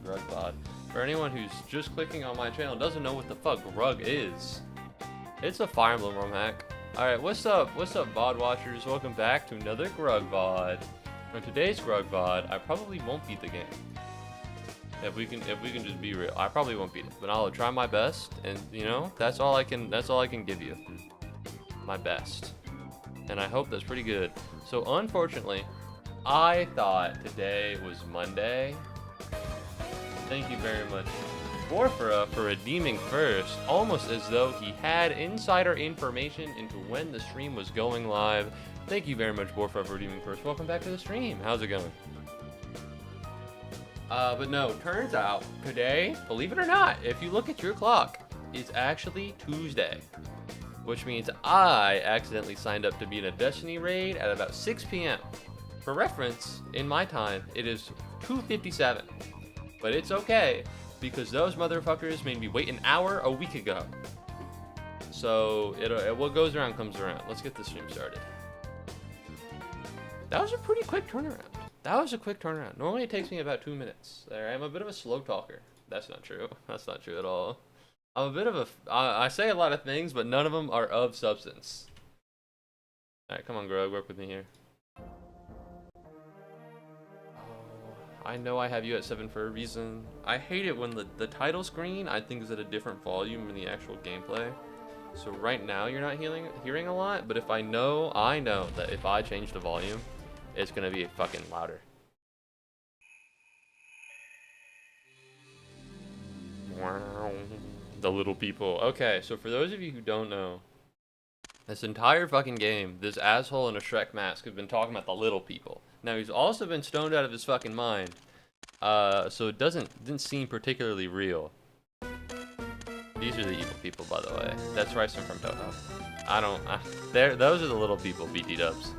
Grug VOD. For anyone who's just clicking on my channel and doesn't know what the fuck Grug is, it's a Fire Emblem romhack. Alright, what's up VOD watchers? Welcome back to another Grug VOD. On today's Grug VOD, I probably won't beat the game. If we can just be real, I probably won't beat it, but I'll try my best, and you know, that's all I can give you. My best. And I hope that's pretty good. So unfortunately, I thought today was Monday. Thank you very much, Borfera, for redeeming first, almost as though he had insider information into when the stream was going live. Thank you very much, Borfera, for redeeming first. Welcome back to the stream. How's it going? But no, turns out today, believe it or not, if you look at your clock, it's actually Tuesday. Which means I accidentally signed up to be in a Destiny raid at about 6 p.m. For reference, in my time, it is 2:57. But it's okay, because those motherfuckers made me wait an hour a week ago. So, what goes around comes around. Let's get the stream started. That was a pretty quick turnaround. Normally it takes me about 2 minutes. I'm a bit of a slow talker. That's not true. That's not true at all. I'm a bit of a... I say a lot of things, but none of them are of substance. Alright, come on, Grug. Work with me here. I know I have you at 7 for a reason. I hate it when the title screen, I think, is at a different volume than the actual gameplay. So right now you're not hearing a lot, but if I know that if I change the volume, it's gonna be fucking louder. Wow. The little people. Okay, so for those of you who don't know, this entire fucking game, this asshole in a Shrek mask has been talking about the little people. Now he's also been stoned out of his fucking mind, so it didn't seem particularly real. These are the evil people, by the way. That's Ryson from Toho. Those are the little people, BT dubs.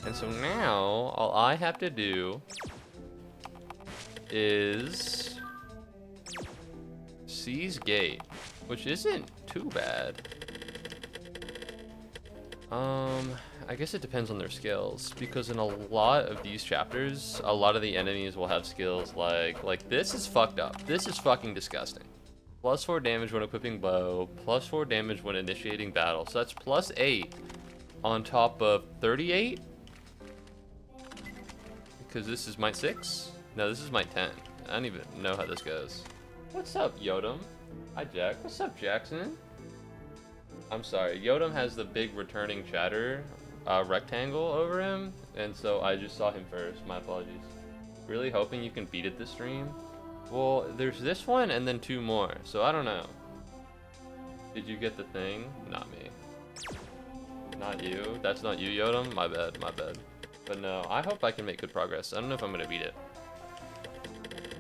And so now all I have to do is seize gate, which isn't too bad. I guess it depends on their skills, because in a lot of these chapters, a lot of the enemies will have skills like this is fucked up. This is fucking disgusting. +4 damage when equipping bow, +4 damage when initiating battle. So that's +8 on top of 38. Because this is might 6? No, this is might 10. I don't even know how this goes. What's up, Yodam? Hi, Jack. What's up, Jackson? I'm sorry. Yodam has the big returning chatter rectangle over him, and so I just saw him first. My apologies. Really hoping you can beat it this stream. Well, there's this one and then 2 more, so I don't know. Did you get the thing? Not me. Not you. That's not you, Yodam. My bad. My bad. But no, I hope I can make good progress. I don't know if I'm gonna beat it.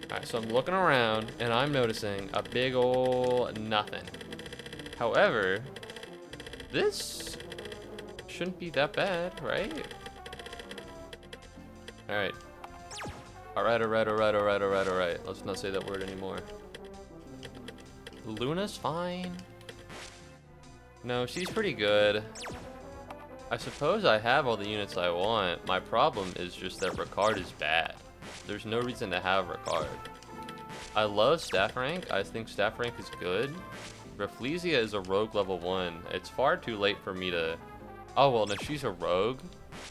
Alright, so I'm looking around, and I'm noticing a big ol' nothing. However, this shouldn't be that bad, right? Alright. Alright. Let's not say that word anymore. Luna's fine. No, she's pretty good. I suppose I have all the units I want. My problem is just that Ricard is bad. There's no reason to have Ricard. I love staff rank. I think staff rank is good. Rafflesia is a rogue level 1. It's far too late for me to... Oh, well, no, she's a rogue,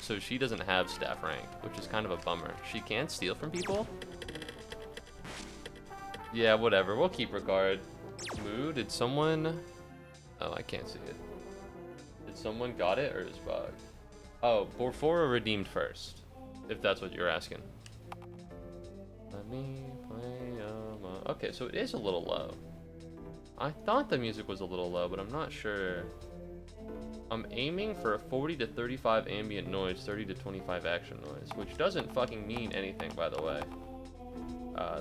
so she doesn't have staff rank, which is kind of a bummer. She can steal from people? Yeah, whatever. We'll keep Ricard. Moo, did someone... Oh, I can't see it. Did someone got it, or is it bugged? Oh, Borfera redeemed first, if that's what you're asking. Let me play okay, so it is a little low. I thought the music was a little low, but I'm not sure. I'm aiming for a 40 to 35 ambient noise, 30 to 25 action noise, which doesn't fucking mean anything, by the way.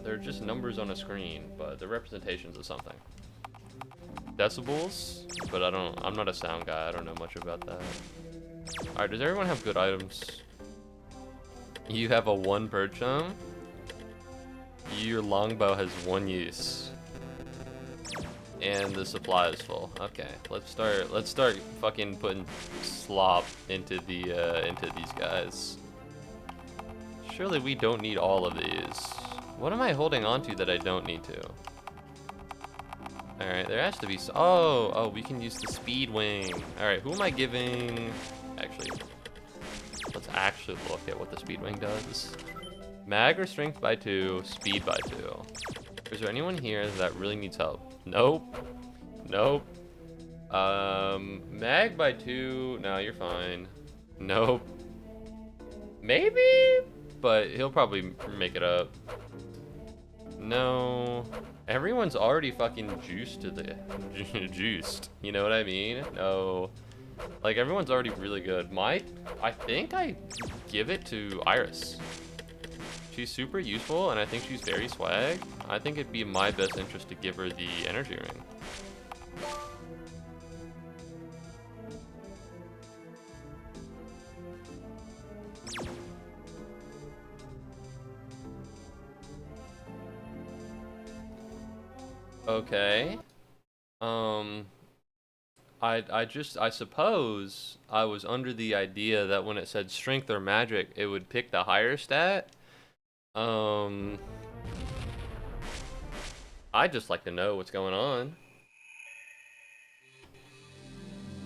They're just numbers on a screen, but they're representations of something. Decibels, but I'm not a sound guy. I don't know much about that. Alright, does everyone have good items? You have a 1 bird chum? Your longbow has 1 use. And the supply is full. Okay, let's start fucking putting slop into these guys. Surely we don't need all of these. What am I holding on to that I don't need to? Alright, there has to be... Oh, we can use the speed wing. Alright, who am I giving... Actually, let's actually look at what the speed wing does. Mag or strength by 2, speed by 2. Is there anyone here that really needs help? Nope. Nope. Mag by 2. No, you're fine. Nope. Maybe? But he'll probably make it up. No. Everyone's already fucking juiced to the... juiced. You know what I mean? No. Like, everyone's already really good. I think I give it to Iris. She's super useful, and I think she's very swag. I think it'd be in my best interest to give her the energy ring. Okay. I suppose I was under the idea that when it said strength or magic, it would pick the higher stat. I'd just like to know what's going on.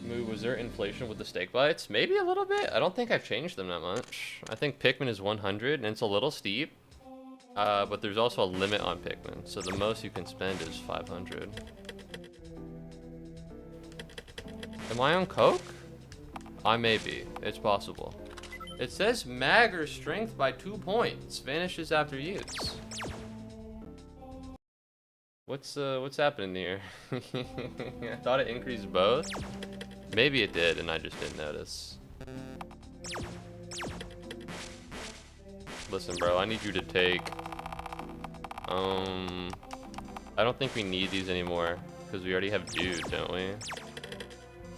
Moo, was there inflation with the steak bites? Maybe a little bit. I don't think I've changed them that much. I think Pikmin is 100, and it's a little steep. But there's also a limit on Pikmin, so the most you can spend is 500. Am I on coke? I may be. It's possible. It says mag or strength by 2 points. Vanishes after use. What's happening here? I thought it increased both. Maybe it did, and I just didn't notice. Listen, bro, I need you to take... I don't think we need these anymore, because we already have dude, don't we?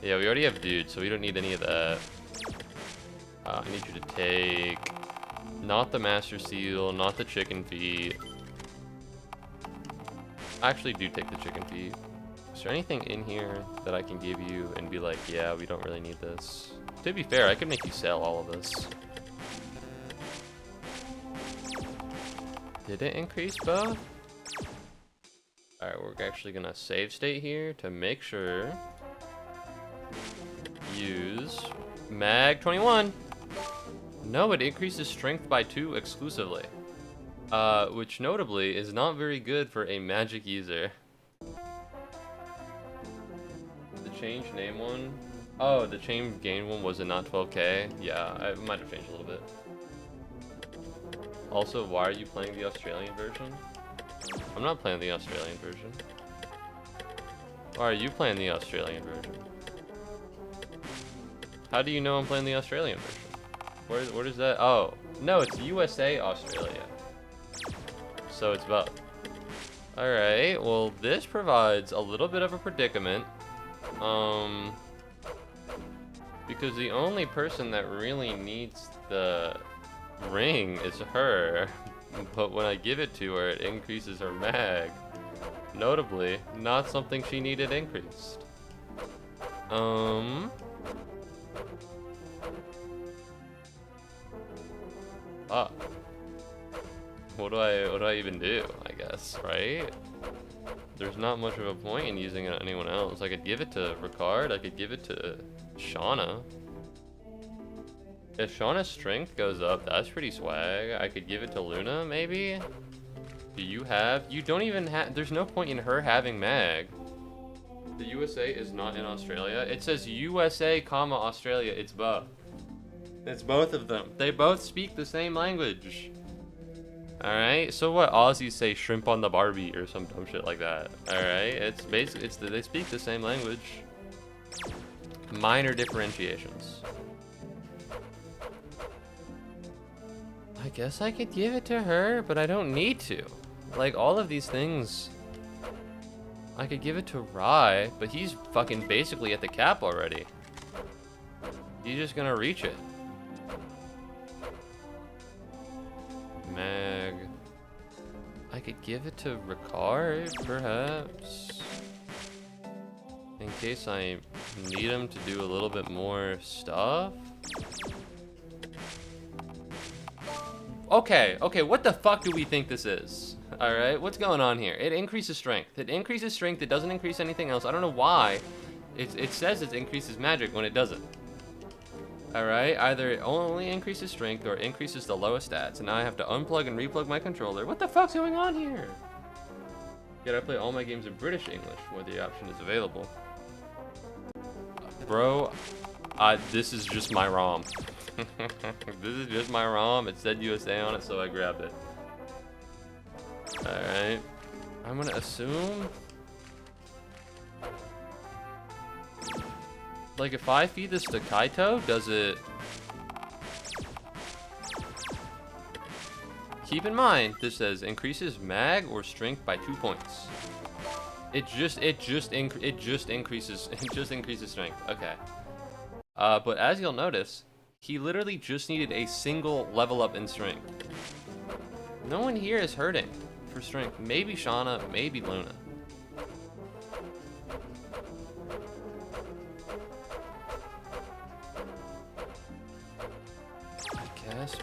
Yeah, we already have dude, so we don't need any of that. I need you to take... Not the Master Seal, not the chicken feet. I actually do take the chicken feet. Is there anything in here that I can give you and be like, yeah, we don't really need this? To be fair, I could make you sell all of this. Did it increase both? Alright, we're actually gonna save state here to make sure. Use mag 21. No, it increases strength by 2 exclusively. Which notably is not very good for a magic user. The change name one? Oh, the change gain one, was it not 12k? Yeah, I might have changed a little bit. Also, why are you playing the Australian version? I'm not playing the Australian version. Why are you playing the Australian version? How do you know I'm playing the Australian version? Where is that? Oh, no, it's USA, Australia. So it's both. Alright, well, this provides a little bit of a predicament. Because the only person that really needs the ring is her. But when I give it to her, it increases her mag. Notably, not something she needed increased. What do I even do, I guess, right? There's not much of a point in using it on anyone else. I could give it to Ricard, I could give it to Shauna. If Shauna's strength goes up, that's pretty swag. I could give it to Luna, maybe? Do you have? You don't even have, there's no point in her having mag. The USA is not in Australia. It says USA, comma, Australia, it's both. It's both of them. They both speak the same language. Alright, so what Aussies say shrimp on the Barbie or some dumb shit like that. Alright, it's basically, they speak the same language. Minor differentiations. I guess I could give it to her, but I don't need to. Like, all of these things, I could give it to Rai, but he's fucking basically at the cap already. He's just gonna reach it. Mag. I could give it to Ricard, perhaps. In case I need him to do a little bit more stuff. Okay, what the fuck do we think this is? Alright, what's going on here? It increases strength. It increases strength, it doesn't increase anything else. I don't know why. It says it increases magic when it doesn't. Alright, either it only increases strength or increases the lowest stats. And now I have to unplug and replug my controller. What the fuck's going on here? Yet I play all my games in British English, where the option is available. Bro, this is just my ROM. This is just my ROM. It said USA on it, so I grabbed it. Alright. I'm gonna assume... Like, if I feed this to Kaito, does it... Keep in mind, this says increases mag or strength by 2 points. It just increases strength. Okay. But as you'll notice, he literally just needed a single level up in strength. No one here is hurting for strength. Maybe Shauna, maybe Luna.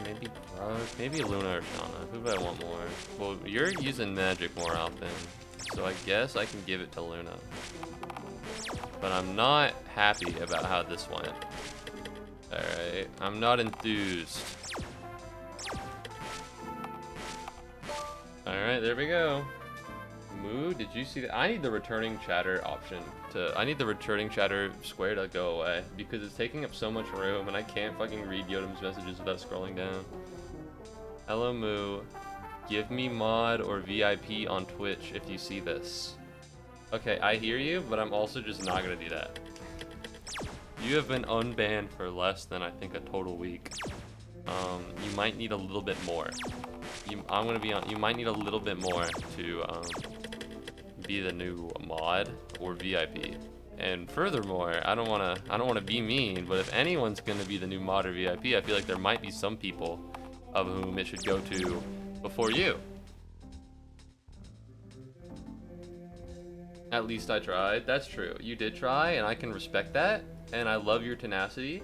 Maybe Grug, maybe Luna or Shauna. Who do I want more? Well, you're using magic more often, so I guess I can give it to Luna. But I'm not happy about how this went. Alright, I'm not enthused. Alright, there we go. Moo, did you see that? I need the returning chatter option I need the returning chatter square to go away because it's taking up so much room and I can't fucking read Yotam's messages without scrolling down. Hello Moo, give me mod or VIP on Twitch if you see this. Okay, I hear you, but I'm also just not gonna do that. You have been unbanned for less than I think a total week. You might need a little bit more. I'm gonna be on. You might need a little bit more to be the new mod or VIP. And furthermore, I don't wanna be mean, but if anyone's gonna be the new mod or VIP, I feel like there might be some people of whom it should go to before you. At least I tried. That's true. You did try, and I can respect that. And I love your tenacity.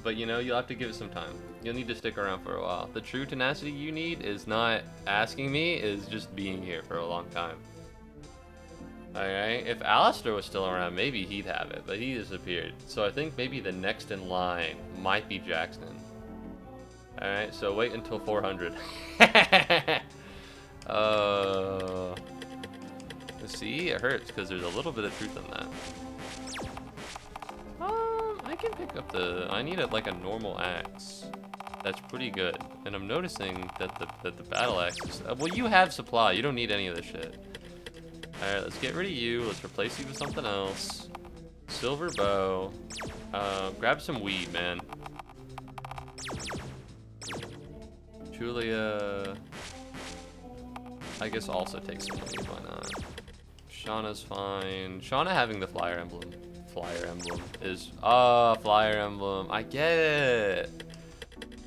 But you know, you'll have to give it some time. You'll need to stick around for a while. The true tenacity you need is not asking me, is just being here for a long time. Alright, if Alistair was still around, maybe he'd have it, but he disappeared. So I think maybe the next in line might be Jackson. Alright, so wait until 400. See, it hurts because there's a little bit of truth in that. I can pick up I need like a normal axe. That's pretty good. And I'm noticing that the battle axe is, well, you have supply. You don't need any of this shit. Alright, let's get rid of you. Let's replace you with something else. Silver bow. Grab some weed, man. Julia. I guess also take some weed, why not? Shauna's fine. Shauna having the flyer emblem. Flyer emblem is flyer emblem. I get it.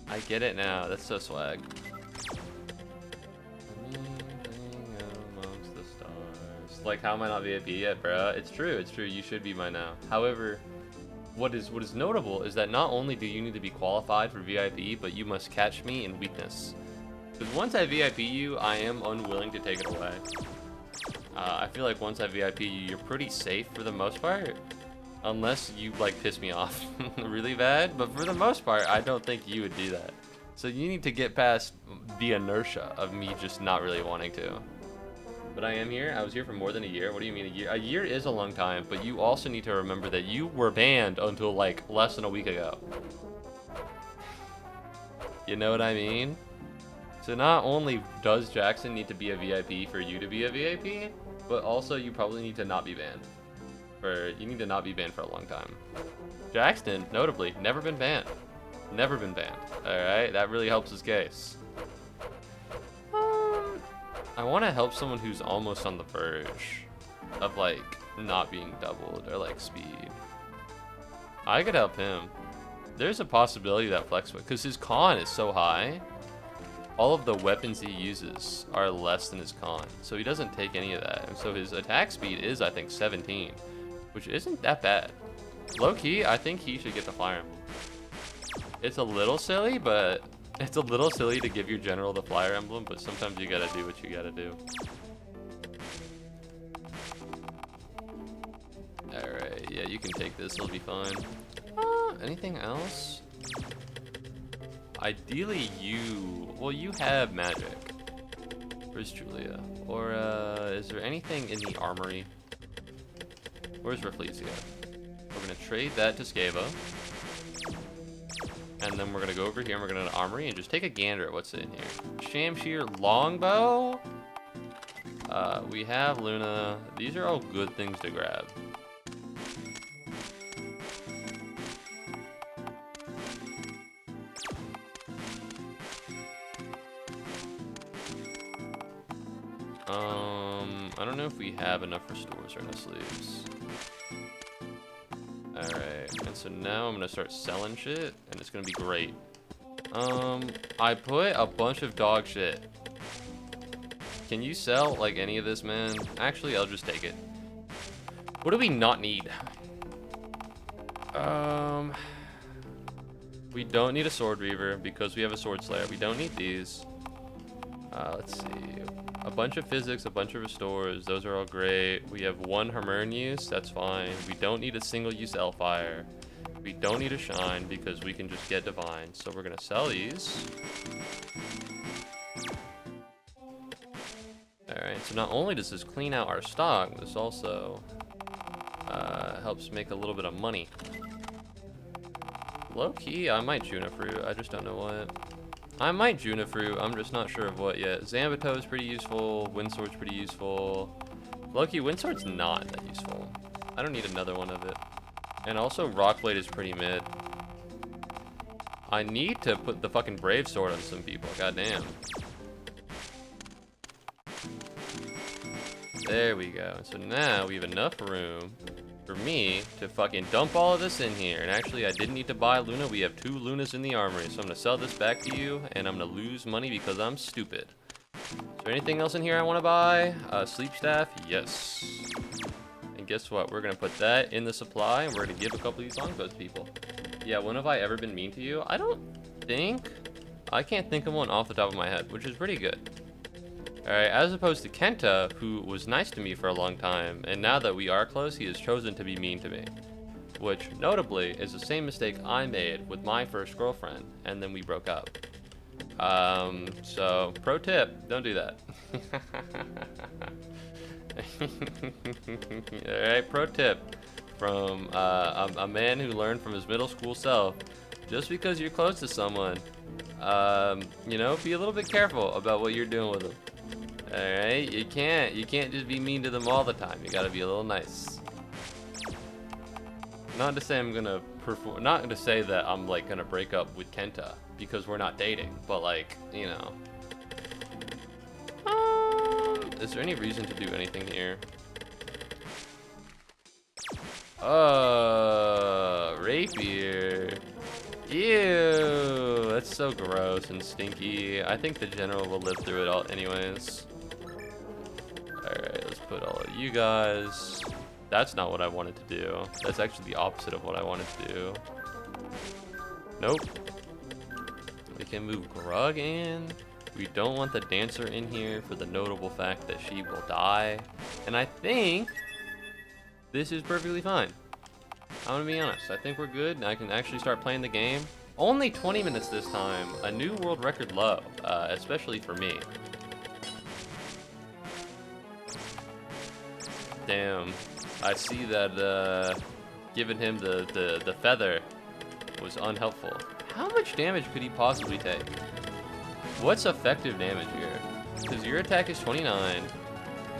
I get it now. That's so swag. Amongst the stars. Like, how am I not VIP yet, bro? It's true. It's true. You should be by now. However, what is notable is that not only do you need to be qualified for VIP, but you must catch me in weakness. Because once I VIP you, I am unwilling to take it away. I feel like once I VIP you, you're pretty safe for the most part. Unless you, like, piss me off really bad. But for the most part, I don't think you would do that. So you need to get past the inertia of me just not really wanting to. But I am here. I was here for more than a year. What do you mean a year? A year is a long time, but you also need to remember that you were banned until, like, less than a week ago. You know what I mean? So not only does Jackson need to be a VIP for you to be a VIP, but also you probably need to not be banned. You need to not be banned for a long time. Jackson, notably, never been banned. Never been banned. Alright, that really helps his case. I want to help someone who's almost on the verge of, like, not being doubled or, like, speed. I could help him. There's a possibility that Flex, because his con is so high, all of the weapons he uses are less than his con, so he doesn't take any of that. And so his attack speed is, I think, 17, which isn't that bad. Low key, I think he should get the Fire Emblem. It's a little silly, but It's a little silly to give your general the flyer emblem, but sometimes you gotta do what you gotta do. Alright, yeah, you can take this, it'll be fine. Anything else? Ideally well, you have magic. Where's Julia? Or, is there anything in the armory? Where's Rafflesia? We're gonna trade that to Scava. And then we're gonna go over here and we're gonna armory and just take a gander at what's in here. Shamshir longbow. We have Luna. These are all good things to grab. I don't know if we have enough restores or enough sleeves. Alright, and so now I'm gonna start selling shit, and it's gonna be great. I put a bunch of dog shit. Can you sell, like, any of this, man? Actually, I'll just take it. What do we not need? We don't need a sword reaver because we have a sword slayer. We don't need these. Let's see. A bunch of physics, a bunch of restores. Those are all great. We have one Hermern use. That's fine. We don't need a single use Elfire. We don't need a shine because we can just get divine. So we're gonna sell these. Alright, so not only does this clean out our stock, this also helps make a little bit of money. Low key, I might Junifru. I just don't know what. I might Junifru. I'm just not sure of what yet. Zambato is pretty useful. Windsword's pretty useful. Low key, Windsword's not that useful. I don't need another one of it. And also, Rockblade is pretty mid. I need to put the fucking Brave Sword on some people. Goddamn. There we go. So now we have enough room for me to fucking dump all of this in here. And actually, I didn't need to buy Luna. We have 2 Lunas in the armory. So I'm going to sell this back to you, and I'm going to lose money because I'm stupid. Is there anything else in here I want to buy? Sleep Staff? Yes. And guess what? We're going to put that in the supply, and we're going to give a couple of these longbows to people. Yeah, when have I ever been mean to you? I don't think. I can't think of one off the top of my head, which is pretty good. Alright, as opposed to Kenta, who was nice to me for a long time, and now that we are close, he has chosen to be mean to me. Which, notably, is the same mistake I made with my first girlfriend, and then we broke up. So, pro tip, don't do that. Alright, pro tip from a man who learned from his middle school self. Just because you're close to someone, you know, be a little bit careful about what you're doing with them. Alright, you can't just be mean to them all the time. You gotta be a little nice. Not to say I'm gonna not to say that I'm like gonna break up with Kenta because we're not dating, but like, you know. Is there any reason to do anything here? Rapier. Ew, that's so gross and stinky. I think the general will live through it all anyways. Alright, let's put all of you guys. That's not what I wanted to do. That's actually the opposite of what I wanted to do. Nope. We can move Grug in. We don't want the dancer in here for the notable fact that she will die. And I think this is perfectly fine. I'm gonna be honest. I think we're good. I can actually start playing the game. Only 20 minutes this time. A new world record low, especially for me. Damn. I see that giving him the feather was unhelpful. How much damage could he possibly take? What's effective damage here? Because your attack is 29.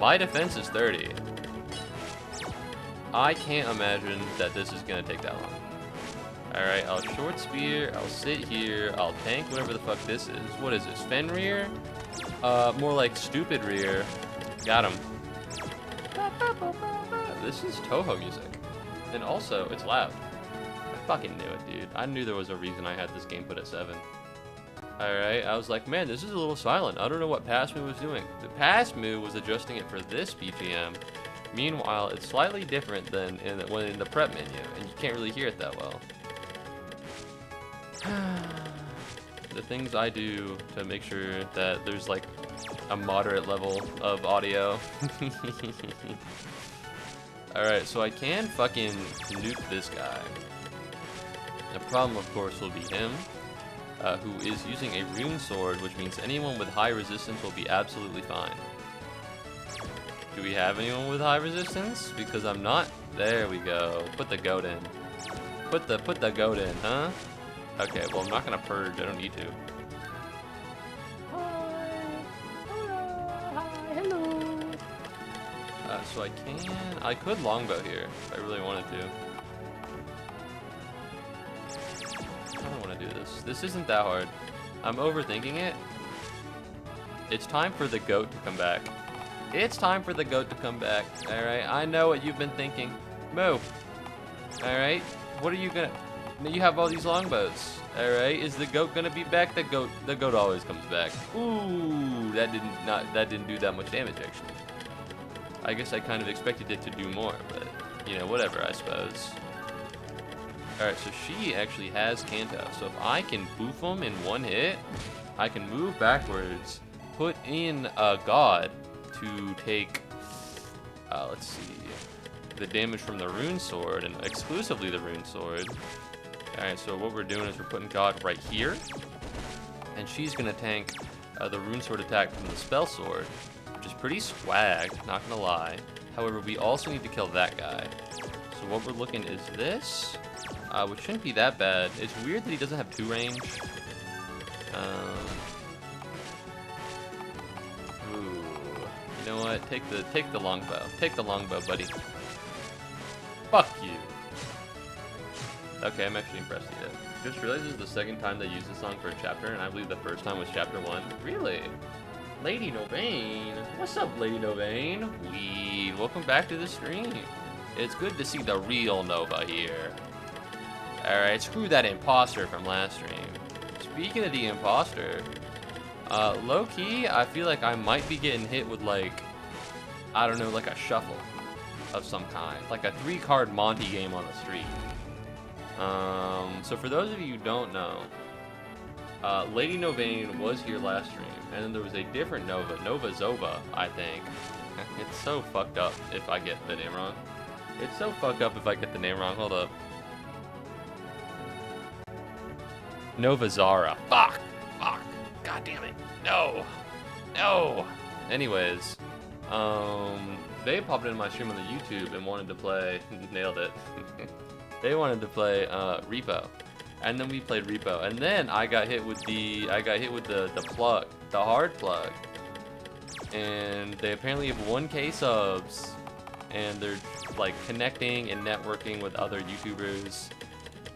My defense is 30. I can't imagine that this is going to take that long. Alright, I'll short spear, I'll sit here, I'll tank whatever the fuck this is. What is this, Fenrir? More like stupid rear. Got him. This is Toho music. And also, it's loud. I fucking knew it, dude. I knew there was a reason I had this game put at 7. Alright, I was like, man, this is a little silent. I don't know what Pass Moo was doing. The Pass Moo was adjusting it for this BGM. Meanwhile, it's slightly different than in the prep menu, and you can't really hear it that well. the things I do to make sure that there's like a moderate level of audio. Alright, so I can fucking nuke this guy. The problem, of course, will be him, who is using a rune sword, which means anyone with high resistance will be absolutely fine. Do we have anyone with high resistance? Because I'm not. There we go. Put the goat in. Put the goat in, huh? Okay, well I'm not gonna purge. I don't need to. So I could longbow here if I really wanted to. I don't want to do this. This isn't that hard. I'm overthinking it. It's time for the goat to come back. It's time for the goat to come back. Alright, I know what you've been thinking. Moo. Alright, what are you gonna... You have all these longbows. Alright, is the goat gonna be back? The goat always comes back. Ooh, that didn't do that much damage actually. I guess I kind of expected it to do more, but, you know, whatever, I suppose. Alright, so she actually has Kanto. So if I can boof him in one hit, I can move backwards, put in a god to take, let's see, the damage from the rune sword, and exclusively the rune sword. Alright, so what we're doing is we're putting god right here, and she's going to tank the rune sword attack from the spell sword. Which is pretty swag, not gonna lie. However, we also need to kill that guy. So what we're looking is this, which shouldn't be that bad. It's weird that he doesn't have 2 range. Ooh, you know what? Take the longbow. Take the longbow, buddy. Fuck you. Okay, I'm actually impressed with it. Just realized this is the second time they used this song for a chapter, and I believe the first time was chapter 1. Really? Lady Novaine. What's up, Lady Novaine? Weed. Welcome back to the stream. It's good to see the real Nova here. Alright, screw that imposter from last stream. Speaking of the imposter, low-key, I feel like I might be getting hit with, like, I don't know, like a shuffle of some kind. Like a 3-card Monty game on the street. So for those of you who don't know, Lady Novaine was here last stream, and then there was a different Nova, Nova Zova, I think. It's so fucked up if I get the name wrong. It's so fucked up if I get the name wrong. Hold up. Nova Zara. Fuck. Fuck. God damn it. No. No. Anyways, they popped into my stream on the YouTube and wanted to play. Nailed it. They wanted to play Repo. And then we played Repo, and then I got hit with the plug, the hard plug, and they apparently have 1K subs, and they're like connecting and networking with other YouTubers,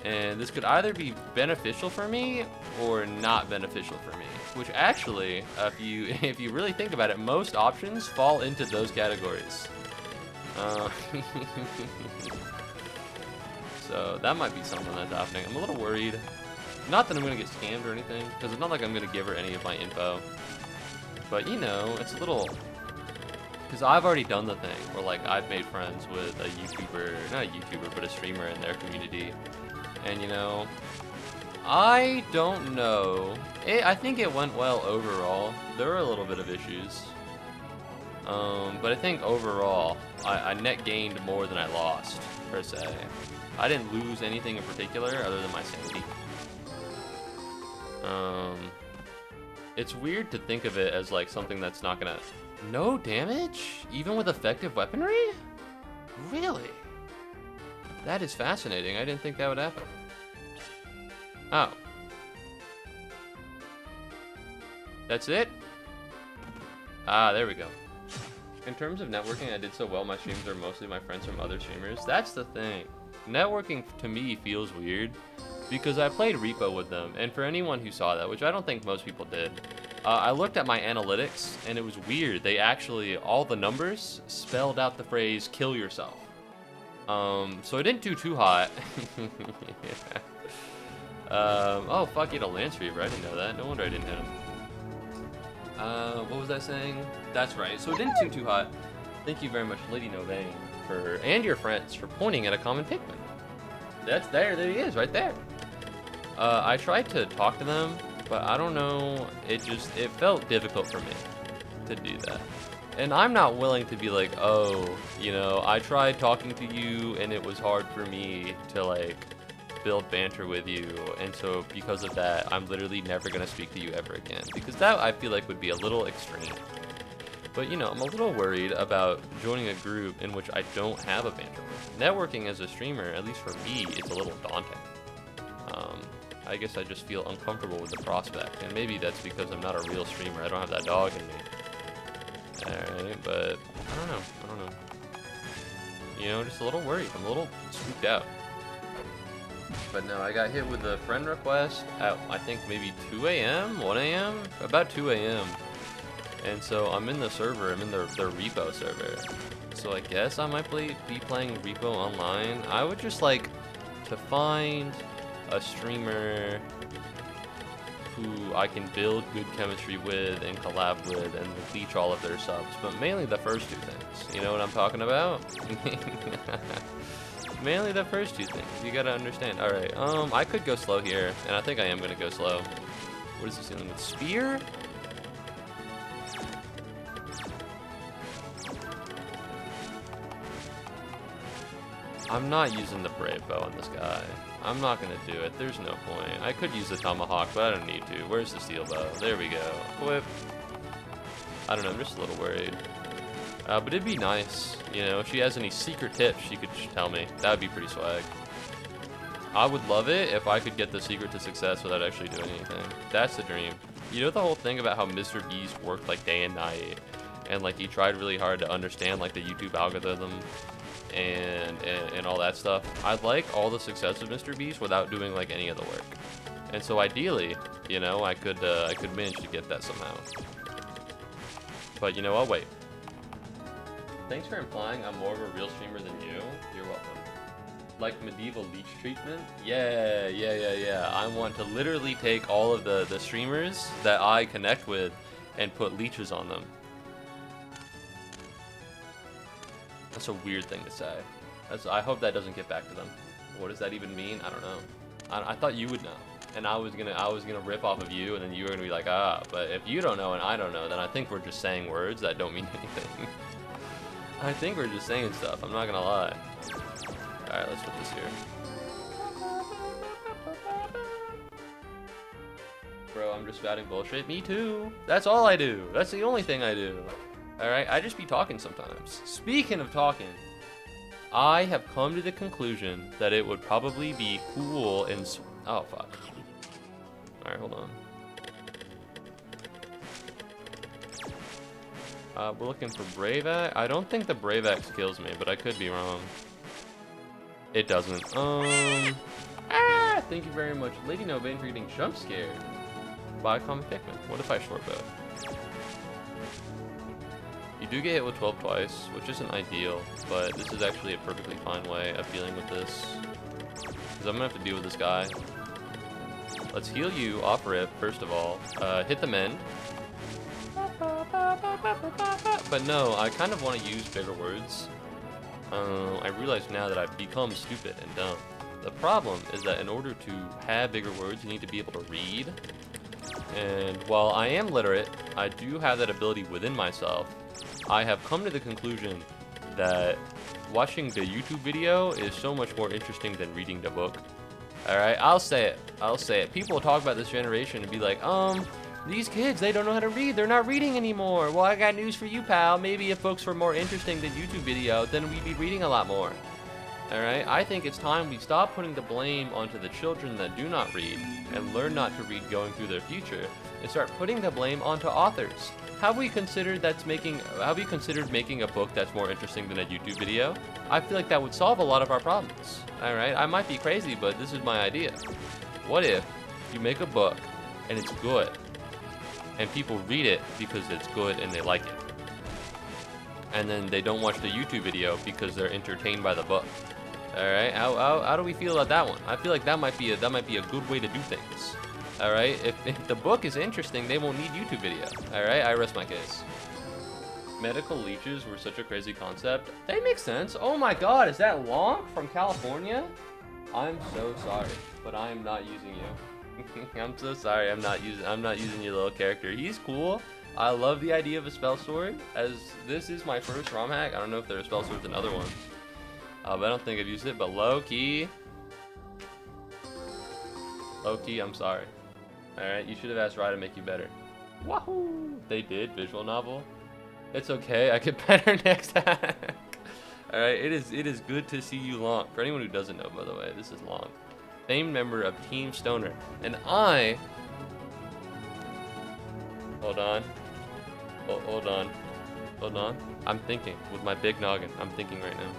and this could either be beneficial for me or not beneficial for me. Which actually, if you really think about it, most options fall into those categories. So that might be something that's happening. I'm a little worried. Not that I'm going to get scammed or anything, because it's not like I'm going to give her any of my info. But, you know, it's a little... Because I've already done the thing where, like, I've made friends with a YouTuber, not a YouTuber, but a streamer in their community. And, you know, I don't know. I think it went well overall. There were a little bit of issues. But I think overall, I net gained more than I lost, per se. I didn't lose anything in particular other than my sanity. It's weird to think of it as like something that's not gonna... No damage? Even with effective weaponry? Really? That is fascinating. I didn't think that would happen. Oh. That's it? Ah, there we go. In terms of networking, I did so well. My streams are mostly my friends from other streamers. That's the thing. Networking to me feels weird because I played Repo with them, and for anyone who saw that, which I don't think most people did, I looked at my analytics and it was weird. They actually, all the numbers spelled out the phrase kill yourself. So I didn't do too hot. Oh fuck, you had a Lance Reaver. I didn't know that. No wonder I didn't hit him. What was I saying? That's right. So it didn't do too hot. Thank you very much, Lady Novaine, and your friends for pointing at a common Pikmin. That's there. There he is, right there. I tried to talk to them, But I don't know, it felt difficult for me to do that. And I'm not willing to be like, oh, you know, I tried talking to you and it was hard for me to like build banter with you, and so because of that, I'm literally never gonna speak to you ever again. Because that I feel like would be a little extreme. But you know, I'm a little worried about joining a group in which I don't have a banter with. Networking as a streamer, at least for me, it's a little daunting. I guess I just feel uncomfortable with the prospect, and maybe that's because I'm not a real streamer. I don't have that dog in me. Alright, but I don't know. You know, just a little worried. I'm a little spooked out. But no, I got hit with a friend request at, I think, maybe 2 a.m., 1 a.m.? About 2 a.m. And so I'm in the server, I'm in their repo server. So I guess I might be playing repo online. I would just like to find a streamer who I can build good chemistry with and collab with and leech all of their subs, but mainly the first two things. You know what I'm talking about? Mainly the first two things. You gotta understand. Alright, I could go slow here, and I think I am gonna go slow. What is this dealing with? Spear? I'm not using the brave bow on this guy. I'm not gonna do it. There's no point. I could use the tomahawk, but I don't need to. Where's the steel bow? There we go. Whip. I don't know. I'm just a little worried. But it'd be nice, you know, if she has any secret tips, she could tell me. That would be pretty swag. I would love it if I could get the secret to success without actually doing anything. That's the dream. You know the whole thing about how Mr. Beast worked like day and night, and like he tried really hard to understand like the YouTube algorithm and all that stuff. I'd like all the success of Mr. Beast without doing like any of the work. And so ideally, you know, I could manage to get that somehow. But you know, I'll wait. Thanks for implying I'm more of a real streamer than you. You're welcome. Like medieval leech treatment? Yeah. I want to literally take all of the streamers that I connect with and put leeches on them. That's a weird thing to say. I hope that doesn't get back to them. What does that even mean? I don't know. I thought you would know. And I was gonna rip off of you, and then you were gonna be like, ah. But if you don't know and I don't know, then I think we're just saying words that don't mean anything. I think we're just saying stuff. I'm not gonna lie. All right, let's put this here. Bro, I'm just spouting bullshit. Me too. That's all I do. That's the only thing I do. All right, I just be talking sometimes. Speaking of talking, I have come to the conclusion that it would probably be cool and oh fuck. All right, hold on. We're looking for Brave Axe. I don't think the Brave Axe kills me, but I could be wrong. It doesn't. Thank you very much, Lady No Bane, for getting jump scared by a common Pikmin. What if I short bow? You do get hit with 12 twice, which isn't ideal, but this is actually a perfectly fine way of dealing with this. Because I'm gonna have to deal with this guy. Let's heal you off rip, first of all. Hit the men. But no, I kind of want to use bigger words. I realize now that I've become stupid and dumb. The problem is that in order to have bigger words, you need to be able to read. And while I am literate, I do have that ability within myself. I have come to the conclusion that watching the YouTube video is so much more interesting than reading the book. Alright, I'll say it. People talk about this generation and be like, these kids, they don't know how to read. They're not reading anymore. Well, I got news for you, pal. Maybe if books were more interesting than YouTube video, then we'd be reading a lot more. Alright, I think it's time we stop putting the blame onto the children that do not read and learn not to read going through their future and start putting the blame onto authors. Have we considered making a book that's more interesting than a YouTube video? I feel like that would solve a lot of our problems. Alright, I might be crazy, but this is my idea. What if you make a book and it's good and people read it because it's good and they like it, and then they don't watch the YouTube video because they're entertained by the book? Alright, how do we feel about that one? I feel like that might be a good way to do things. Alright, if the book is interesting, they won't need YouTube video. Alright, I rest my case. Medical leeches were such a crazy concept. They make sense. Oh my god, is that Lonk from California? I'm so sorry, but I am not using you. I'm so sorry. I'm not using your little character. He's cool. I love the idea of a spell sword. As this is my first romhack. I don't know if there are spell swords in other ones. But I don't think I've used it. But low key, I'm sorry. All right, you should have asked Rye to make you better. Wahoo! They did visual novel. It's okay. I get better next time. All right, it is good to see you, Long. For anyone who doesn't know, by the way, this is Long, famed member of Team Stoner, and I. Hold on. Hold on. I'm thinking with my big noggin. I'm thinking right now.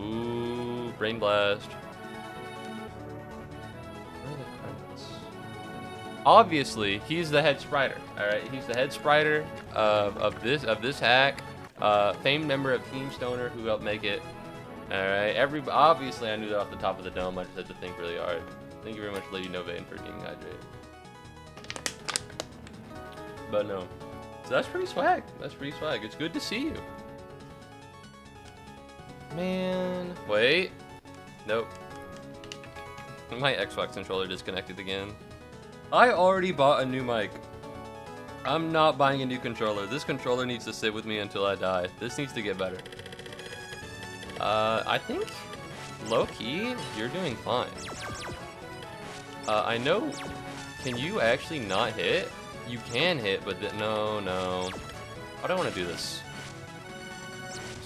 Ooh, brain blast. Where are the credits? Obviously, he's the head spriter. All right, he's the head spriter of this hack. Famed member of Team Stoner who helped make it. All right, obviously I knew that off the top of the dome. I just had to think really hard. Thank you very much, Lady Novain, for being hydrated. But no. So that's pretty swag. That's pretty swag. It's good to see you. Man. Wait. Nope. My Xbox controller disconnected again. I already bought a new mic. I'm not buying a new controller. This controller needs to sit with me until I die. This needs to get better. I think, low-key, you're doing fine. I know, can you actually not hit? You can hit, but no. I don't want to do this.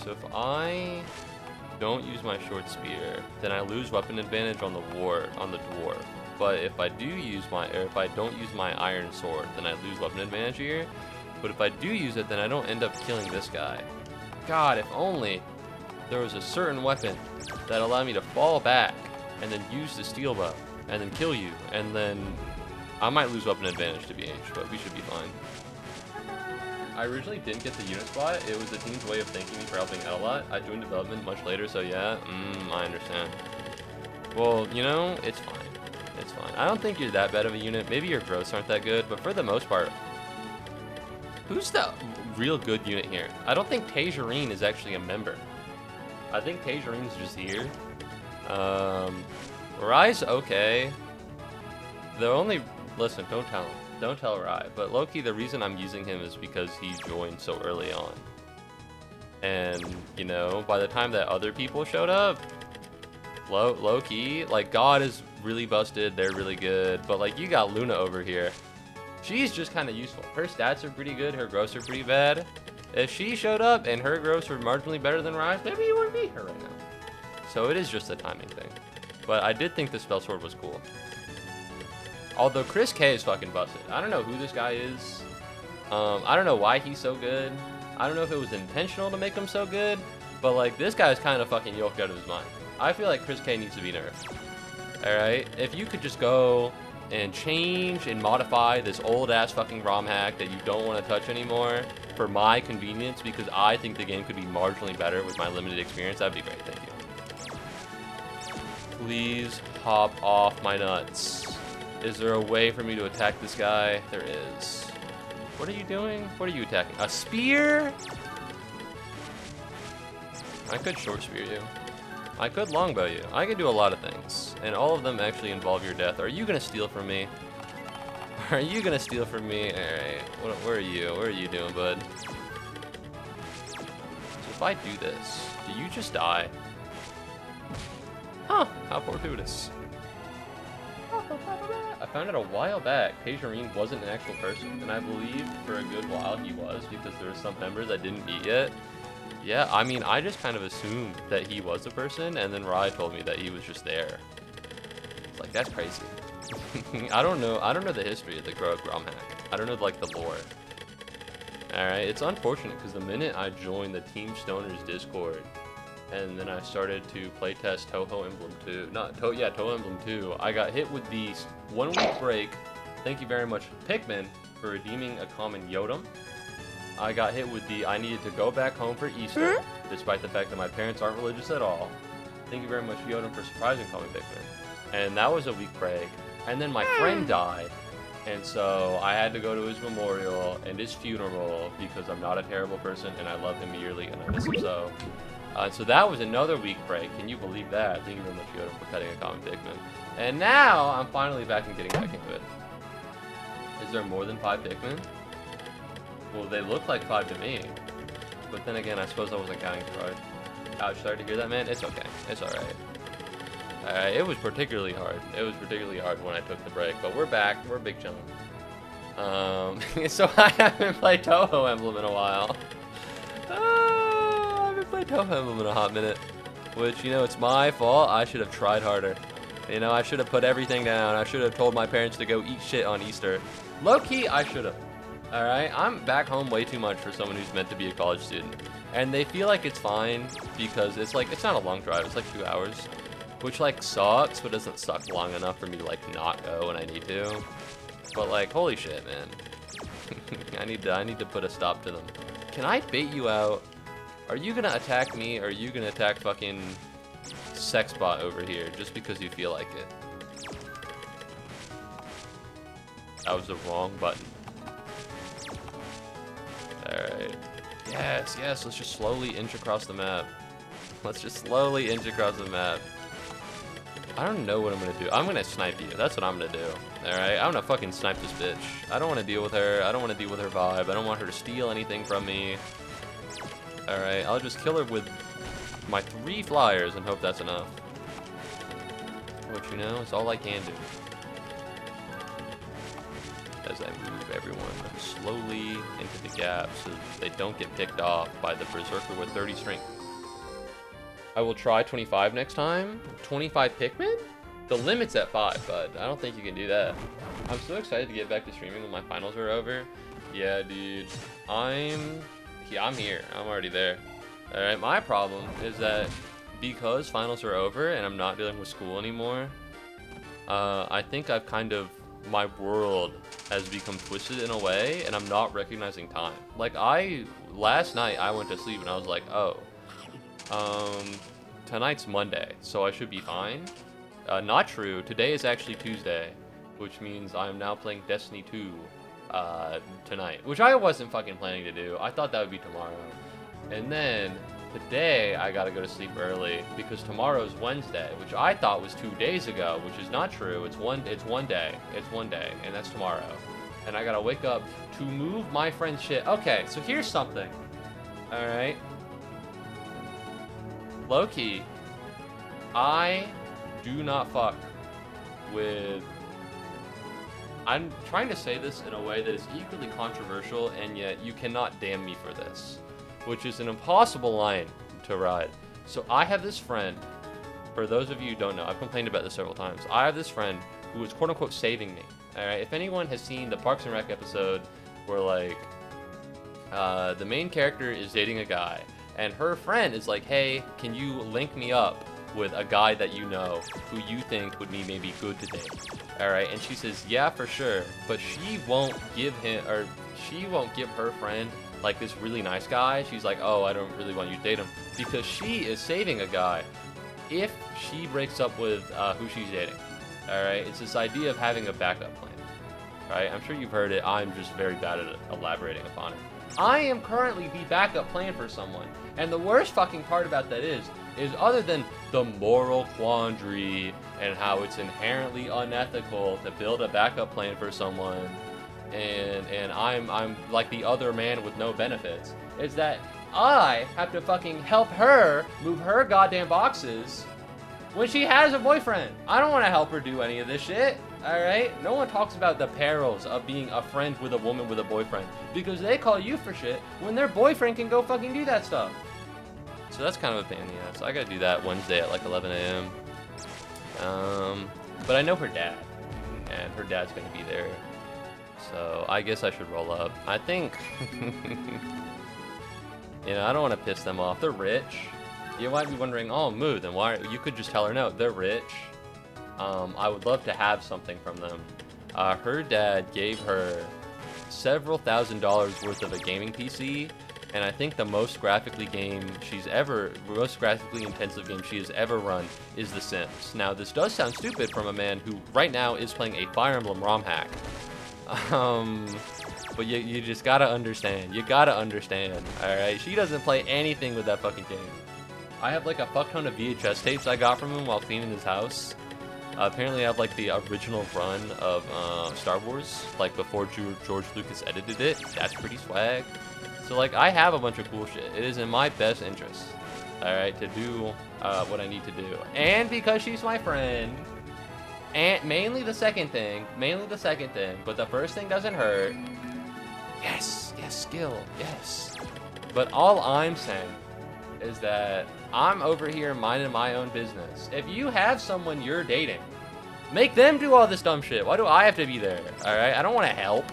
So if I don't use my short spear, then I lose weapon advantage on the dwarf. But if I don't use my iron sword, then I lose weapon advantage here. But if I do use it, then I don't end up killing this guy. God, if only there was a certain weapon that allowed me to fall back and then use the steel bow and then kill you, and then I might lose weapon advantage to BH, but we should be fine. I originally didn't get the unit spot. It was the team's way of thanking me for helping out a lot. I joined development much later, so yeah, I understand. Well, you know, it's fine. It's fine. I don't think you're that bad of a unit. Maybe your growths aren't that good, but for the most part, who's the real good unit here? I don't think Tangerine is actually a member. I think Tangerine's just here. Rye's okay. Listen, don't tell him. Don't tell Rye. But low-key, the reason I'm using him is because he joined so early on. And, you know, by the time that other people showed up, low-key, like, God is really busted. They're really good. But, like, you got Luna over here. She's just kind of useful. Her stats are pretty good. Her growths are pretty bad. If she showed up and her growths were marginally better than Rye's, maybe you wouldn't be here right now. So it is just a timing thing. But I did think the spell sword was cool. Although Chris K is fucking busted. I don't know who this guy is. I don't know why he's so good. I don't know if it was intentional to make him so good. But, like, this guy's kind of fucking yoked out of his mind. I feel like Chris K needs to be nerfed. Alright? If you could just go and change and modify this old-ass fucking ROM hack that you don't want to touch anymore for my convenience, because I think the game could be marginally better with my limited experience, that'd be great. Thank you. Please hop off my nuts. Is there a way for me to attack this guy? There is. What are you doing? What are you attacking? A spear? I could short spear you. I could longbow you. I could do a lot of things. And all of them actually involve your death. Are you gonna steal from me? Are you gonna steal from me? Alright. Where are you? What are you doing, bud? So if I do this, do you just die? Huh. How fortuitous. I found out a while back, Tangerine wasn't an actual person, and I believed for a good while he was, because there were some members I didn't meet yet. Yeah, I mean, I just kind of assumed that he was a person, and then Rye told me that he was just there. It's like, that's crazy. I don't know the history of the Grug romhack. I don't know, like, the lore. Alright, it's unfortunate, because the minute I joined the Team Stoners Discord, and then I started to playtest Toho Emblem 2. Toho Emblem 2. I got hit with the 1 week break. Thank you very much, Pikmin, for redeeming a common Yodam. I got hit with the I needed to go back home for Easter, despite the fact that my parents aren't religious at all. Thank you very much, Yodam, for surprising common Pikmin. And that was a week break. And then my friend died. And so I had to go to his memorial and his funeral because I'm not a terrible person and I love him dearly and I miss him so. So that was another week break. Can you believe that? Thank you very much, Yoda, for cutting a common Pikmin. And now I'm finally back and getting back into it. Is there more than 5 Pikmin? Well, they look like 5 to me. But then again, I suppose I wasn't counting too hard. Ouch, sorry to hear that, man. It's okay. It's alright. It was particularly hard. It was particularly hard when I took the break. But we're back. We're big chillin'. So I haven't played Toho Emblem in a while. I haven't played Toho Emblem in a hot minute. Which, you know, it's my fault. I should have tried harder. You know, I should have put everything down. I should have told my parents to go eat shit on Easter. Low-key, I should have. Alright? I'm back home way too much for someone who's meant to be a college student. And they feel like it's fine because it's like, it's not a long drive. It's like 2 hours. Which, like, sucks, but doesn't suck long enough for me to, like, not go when I need to. But, like, holy shit, man. I need to put a stop to them. Can I bait you out? Are you gonna attack me, or are you gonna attack fucking Sexbot over here just because you feel like it? That was the wrong button. Alright. Yes, yes, let's just slowly inch across the map. Let's just slowly inch across the map. I don't know what I'm gonna do. I'm gonna snipe you. That's what I'm gonna do. Alright? I'm gonna fucking snipe this bitch. I don't wanna deal with her. I don't wanna deal with her vibe. I don't want her to steal anything from me. Alright, I'll just kill her with my 3 flyers and hope that's enough. Which, you know, is all I can do. As I move everyone slowly into the gap so they don't get picked off by the Berserker with 30 strength. I will try 25 next time. 25 Pikmin? The limit's at 5, but I don't think you can do that. I'm so excited to get back to streaming when my finals are over. Yeah, dude. I'm here. I'm already there. Alright, my problem is that because finals are over and I'm not dealing with school anymore, I think I've kind of, my world has become twisted in a way and I'm not recognizing time. Like, last night I went to sleep and I was like, oh, tonight's Monday, so I should be fine. Not true. Today is actually Tuesday, which means I'm now playing Destiny 2 tonight, which I wasn't fucking planning to do. I thought that would be tomorrow. And then today I gotta go to sleep early because tomorrow's Wednesday, which I thought was 2 days ago, which is not true. It's one day. It's one day, and that's tomorrow. And I gotta wake up to move my friend's shit. Okay, so here's something. All right. Low-key, I do not fuck with... I'm trying to say this in a way that is equally controversial, and yet you cannot damn me for this, which is an impossible line to ride. So I have this friend, for those of you who don't know, I've complained about this several times. I have this friend who is quote-unquote saving me. All right, if anyone has seen the Parks and Rec episode where, like, the main character is dating a guy, and her friend is like, hey, can you link me up with a guy that you know who you think would be maybe good to date? All right, and she says, yeah, for sure, but she won't give him, or she won't give her friend like this really nice guy. She's like, oh, I don't really want you to date him, because she is saving a guy if she breaks up with who she's dating. All right, it's this idea of having a backup plan. Right? I'm sure you've heard it. I'm just very bad at elaborating upon it. I am currently the backup plan for someone, and the worst fucking part about that is other than the moral quandary and how it's inherently unethical to build a backup plan for someone, and I'm like the other man with no benefits, is that I have to fucking help her move her goddamn boxes when she has a boyfriend. I don't want to help her do any of this shit. Alright? No one talks about the perils of being a friend with a woman with a boyfriend, because they call you for shit when their boyfriend can go fucking do that stuff. So that's kind of a pain in the ass. I gotta do that Wednesday at like 11 a.m. But I know her dad, and her dad's gonna be there. So I guess I should roll up. I think, you know, I don't want to piss them off. They're rich. You might be wondering, oh, Moo, then why? You could just tell her no. They're rich. I would love to have something from them. Her dad gave her several $1,000s worth of a gaming PC, and I think the most graphically intensive game she has ever run is The Sims. Now, this does sound stupid from a man who right now is playing a Fire Emblem romhack. But you just gotta understand. You gotta understand, alright? She doesn't play anything with that fucking game. I have like a fuck ton of VHS tapes I got from him while cleaning his house. Apparently I have like the original run of Star Wars, like before George Lucas edited it. That's pretty swag. So like I have a bunch of cool shit. It is in my best interest, alright, to do what I need to do. And because she's my friend, and mainly the second thing, but the first thing doesn't hurt. Yes, skill, yes. But all I'm saying is that I'm over here minding my own business. If you have someone you're dating, make them do all this dumb shit. Why do I have to be there? Alright, I don't want to help.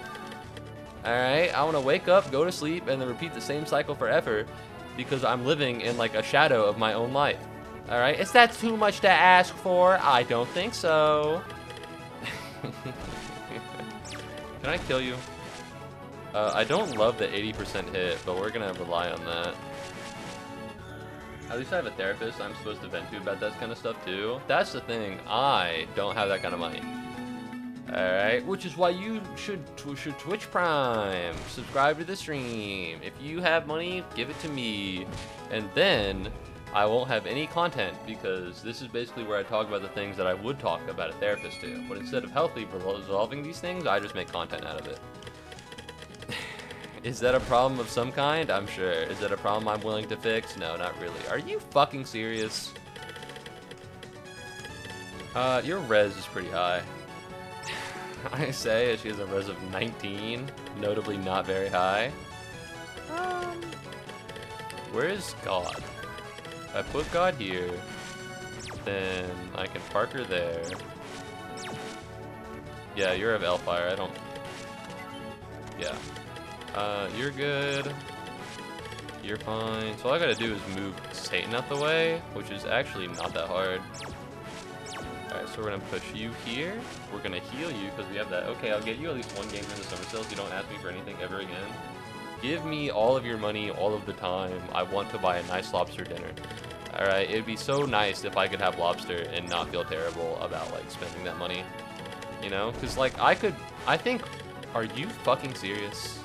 Alright, I want to wake up, go to sleep, and then repeat the same cycle forever because I'm living in like a shadow of my own life. Alright, is that too much to ask for? I don't think so. Can I kill you? I don't love the 80% hit, but we're gonna rely on that. At least I have a therapist I'm supposed to vent to about that kind of stuff too. That's the thing, I don't have that kind of money. Alright, which is why you should Twitch Prime. Subscribe to the stream. If you have money, give it to me. And then I won't have any content because this is basically where I talk about the things that I would talk about a therapist to. But instead of healthily resolving these things, I just make content out of it. Is that a problem of some kind? I'm sure. Is that a problem I'm willing to fix? No, not really. Are you fucking serious? Your res is pretty high. I say she has a res of 19, notably not very high. Where is God? If I put God here, then I can park her there. Yeah, you're of Elfire. I don't... Yeah. You're good. You're fine. So all I gotta do is move Satan out the way, which is actually not that hard. Alright, so we're gonna push you here. We're gonna heal you because we have that. Okay, I'll get you at least one game in the summer sale so you don't ask me for anything ever again. Give me all of your money all of the time. I want to buy a nice lobster dinner. Alright, it'd be so nice if I could have lobster and not feel terrible about like spending that money. You know? Because like I think, are you fucking serious?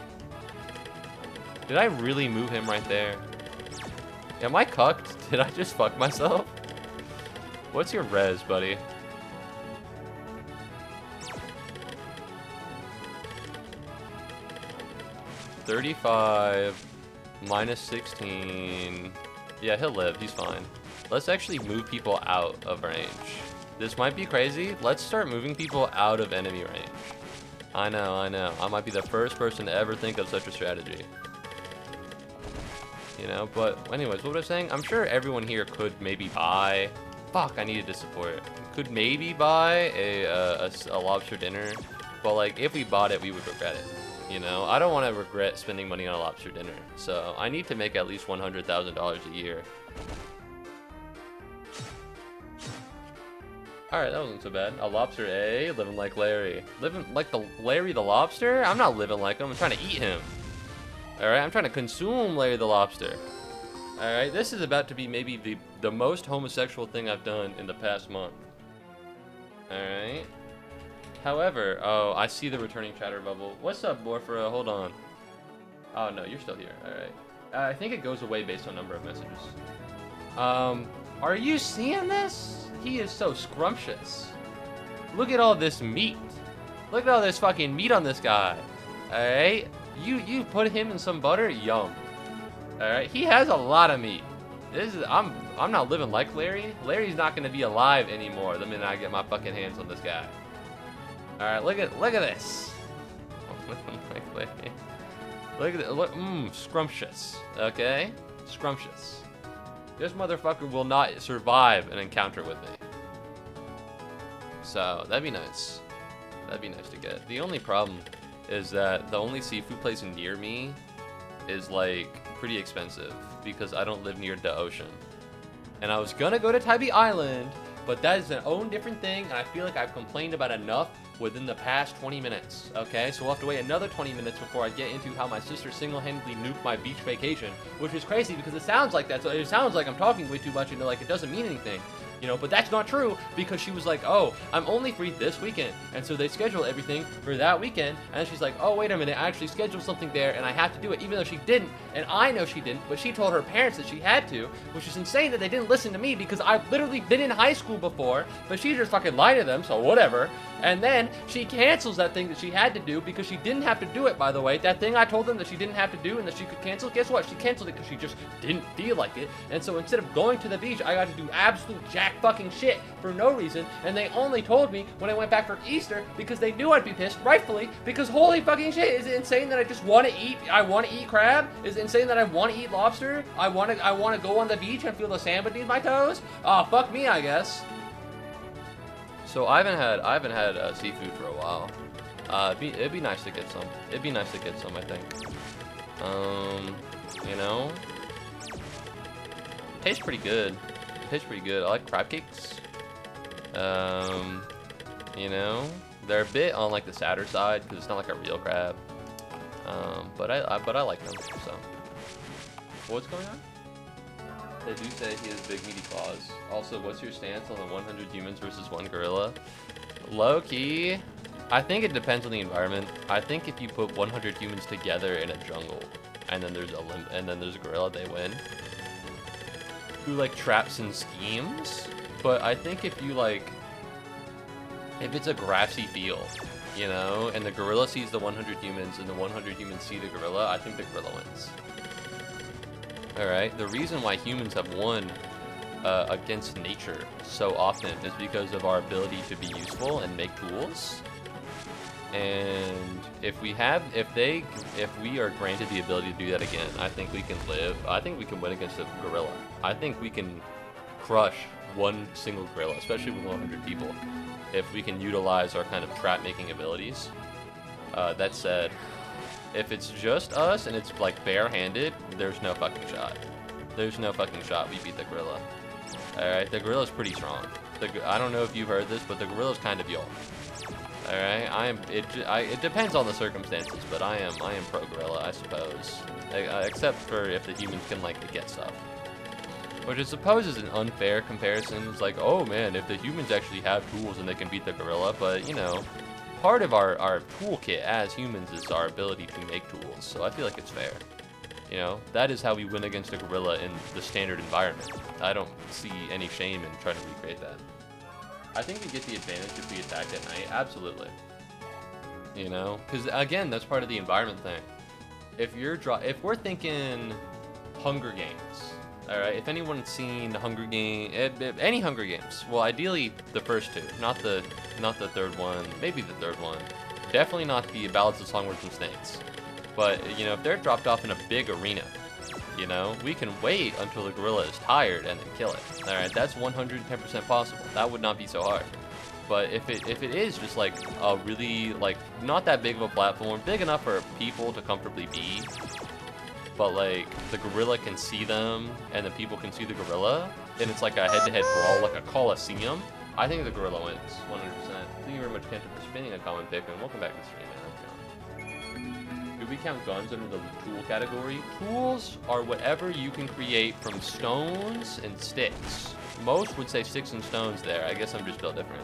Did I really move him right there? Am I cucked? Did I just fuck myself? What's your res, buddy? $35 minus 16. Yeah, he'll live. He's fine. Let's actually move people out of range. This might be crazy. Let's start moving people out of enemy range. I know. I might be the first person to ever think of such a strategy. You know, but anyways, what was I saying? I'm sure everyone here could maybe buy... Fuck, I needed to support. Could maybe buy a lobster dinner, but like if we bought it, we would regret it. You know, I don't want to regret spending money on a lobster dinner, so I need to make at least $100,000 a year. Alright, that wasn't so bad. A lobster A, living like Larry. Living like the Larry the lobster? I'm not living like him, I'm trying to eat him. Alright, I'm trying to consume Larry the lobster. Alright, this is about to be maybe the most homosexual thing I've done in the past month. Alright. However, oh, I see the returning chatter bubble. What's up, Borfra? Hold on. Oh, no, you're still here. Alright. I think it goes away based on number of messages. Are you seeing this? He is so scrumptious. Look at all this meat. Look at all this fucking meat on this guy. Alright? You put him in some butter? Yum. Alright? He has a lot of meat. I'm not living like Larry. Larry's not gonna be alive anymore the minute I get my fucking hands on this guy. Alright, look at this. Look at it. Scrumptious. Okay? Scrumptious. This motherfucker will not survive an encounter with me. So, that'd be nice. That'd be nice to get. The only problem is that the only seafood place near me is like pretty expensive because I don't live near the ocean. And I was gonna go to Tybee Island, but that is an own different thing, and I feel like I've complained about enough within the past 20 minutes, okay? So we'll have to wait another 20 minutes before I get into how my sister single-handedly nuked my beach vacation, which is crazy because it sounds like that, so it sounds like I'm talking way too much and like it doesn't mean anything. You know, but that's not true because she was like, oh, I'm only free this weekend. And so they schedule everything for that weekend. And she's like, oh, wait a minute, I actually scheduled something there and I have to do it, even though she didn't. And I know she didn't, but she told her parents that she had to, which is insane that they didn't listen to me because I've literally been in high school before, but she just fucking lied to them, so whatever. And then she cancels that thing that she had to do because she didn't have to do it, by the way. That thing I told them that she didn't have to do and that she could cancel, guess what? She canceled it because she just didn't feel like it. And so instead of going to the beach, I got to do absolute jack fucking shit for no reason. And they only told me when I went back for Easter because they knew I'd be pissed, rightfully, because holy fucking shit, is it insane that I just want to eat, I want to eat crab? Is it insane that I want to eat lobster? I want to go on the beach and feel the sand beneath my toes? Ah, fuck me, I guess. So I haven't had seafood for a while. It'd be nice to get some. It'd be nice to get some, I think. You know, tastes pretty good. Tastes pretty good. I like crab cakes. You know, they're a bit on like the sadder side because it's not like a real crab. But I like them. So, what's going on? They do say he has big meaty claws. Also, what's your stance on the 100 humans versus 1 gorilla? Low key, I think it depends on the environment. I think if you put 100 humans together in a jungle, and then there's a gorilla, they win. Through like traps and schemes. But I think if it's a grassy field, you know, and the gorilla sees the 100 humans, and the 100 humans see the gorilla, I think the gorilla wins. Alright, the reason why humans have won against nature so often is because of our ability to be useful and make tools. And if we are granted the ability to do that again, I think we can live. I think we can win against a gorilla. I think we can crush one single gorilla, especially with 100 people, if we can utilize our kind of trap making abilities. That said, if it's just us and it's like barehanded, there's no fucking shot. There's no fucking shot we beat the gorilla. Alright, the gorilla's pretty strong. I don't know if you've heard this, but the gorilla's kind of y'all. Alright, it depends on the circumstances, but I am pro gorilla, I suppose. Except for if the humans can like get stuff. Which I suppose is an unfair comparison. It's like, oh man, if the humans actually have tools and they can beat the gorilla, but you know, part of our toolkit as humans is our ability to make tools, so I feel like it's fair. You know, that is how we win against a gorilla in the standard environment. I don't see any shame in trying to recreate that. I think we get the advantage if we attack at night, absolutely. You know, because again, that's part of the environment thing. If we're thinking Hunger Games, all right, if anyone's seen Hunger Games, any Hunger Games, well, ideally the first two, not the third one, maybe the third one. Definitely not the Ballads of Songbirds and Snakes. But, you know, if they're dropped off in a big arena, you know, we can wait until the gorilla is tired and then kill it. All right, that's 110% possible. That would not be so hard. But if it is just like a really like not that big of a platform, big enough for people to comfortably be, but like the gorilla can see them and the people can see the gorilla, and it's like a head-to-head brawl, like a coliseum, I think the gorilla wins 100%. Thank you very much, Kenta, for spinning a common pick, and welcome back to the stream, man. Do we count guns under the tool category? Tools are whatever you can create from stones and sticks. Most would say sticks and stones there. I guess I'm just built different.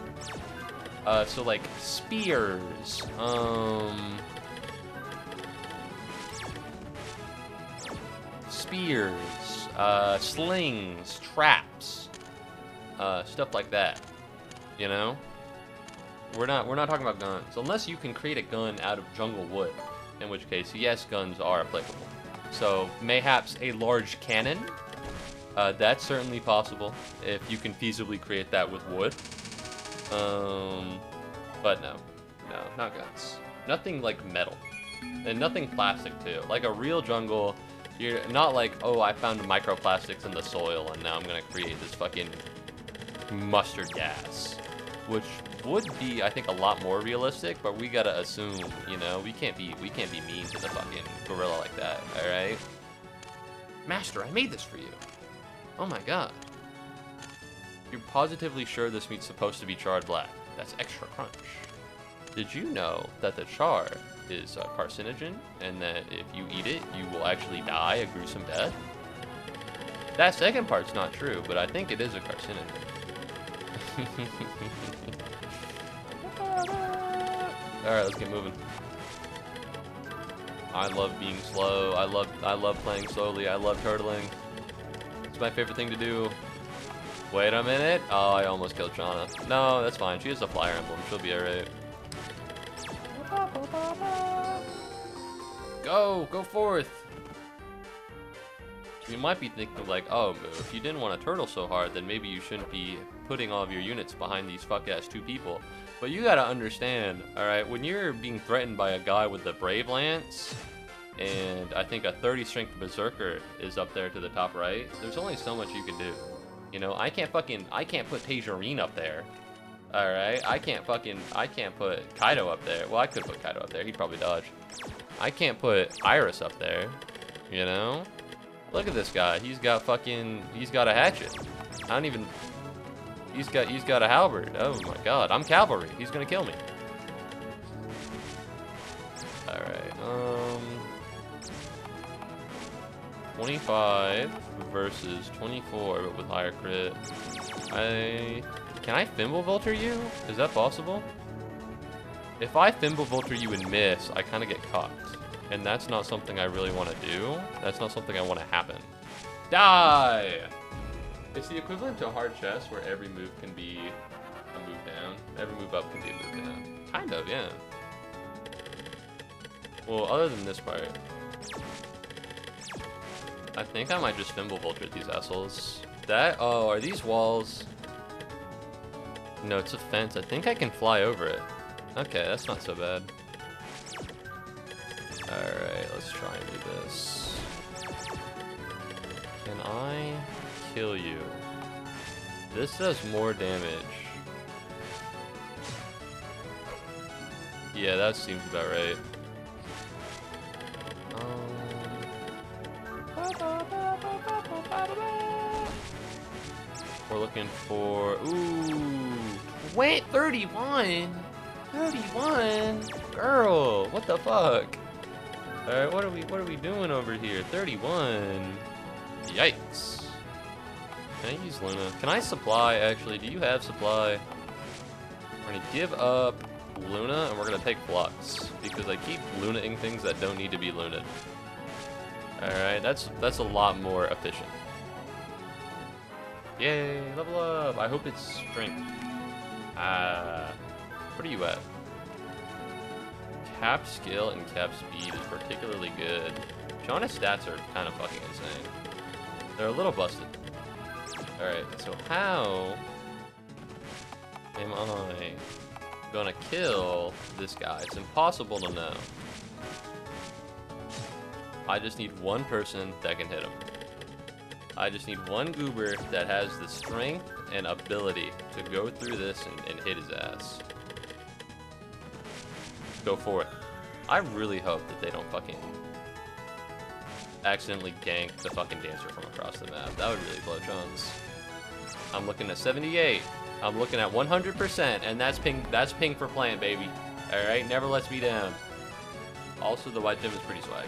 So like spears, slings, traps, stuff like that. You know? We're not talking about guns. Unless you can create a gun out of jungle wood. In which case, yes, guns are applicable. So, mayhaps a large cannon. That's certainly possible, if you can feasibly create that with wood. But no, not guns. Nothing like metal. And nothing plastic, too. Like a real jungle, you're not like, oh, I found microplastics in the soil, and now I'm gonna create this fucking mustard gas. Which would be, I think, a lot more realistic, but we gotta assume, you know, we can't be mean to the fucking gorilla like that, alright? Master, I made this for you. Oh my god. You're positively sure this meat's supposed to be charred black. That's extra crunch. Did you know that the char is a carcinogen, and that if you eat it, you will actually die a gruesome death? That second part's not true, but I think it is a carcinogen. Alright, let's get moving. I love being slow. I love playing slowly. I love turtling. It's my favorite thing to do. Wait a minute. Oh, I almost killed Shauna. No, that's fine. She has a flyer emblem. She'll be alright. Go forth. You might be thinking like, oh, if you didn't want to turtle so hard, then maybe you shouldn't be putting all of your units behind these fuck-ass 2 people. But you gotta understand, alright, when you're being threatened by a guy with the Brave Lance, and I think a 30 strength Berserker is up there to the top right, there's only so much you can do. You know, I can't put Taserine up there. Alright, I can't put Kaido up there. Well, I could put Kaido up there, he'd probably dodge. I can't put Iris up there, you know? Look at this guy. He's got a hatchet. He's got a halberd. Oh my god. I'm cavalry. He's gonna kill me. Alright, 25 versus 24, but with higher crit. Can I Thimble Vulture you? Is that possible? If I Thimble Vulture you and miss, I kind of get cocked. And that's not something I really want to do. That's not something I want to happen. Die! It's the equivalent to a hard chess where every move can be a move down. Every move up can be a move down. Kind of, yeah. Well, other than this part, I think I might just Thimble Vulture these assholes. Oh, are these walls? No, it's a fence. I think I can fly over it. Okay, that's not so bad. Alright, let's try and do this. Can I kill you? This does more damage. Yeah, that seems about right. We're looking for... Ooh! Wait, 31? 31? Girl, what the fuck? Alright, what are we doing over here? 31. Yikes. Can I use Luna? Can I supply, actually? Do you have supply? We're gonna give up Luna, and we're gonna take Flux, because I keep Luna-ing things that don't need to be Luna'd. Alright, that's a lot more efficient. Yay, level up! I hope it's strength. What are you at? Cap skill and cap speed is particularly good. Shauna's stats are kind of fucking insane. They're a little busted. Alright, so how am I gonna kill this guy? It's impossible to know. I just need one person that can hit him. I just need one goober that has the strength and ability to go through this and hit his ass. Go for it. I really hope that they don't fucking accidentally gank the fucking dancer from across the map. That would really blow chunks. I'm looking at 78. I'm looking at 100%, and that's ping for plant, baby. Alright, never lets me down. Also, the white gem is pretty swag.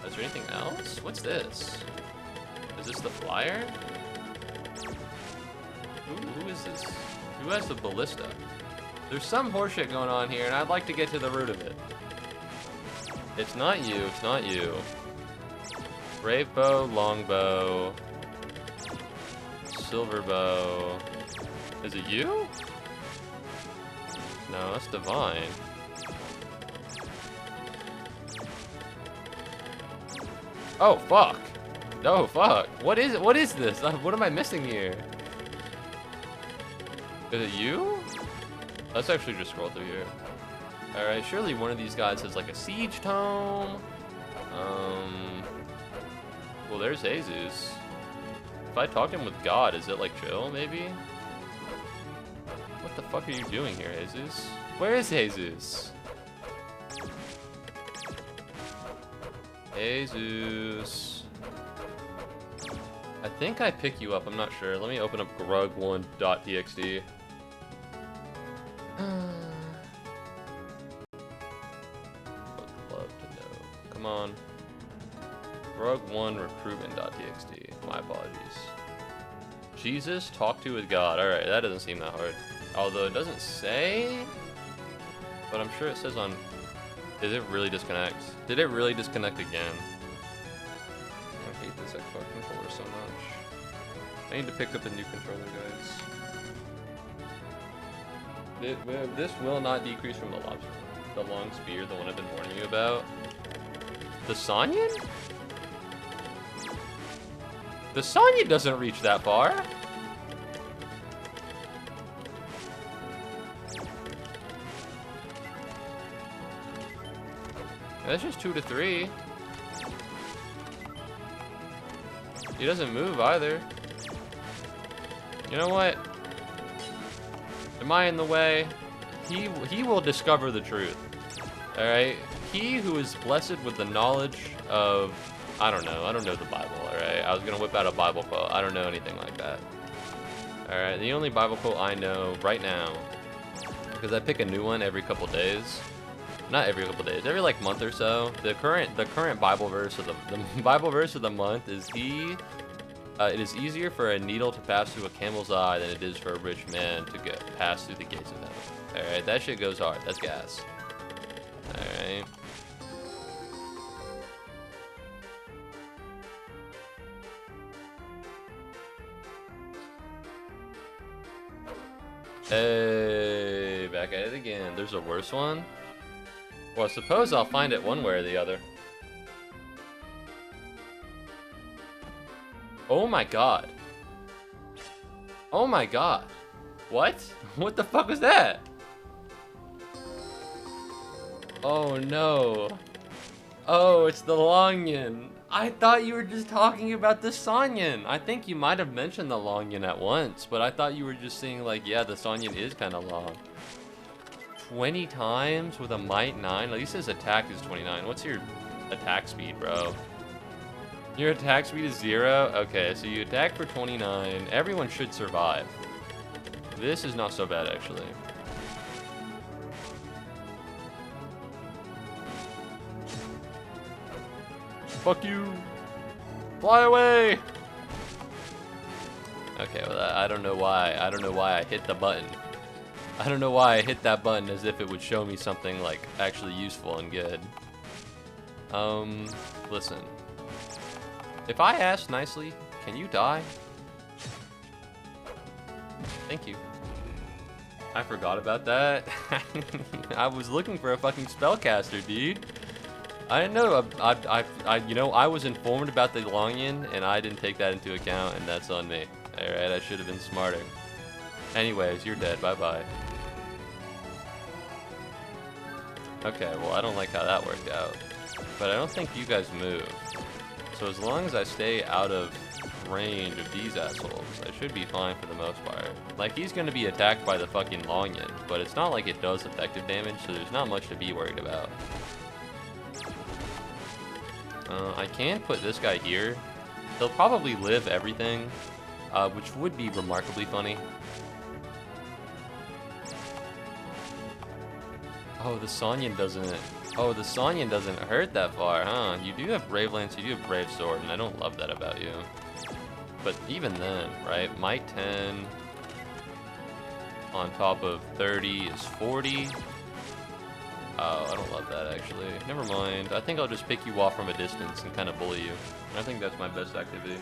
Is there anything else? What's this? Is this the flyer? Who is this? Who has the ballista? There's some horseshit going on here, and I'd like to get to the root of it. It's not you, it's not you. Brave bow, longbow, silver bow. Is it you? No, that's divine. Oh, fuck. No, fuck. What is it? What is this? What am I missing here? Is it you? Let's actually just scroll through here. Alright, surely one of these guys has like a siege tome. Well, there's Jesus. If I talk to him with God, is it like chill, maybe? What the fuck are you doing here, Jesus? Where is Jesus? Jesus. I think I pick you up, I'm not sure. Let me open up grug1.txt. Would love to know. Come on. Grug1 recruitment.txt. My apologies. Jesus talk to with God. Alright, that doesn't seem that hard. Although it doesn't say, but I'm sure it says on... Did it really disconnect? Did it really disconnect again? I hate this Xbox controller so much. I need to pick up a new controller, guys. This will not decrease from the lobster. The long spear, the one I've been warning you about. The Sonyan? The Sonyan doesn't reach that far. That's just 2 to 3. He doesn't move either. You know what? Am I in the way? He will discover the truth. Alright? He who is blessed with the knowledge of... I don't know the Bible, alright? I was gonna whip out a Bible quote. I don't know anything like that. Alright, the only Bible quote I know right now, because I pick a new one every couple days. Not every couple days, every like month or so. The current Bible verse of the Bible verse of the month is it is easier for a needle to pass through a camel's eye than it is for a rich man to pass through the gates of heaven. Alright, that shit goes hard. That's gas. Alright. Hey, back at it again. There's a worse one? Well, I suppose I'll find it one way or the other. Oh my god. Oh my god. What? What the fuck was that? Oh no. Oh, it's the Longyan. I thought you were just talking about the Sonyan. I think you might have mentioned the Longyan at once, but I thought you were just saying like, yeah, the Sonyan is kind of long. 20 times with a might 9? At least his attack is 29. What's your attack speed, bro? Your attack speed is 0? Okay, so you attack for 29. Everyone should survive. This is not so bad, actually. Fuck you! Fly away! Okay, well, I don't know why. I don't know why I hit the button. I don't know why I hit that button as if it would show me something, like, actually useful and good. Listen. If I ask nicely, can you die? Thank you. I forgot about that. I was looking for a fucking spellcaster, dude. I didn't know. You know, I was informed about the Longyan, and I didn't take that into account, and that's on me. Alright, I should have been smarter. Anyways, you're dead. Bye-bye. Okay, well, I don't like how that worked out. But I don't think you guys move. So as long as I stay out of range of these assholes, I should be fine for the most part. Like, he's gonna be attacked by the fucking Longyan, but it's not like it does effective damage, so there's not much to be worried about. I can put this guy here. He'll probably live everything, which would be remarkably funny. Oh, the Sonyan doesn't... Oh, the Sonyan doesn't hurt that far, huh? You do have Brave Lance, you do have Brave Sword, and I don't love that about you. But even then, right? Might 10 on top of 30 is 40. Oh, I don't love that, actually. Never mind. I think I'll just pick you off from a distance and kind of bully you. I think that's my best activity.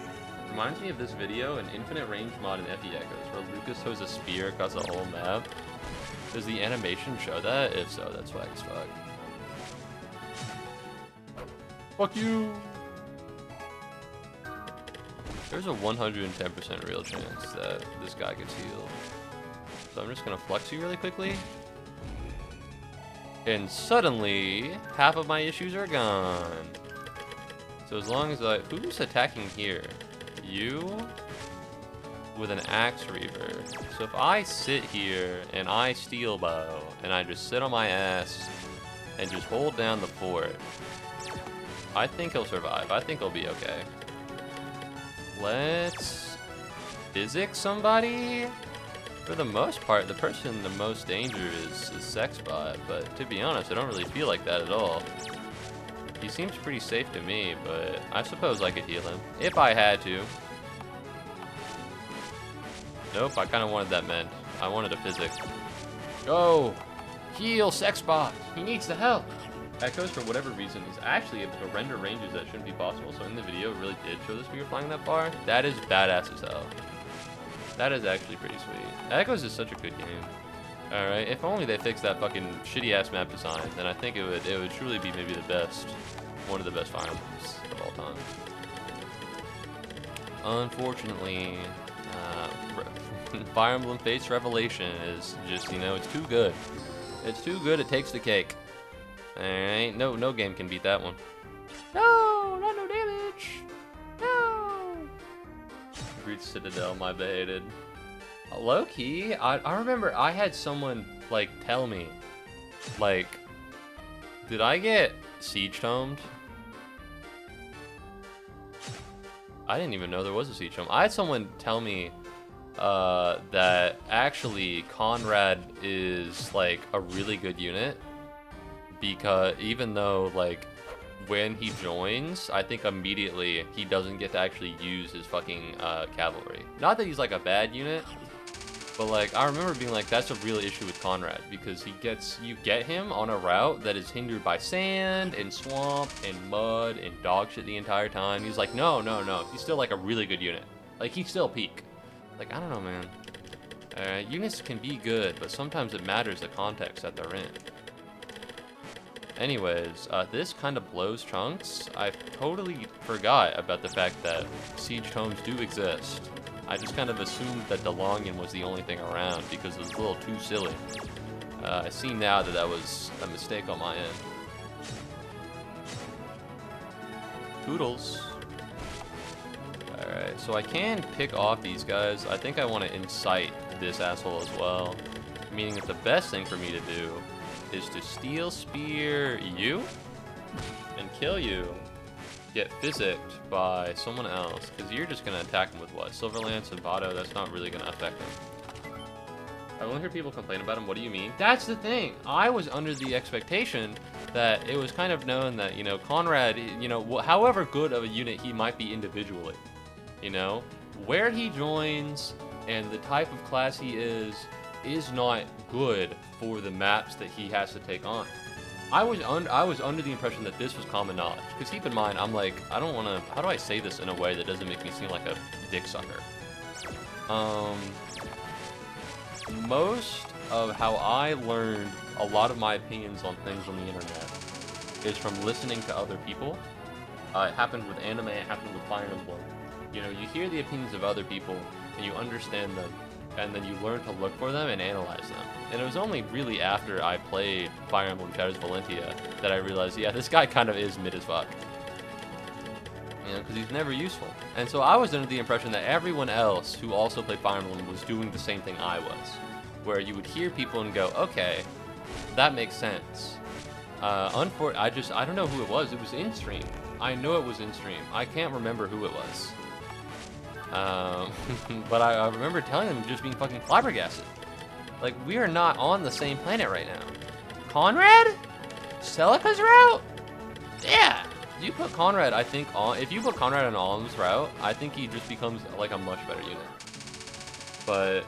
Reminds me of this video, an infinite range mod in FE Echoes, where Lucas throws a spear across the whole map. Does the animation show that? If so, that's swag as fuck. Fuck you! There's a 110% real chance that this guy gets healed. So I'm just gonna flex you really quickly. And suddenly, half of my issues are gone. So as long as who's attacking here? You? With an Axe Reaver. So if I sit here and I Steel Bow, and I just sit on my ass and just hold down the fort, I think he'll survive. I think he'll be okay. Let's physics somebody? For the most part, the person in the most danger is Sexbot, but to be honest, I don't really feel like that at all. He seems pretty safe to me, but I suppose I could heal him, if I had to. Nope, I kind of wanted that mend. I wanted a physic. Go! Heal Sexbot! He needs the help! Echoes, for whatever reason, is actually able to render ranges that shouldn't be possible, so in the video it really did show the speed flying that far. That is badass as hell. That is actually pretty sweet. Echoes is such a good game. Alright, if only they fixed that fucking shitty-ass map design, then I think it would truly be maybe the best, one of the best Fire Emblems of all time. Unfortunately, Fire Emblem Fates Revelation is just, you know, it's too good. It's too good, it takes the cake. Alright, no game can beat that one. No, not no damage. No. Great Citadel, my baited. Low key, I remember I had someone like tell me, like, did I get siege tomed? I didn't even know there was a siege tome. I had someone tell me that actually Conrad is like a really good unit, because even though like when he joins, I think immediately he doesn't get to actually use his fucking cavalry. Not that he's like a bad unit, but like I remember being like, that's a real issue with Conrad, because you get him on a route that is hindered by sand and swamp and mud and dog shit the entire time. He's like, no, he's still like a really good unit. Like he's still peak. Like, I don't know, man. Units can be good, but sometimes it matters the context that they're in. Anyways, this kind of blows chunks. I totally forgot about the fact that siege tomes do exist. I just kind of assumed that DeLonghi was the only thing around because it was a little too silly. I see now that that was a mistake on my end. Toodles. Alright, so I can pick off these guys. I think I want to incite this asshole as well. Meaning that the best thing for me to do is to steel spear you and kill you. Get physicked by someone else, because you're just going to attack him with what? Silverlance and Vado, that's not really going to affect him. I only hear people complain about him. What do you mean? That's the thing. I was under the expectation that it was kind of known that, you know, Conrad, you know, however good of a unit he might be individually, you know, where he joins and the type of class he is not good for the maps that he has to take on. I was under the impression that this was common knowledge, because keep in mind, I'm like, I don't want to, how do I say this in a way that doesn't make me seem like a dick sucker? Most of how I learned a lot of my opinions on things on the internet is from listening to other people. It happened with anime, it happened with Fire Emblem. You know, you hear the opinions of other people, and you understand them, and then you learn to look for them and analyze them. And it was only really after I played Fire Emblem Shadows Valentia that I realized, yeah, this guy kind of is mid as fuck. You know, because he's never useful. And so I was under the impression that everyone else who also played Fire Emblem was doing the same thing I was. Where you would hear people and go, okay, that makes sense. I don't know who it was. It was in stream. I know it was in stream. I can't remember who it was. But I remember telling them just being fucking flabbergasted. Like, we are not on the same planet right now. Conrad? Celica's route? Yeah. If you put Conrad, I think, on, if you put Conrad on Alm's route, I think he just becomes like a much better unit. But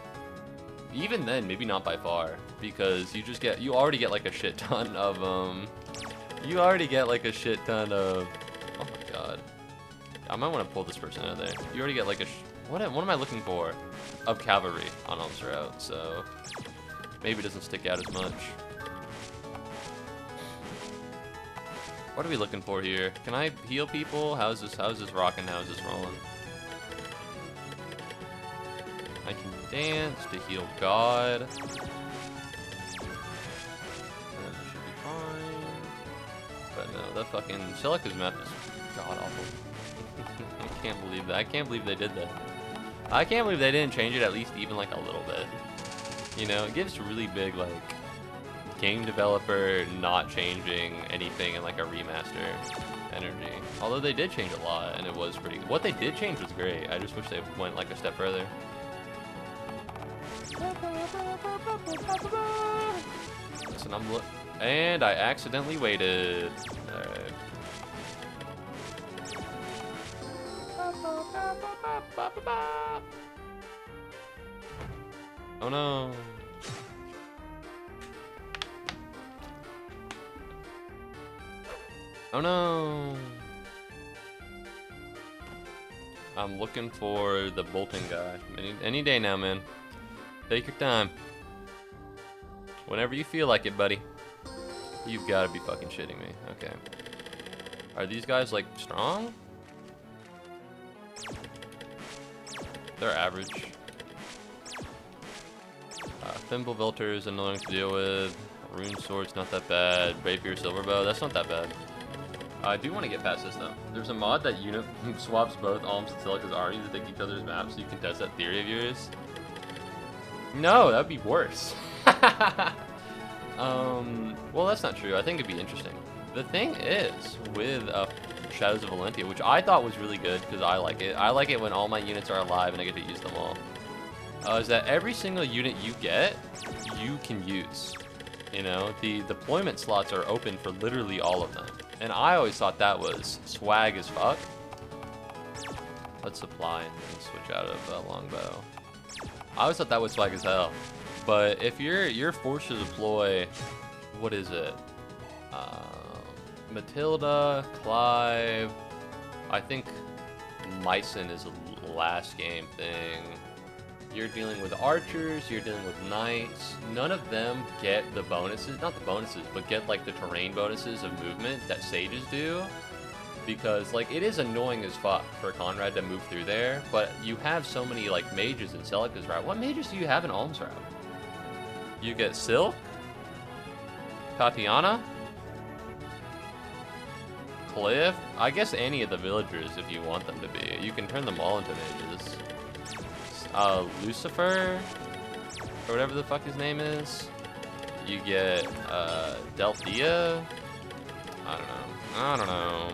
even then, maybe not by far, because you already get like a shit ton of oh my god. I might want to pull this person out of there. You already get like what am I looking for? Of cavalry on Alm's route, so maybe it doesn't stick out as much. What are we looking for here? Can I heal people? How's this rocking? How's this rolling? I can dance to heal God. That should be fine. But no, the fucking Celica's map is god awful. I can't believe that. I can't believe they did that. I can't believe they didn't change it at least even like a little bit. You know, it gives really big like game developer not changing anything in like a remaster energy. Although they did change a lot and it was pretty. What they did change was great. I just wish they went like a step further. Listen, and I accidentally waited. Alright. Oh no. Oh no. I'm looking for the bolting guy. Any day now, man. Take your time. Whenever you feel like it, buddy. You've got to be fucking shitting me. Okay. Are these guys, like, strong? They're average. Thimblebelter is annoying to deal with. Rune Sword's not that bad. Rapier Silverbow, that's not that bad. I do want to get past this, though. There's a mod that unit swaps both Alms and Silica's armies to take each other's maps, so you can test that theory of yours. No, that would be worse. Well, that's not true. I think it'd be interesting. The thing is, with Shadows of Valentia, which I thought was really good, because I like it. I like it when all my units are alive and I get to use them all. Is that every single unit you get, you can use. You know, the deployment slots are open for literally all of them. And I always thought that was swag as fuck. Let's supply and then switch out of longbow. I always thought that was swag as hell. But if you're forced to deploy, what is it? Matilda, Clive, I think Mycen is a last game thing. You're dealing with archers, you're dealing with knights. None of them get the bonuses, not the bonuses, but get like the terrain bonuses of movement that sages do. Because like it is annoying as fuck for Conrad to move through there, but you have so many like mages in Celica's route. What mages do you have in Alm's route? You get Silk, Tatiana, Cliff, I guess any of the villagers if you want them to be. You can turn them all into mages. Lucifer, or whatever the fuck his name is. You get Delphia. I don't know.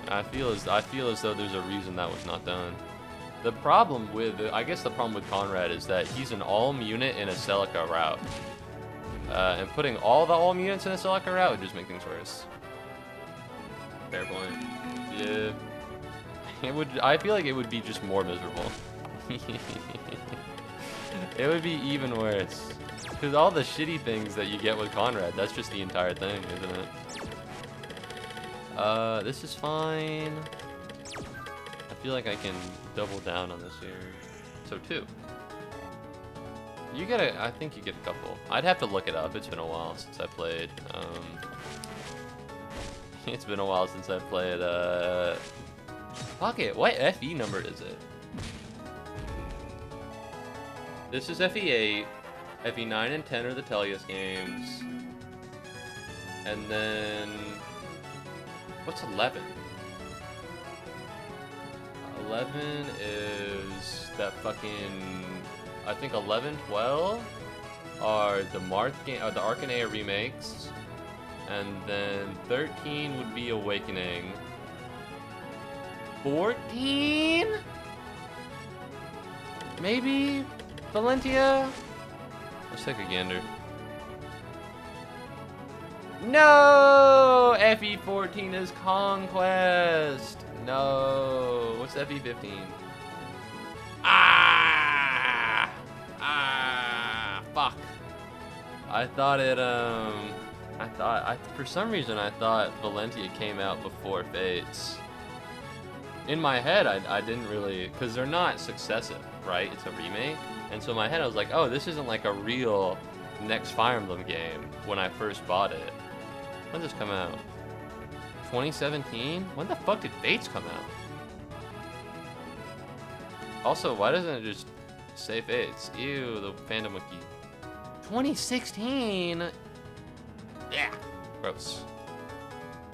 I feel as though there's a reason that was not done. The problem with, I guess the problem with Conrad is that he's an Alm unit in a Celica route. And putting all the Alm units in a Celica route would just make things worse. Fair point. Yeah. It would, I feel like it would be just more miserable. It would be even worse. Because all the shitty things that you get with Conrad, that's just the entire thing, isn't it? This is fine. I feel like I can double down on this here. So 2. You get a, I think you get a couple. I'd have to look it up. It's been a while since I played. It's been a while since I played, fuck it, what FE number is it? This is FE8. FE9 and 10 are the Tellius games. And then... what's 11? 11 is that fucking... I think 11, 12 are the Marth game, the Arcanea remakes. And then 13 would be Awakening. 14? Maybe? Valentia? Let's take a gander. No! FE14 is Conquest! No! What's FE15? Ah! Ah! Fuck. I thought it, for some reason I thought Valentia came out before Fates. In my head, I didn't really, because they're not successive, right? It's a remake. And so in my head, I was like, oh, this isn't like a real next Fire Emblem game when I first bought it. When did this come out? 2017? When the fuck did Fates come out? Also, why doesn't it just say Fates? Ew, the fandom wiki. 2016? Yeah. Gross.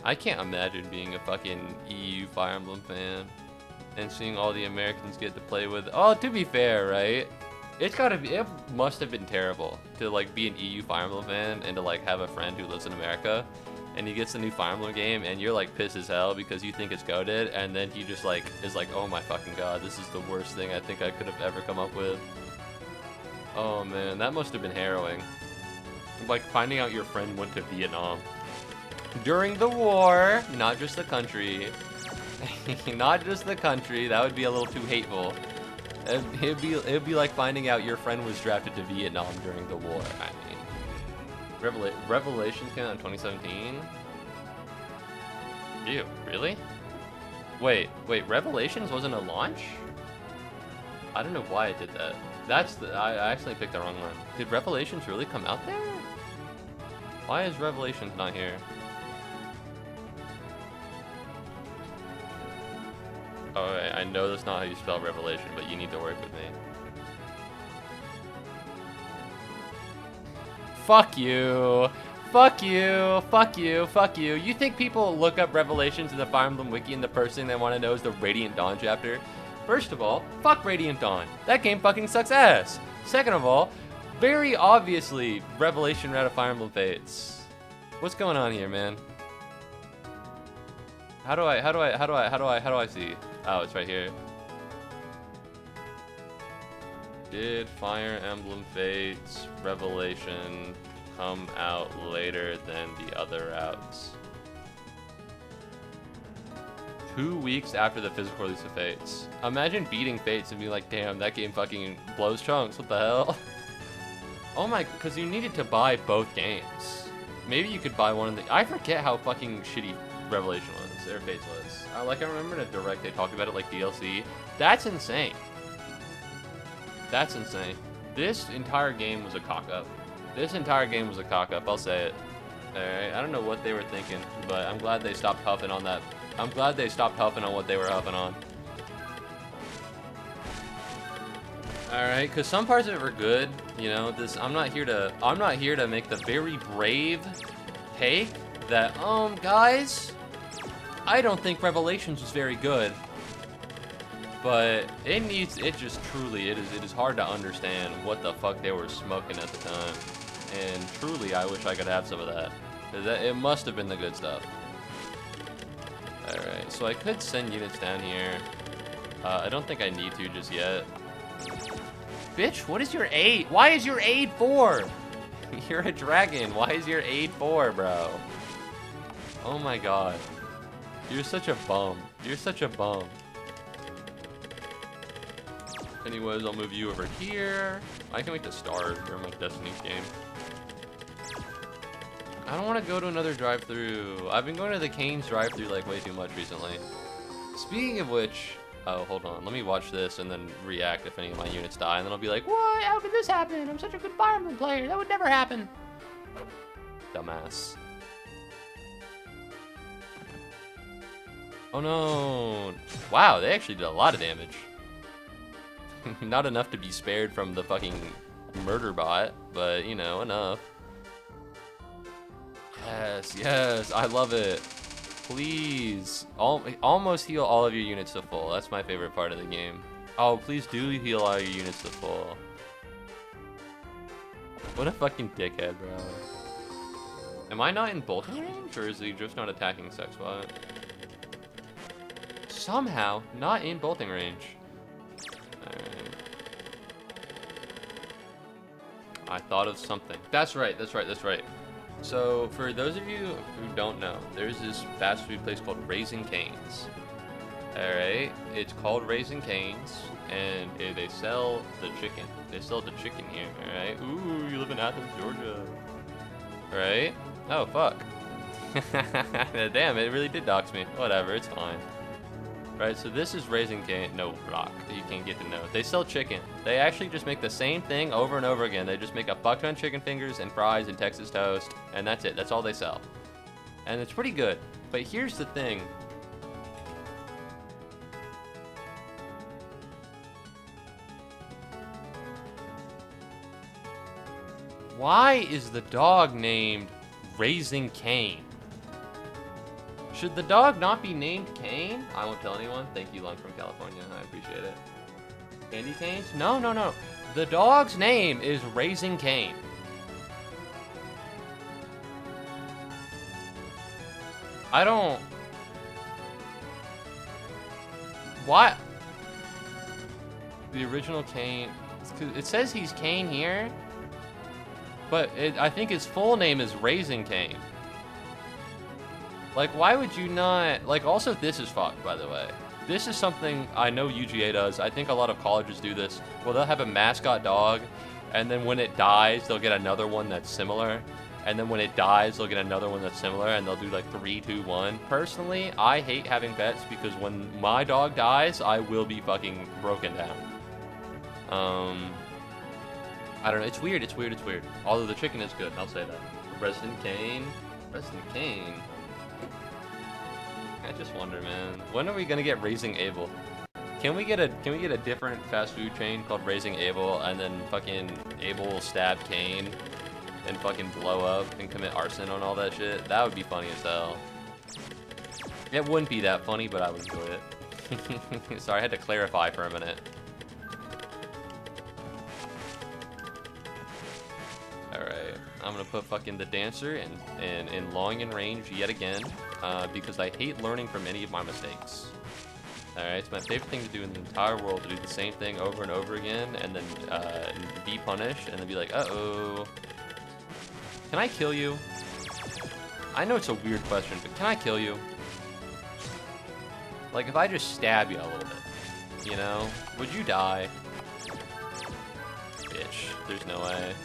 I can't imagine being a fucking EU Fire Emblem fan and seeing all the Americans get to play with. Oh, to be fair, right? It's gotta be, it must have been terrible to like be an EU Fire Emblem fan and to like have a friend who lives in America and he gets the new Fire Emblem game and you're like pissed as hell because you think it's goated and then he just like is like, oh my fucking god, this is the worst thing I think I could have ever come up with. Oh man, that must have been harrowing. Like finding out your friend went to Vietnam during the war, not just the country. Not just the country, that would be a little too hateful. It'd be like finding out your friend was drafted to Vietnam during the war. I mean, Revelations came out in 2017. Ew, really? Wait, Revelations wasn't a launch? I don't know why I did that. I actually picked the wrong one. Did Revelations really come out there? Why is Revelations not here? Alright, I know that's not how you spell Revelation, but you need to work with me. Fuck you! Fuck you! Fuck you! Fuck you! You think people look up Revelations in the Fire Emblem Wiki and the first thing they want to know is the Radiant Dawn chapter? First of all, fuck Radiant Dawn. That game fucking sucks ass. Second of all, very obviously, Revelation read of Fire Emblem Fates. What's going on here, man? How do I see? Oh, it's right here. Did Fire Emblem Fates Revelation come out later than the other routes? 2 weeks after the physical release of Fates. Imagine beating Fates and being like, damn, that game fucking blows chunks. What the hell? Oh my, because you needed to buy both games. Maybe you could buy one of the... I forget how fucking shitty Revelation was, or Fates was. I remember in a direct they talked about it like DLC. That's insane. That's insane. This entire game was a cock-up. This entire game was a cock-up, I'll say it. Alright, I don't know what they were thinking, but I'm glad they stopped huffing on that. I'm glad they stopped huffing on what they were huffing on. Alright, because some parts of it were good, you know, I'm not here to make the very brave take that, guys, I don't think Revelations was very good. But it is hard to understand what the fuck they were smoking at the time. And truly, I wish I could have some of that. It must have been the good stuff. Alright, so I could send units down here. I don't think I need to just yet. Bitch, what is your aid? Why is your aid 4? You're a dragon. Why is your aid 4, bro? Oh my god. You're such a bum. You're such a bum. Anyways, I'll move you over here. I can make the stars for my Destiny's game. I don't want to go to another drive-thru. I've been going to the Cane's drive-thru like way too much recently. Speaking of which, oh, hold on. Let me watch this and then react if any of my units die. And then I'll be like, what? How could this happen? I'm such a good Fire Emblem player. That would never happen. Dumbass. Oh no. Wow, they actually did a lot of damage. Not enough to be spared from the fucking murder bot, but, you know, enough. Yes, yes, I love it. Please. Almost heal all of your units to full. That's my favorite part of the game. Oh, please do heal all your units to full. What a fucking dickhead, bro. Am I not in bolting range, or is he just not attacking sex bot? Somehow, not in bolting range. Alright. I thought of something. That's right. So, for those of you who don't know, there's this fast food place called Raising Cane's. Alright? It's called Raising Cane's, and they sell the chicken. They sell the chicken here, alright? Ooh, you live in Athens, Georgia. Right? Oh, fuck. Damn, it really did dox me. Whatever, it's fine. Right, so this is Raising Cane. No, block. You can't get to know. They sell chicken. They actually just make the same thing over and over again. They just make a fuck ton of chicken fingers and fries and Texas toast, and that's it. That's all they sell. And it's pretty good. But here's the thing. Why is the dog named Raising Cane? Should the dog not be named Cane? I won't tell anyone. Thank you, Lung from California. I appreciate it. Candy Canes? No, no, no. The dog's name is Raising Cane. I don't... What? The original Cane... It says he's Cane here, but I think his full name is Raising Cane. Like, why would you not... Like, also, this is fucked, by the way. This is something I know UGA does. I think a lot of colleges do this. Well, they'll have a mascot dog, and then when it dies, they'll get another one that's similar. And then when it dies, they'll get another one that's similar, and they'll do like 3, 2, 1. Personally, I hate having pets because when my dog dies, I will be fucking broken down. I don't know. It's weird. It's weird. It's weird. Although the chicken is good, I'll say that. Resident Kane. Resident Kane. I just wonder, man. When are we gonna get Raising Abel? Can we get a different fast food chain called Raising Abel, and then fucking Abel will stab Kane and fucking blow up and commit arson on all that shit? That would be funny as hell. It wouldn't be that funny, but I would enjoy it. Sorry, I had to clarify for a minute. Alright, I'm gonna put fucking the dancer in long and range yet again, because I hate learning from any of my mistakes. Alright, it's my favorite thing to do in the entire world, to do the same thing over and over again, and then be punished, and then be like, uh-oh. Can I kill you? I know it's a weird question, but can I kill you? Like, if I just stab you a little bit, you know? Would you die? Bitch, there's no way.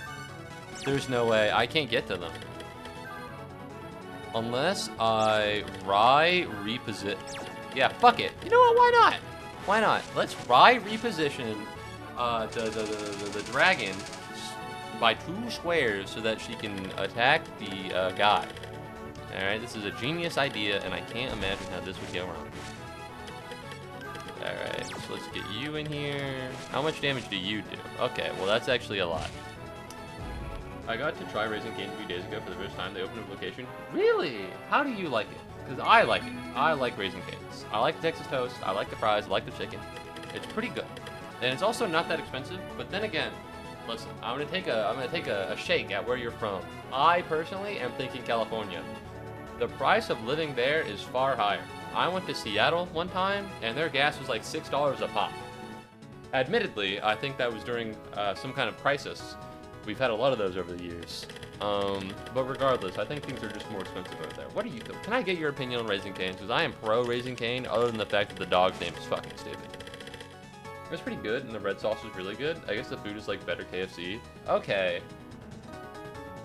There's no way. I can't get to them. Unless I reposition. Yeah, fuck it. You know what? Why not? Why not? Let's reposition the dragon by 2 squares so that she can attack the guy. Alright, this is a genius idea, and I can't imagine how this would go wrong. Alright, so let's get you in here. How much damage do you do? Okay, well that's actually a lot. I got to try Raising Cane 3 days ago for the first time. They opened a location. Really? How do you like it? Because I like it. I like Raising Canes. I like the Texas toast. I like the fries. I like the chicken. It's pretty good, and it's also not that expensive. But then again, listen, I'm gonna take a shake at where you're from. I personally am thinking California. The price of living there is far higher. I went to Seattle one time, and their gas was like $6 a pop. Admittedly, I think that was during some kind of crisis. We've had a lot of those over the years. But regardless, I think things are just more expensive over there. What do you think? Can I get your opinion on Raising Cane's? Because I am pro Raising Cane, other than the fact that the dog's name is fucking stupid. It's pretty good, and the red sauce is really good. I guess the food is like better KFC. Okay.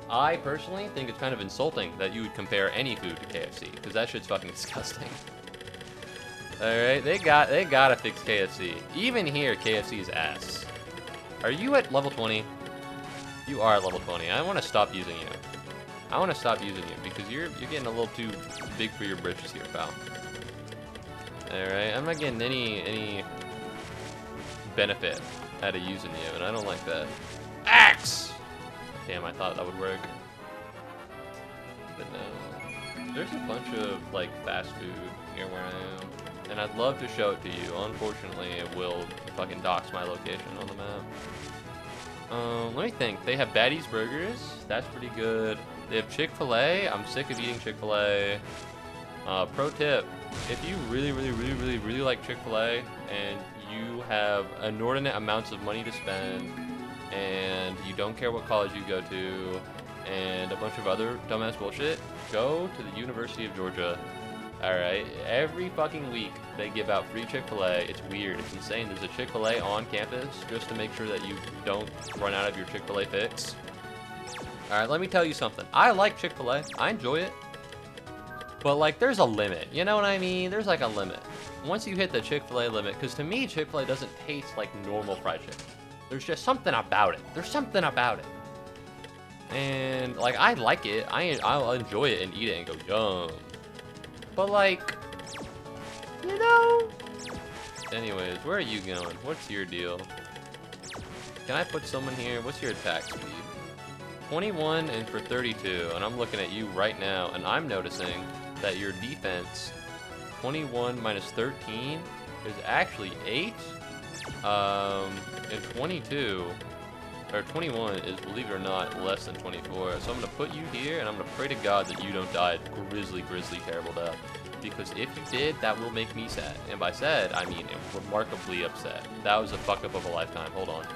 I personally think it's kind of insulting that you would compare any food to KFC, because that shit's fucking disgusting. Alright, they gotta fix KFC. Even here, KFC is ass. Are you at level 20? You are at level 20. I want to stop using you. I want to stop using you because you're getting a little too big for your britches here, pal. Alright, I'm not getting any benefit out of using you, and I don't like that. Axe! Damn, I thought that would work. But no. There's a bunch of, like, fast food here where I am. And I'd love to show it to you. Unfortunately, it will fucking dox my location on the map. Let me think. They have Batty's Burgers. That's pretty good. They have Chick-fil-A. I'm sick of eating Chick-fil-A. Pro tip. If you really like Chick-fil-A and you have inordinate amounts of money to spend and you don't care what college you go to and a bunch of other dumbass bullshit, go to the University of Georgia. Alright, every fucking week they give out free Chick-fil-A. It's weird, it's insane. There's a Chick-fil-A on campus just to make sure that you don't run out of your Chick-fil-A fix. Alright, let me tell you something. I like Chick-fil-A, I enjoy it. But like, there's a limit, you know what I mean? There's like a limit. Once you hit the Chick-fil-A limit, because to me, Chick-fil-A doesn't taste like normal fried chicken. There's just something about it. There's something about it. And like, I like it, I'll enjoy it and eat it and go, yum. But like, you know. Anyways, where are you going? What's your deal? Can I put someone here? What's your attack speed? 21 and for 32, and I'm looking at you right now, and I'm noticing that your defense, 21 minus 13, is actually 8. And 22, or 21 is, believe it or not, less than 24. So I'm gonna put you here, and I'm gonna pray to God that you don't die a grisly, terrible death. Because if you did, that will make me sad. And by sad, I mean remarkably upset. That was a fuck up of a lifetime. Hold on.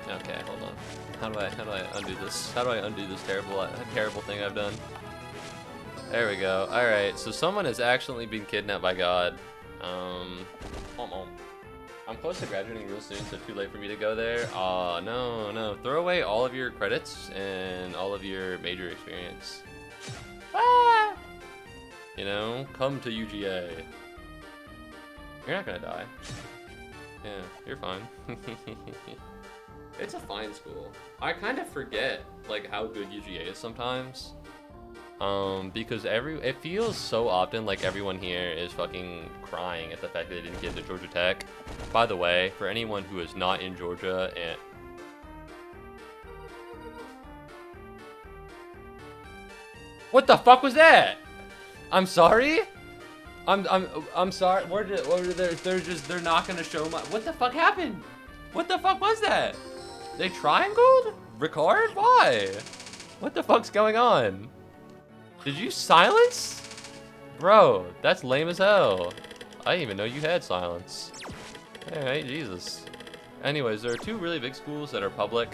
Okay, hold on. How do I undo this? How do I undo this terrible thing I've done? There we go. Alright, so someone has actually been kidnapped by God. I'm close to graduating real soon, so too late for me to go there. Aw, no. Throw away all of your credits and all of your major experience. Ah! You know, come to UGA. You're not gonna die. Yeah, you're fine. It's a fine school. I kind of forget, like, how good UGA is sometimes. Because it feels so often like everyone here is fucking crying at the fact that they didn't get into Georgia Tech. By the way, for anyone who is not in Georgia and... What the fuck was that? I'm sorry? I'm sorry. They're not gonna show my... What the fuck happened? What the fuck was that? They triangled? Record? Why? What the fuck's going on? Did you silence? Bro, that's lame as hell. I didn't even know you had silence. Alright, Jesus. Anyways, there are two really big schools that are public.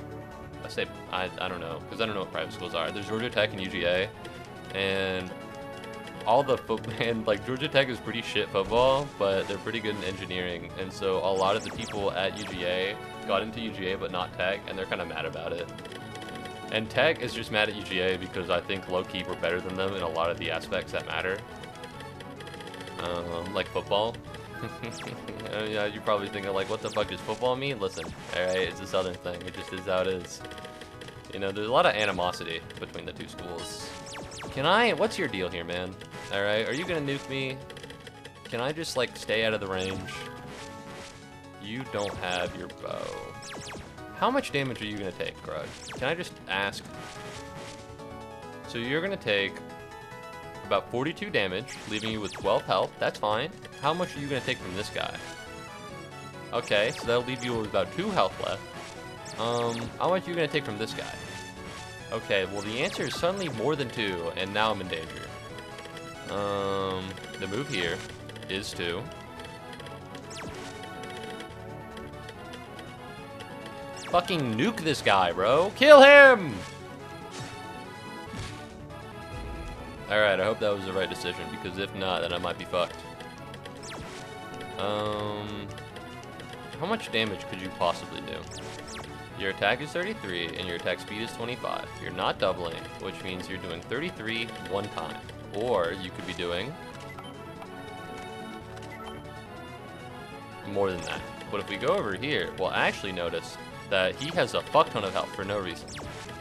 I don't know, because I don't know what private schools are. There's Georgia Tech and UGA. And all the like Georgia Tech is pretty shit football, but they're pretty good in engineering. And so a lot of the people at UGA got into UGA but not Tech, and they're kind of mad about it. And Tech is just mad at UGA because I think low-key we're better than them in a lot of the aspects that matter. Like football. Yeah, you're probably thinking like, what the fuck does football mean? Listen, alright, it's a southern thing. It just is how it is. You know, there's a lot of animosity between the two schools. What's your deal here, man? Alright, are you gonna nuke me? Can I just like stay out of the range? You don't have your bow. How much damage are you gonna take, Grug? Can I just ask? So you're gonna take about 42 damage, leaving you with 12 health. That's fine. How much are you gonna take from this guy? Okay, so that'll leave you with about 2 health left. How much are you gonna take from this guy? Okay, well the answer is suddenly more than 2, and now I'm in danger. The move here is to... fucking nuke this guy, bro. Kill him! Alright, I hope that was the right decision, because if not, then I might be fucked. How much damage could you possibly do? Your attack is 33, and your attack speed is 25. You're not doubling, which means you're doing 33 one time. Or you could be doing more than that. But if we go over here, we'll actually notice that he has a fuck ton of health for no reason.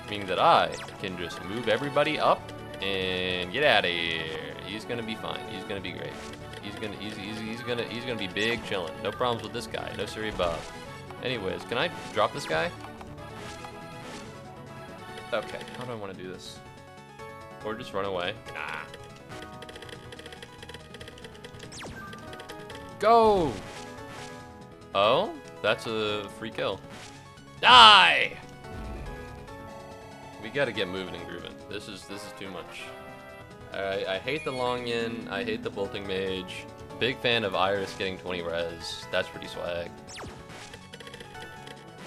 Meaning that I can just move everybody up and get out of here. He's gonna be fine. He's gonna be great. He's gonna be big chillin'. No problems with this guy. No siree Bob. Anyways, can I drop this guy? Okay, how do I want to do this? Or just run away? Nah. Go! Oh, that's a free kill. Die! We gotta get moving and grooving. This is too much. Alright, I hate the Longyan. I hate the Bolting Mage. Big fan of Iris getting 20 res. That's pretty swag.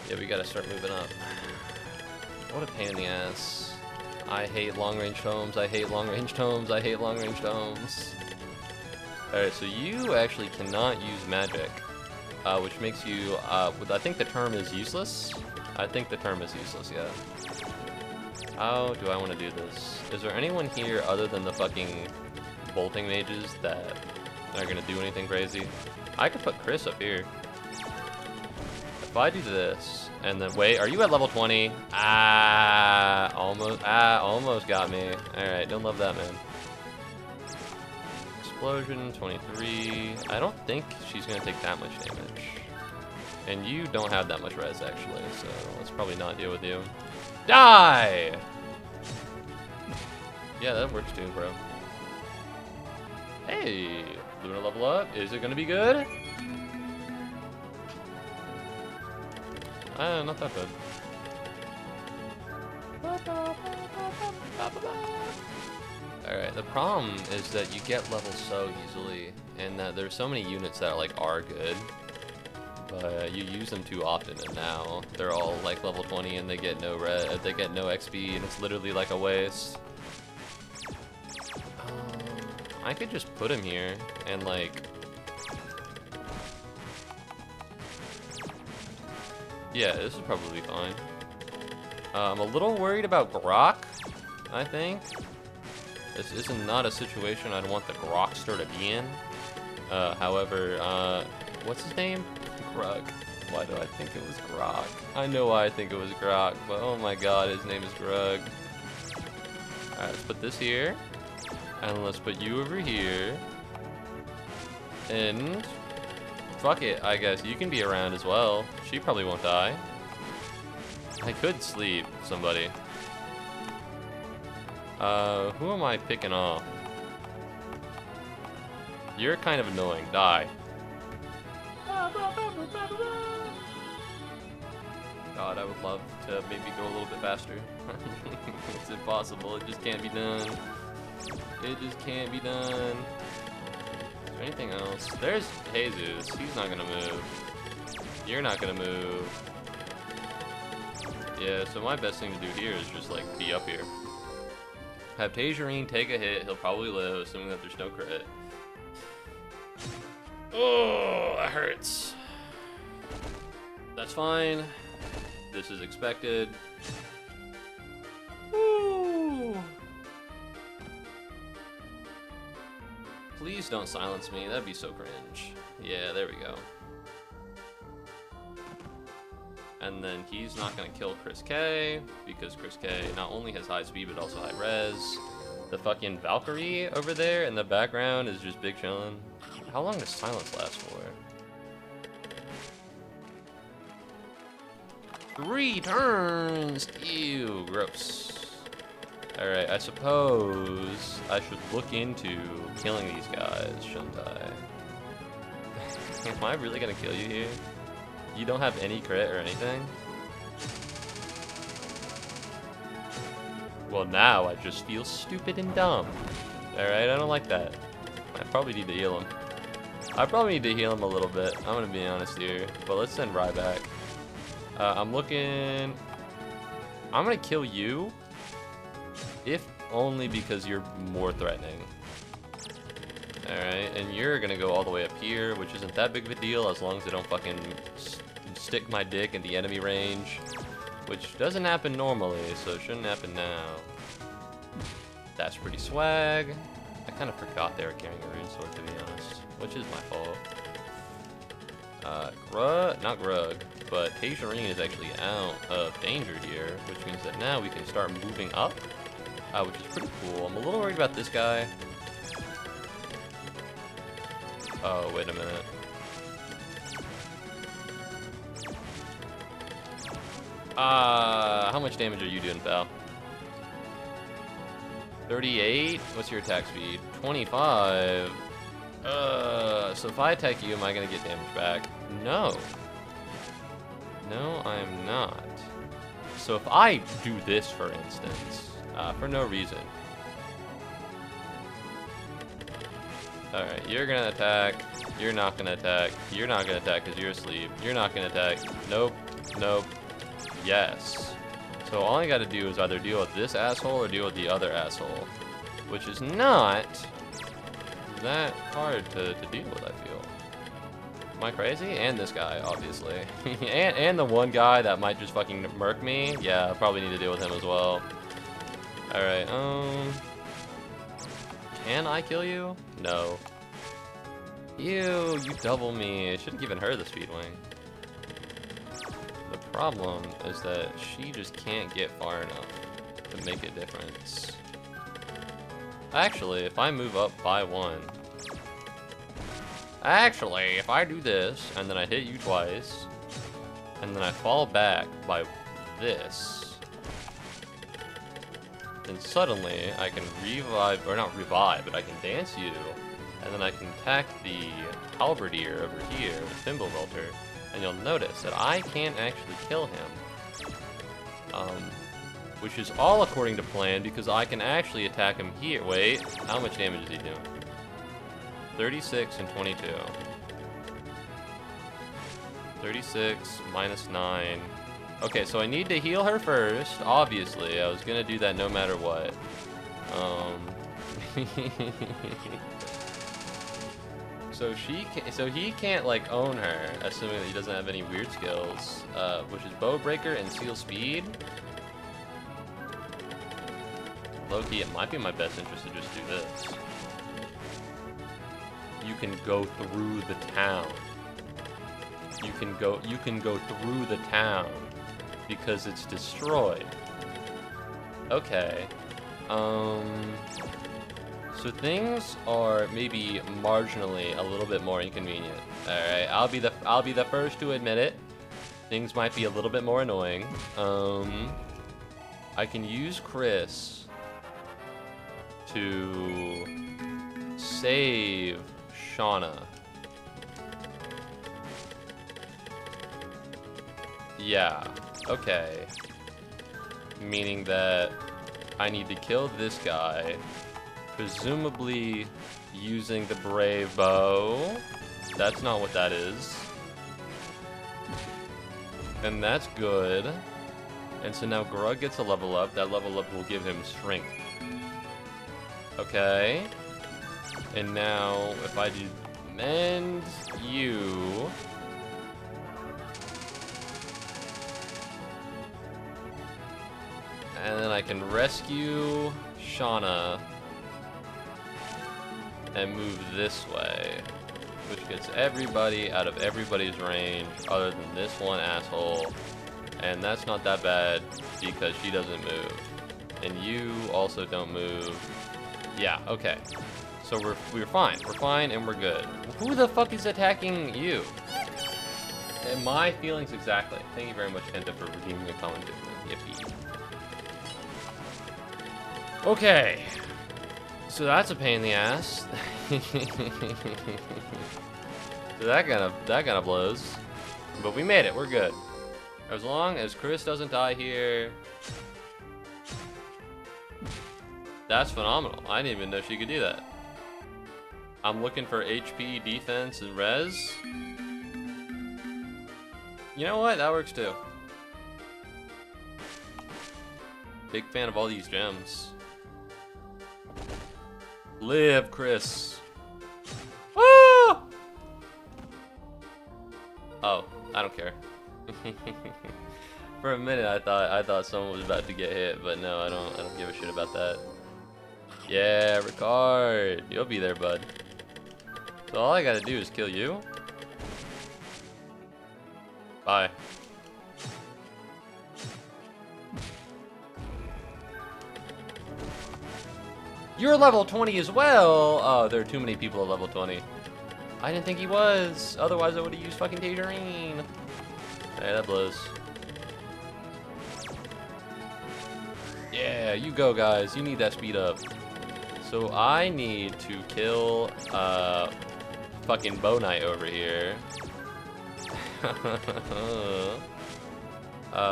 Yeah, we gotta start moving up. What a pain in the ass. I hate long-range tomes. I hate long-range tomes. I hate long-range tomes. Alright, so you actually cannot use magic. Which makes you, I think the term is useless. I think the term is useless, yeah. How do I want to do this? Is there anyone here other than the fucking bolting mages that are gonna do anything crazy? I could put Chris up here. If I do this, and then, wait, are you at level 20? Almost got me. Alright, don't love that, man. Explosion, 23. I don't think she's gonna take that much damage. And you don't have that much res, actually, so let's probably not deal with you. Die! Yeah, that works too, bro. Hey, Luna level up. Is it gonna be good? Not that bad. Alright, the problem is that you get levels so easily, and that there's so many units that are good, but you use them too often, and now they're all like level 20 and they get no XP, and it's literally like a waste. I could just put him here and like... Yeah, this is probably fine. I'm a little worried about Grok, I think. This is not a situation I'd want the Grokster to be in. However, what's his name? Grug. Why do I think it was Grok? I know why I think it was Grok, but oh my god, his name is Grug. Alright, let's put this here. And let's put you over here. And... fuck it, I guess you can be around as well. She probably won't die. I could sleep somebody. Who am I picking off? You're kind of annoying. Die. God, I would love to maybe go a little bit faster. It's impossible. It just can't be done. It just can't be done. Is there anything else? There's Jesus. He's not gonna move. You're not gonna move. Yeah, so my best thing to do here is just like be up here. Have Tangerine take a hit. He'll probably live, assuming that there's no crit. Oh, that hurts. That's fine. This is expected. Woo. Please don't silence me. That'd be so cringe. Yeah, there we go. And then he's not gonna kill Chris K, because Chris K not only has high speed, but also high res. The fucking Valkyrie over there in the background is just big chillin'. How long does silence last for? 3 turns! Ew, gross. Alright, I suppose I should look into killing these guys, shouldn't I? Am I really gonna kill you here? You don't have any crit or anything? Well, now I just feel stupid and dumb. Alright, I don't like that. I probably need to heal him. I probably need to heal him a little bit. I'm gonna be honest here. But let's send Rye back. I'm looking... I'm gonna kill you. If only because you're more threatening. Alright, and you're gonna go all the way up here, which isn't that big of a deal as long as I don't fucking stick my dick in the enemy range. Which doesn't happen normally, so it shouldn't happen now. That's pretty swag. I kind of forgot they were carrying a rune sword, to be honest. Which is my fault. Not Grug, but Tangerine is actually out of danger here, which means that now we can start moving up, which is pretty cool. I'm a little worried about this guy. Oh, wait a minute. How much damage are you doing, pal? 38? What's your attack speed? 25. So if I attack you, am I gonna get damage back? No. No, I'm not. So if I do this, for instance, for no reason. Alright, you're gonna attack. You're not gonna attack. You're not gonna attack because you're asleep. You're not gonna attack. Nope. Nope. Yes. So all I gotta do is either deal with this asshole or deal with the other asshole. Which is not that hard to deal with, I feel. Am I crazy? And this guy, obviously. and the one guy that might just fucking murk me. Yeah, I probably need to deal with him as well. Alright, can I kill you? No. Ew, you double me. I should have given her the speed wing. The problem is that she just can't get far enough to make a difference. Actually, if I move up by 1... Actually, if I do this, and then I hit you twice, and then I fall back by this, then suddenly I can revive, or not revive, but I can dance you, and then I can attack the halberdier over here, the thimble welter, and you'll notice that I can't actually kill him. Which is all according to plan, because I can actually attack him here. Wait, how much damage is he doing? 36 and 22. 36 minus 9. Okay, so I need to heal her first. Obviously, I was gonna do that no matter what. So he can't like own her, assuming that he doesn't have any weird skills, which is bow breaker and seal speed. Low-key, it might be in my best interest to just do this. You can go through the town. You can go through the town because it's destroyed. Okay. So things are maybe marginally a little bit more inconvenient. All right, I'll be the first to admit it. Things might be a little bit more annoying. I can use Chris to save Shauna. Yeah, okay. Meaning that I need to kill this guy, presumably using the brave bow. That's not what that is. And that's good. And so now Grug gets a level up. That level up will give him strength. Okay. And now, if I do mend you... And then I can rescue Shauna and move this way, which gets everybody out of everybody's range other than this one asshole. And that's not that bad because she doesn't move. And you also don't move. Yeah, okay. So we're fine. We're fine and we're good. Who the fuck is attacking you? And my feelings exactly. Thank you very much, Kenta, for redeeming the comment. Yippee. Okay. So that's a pain in the ass. So that kind of blows. But we made it. We're good. As long as Chris doesn't die here. That's phenomenal. I didn't even know she could do that. I'm looking for HP, defense, and res. You know what? That works too. Big fan of all these gems. Live, Chris. Ah! Oh, I don't care. For a minute, I thought someone was about to get hit, but no, I don't give a shit about that. Yeah, Ricard, you'll be there, bud. So all I gotta do is kill you. Bye. You're level 20 as well. Oh, there are too many people at level 20. I didn't think he was. Otherwise, I would have used fucking Tangerine. Hey, that blows. Yeah, you go, guys. You need that speed up. So I need to kill fucking Bow Knight over here.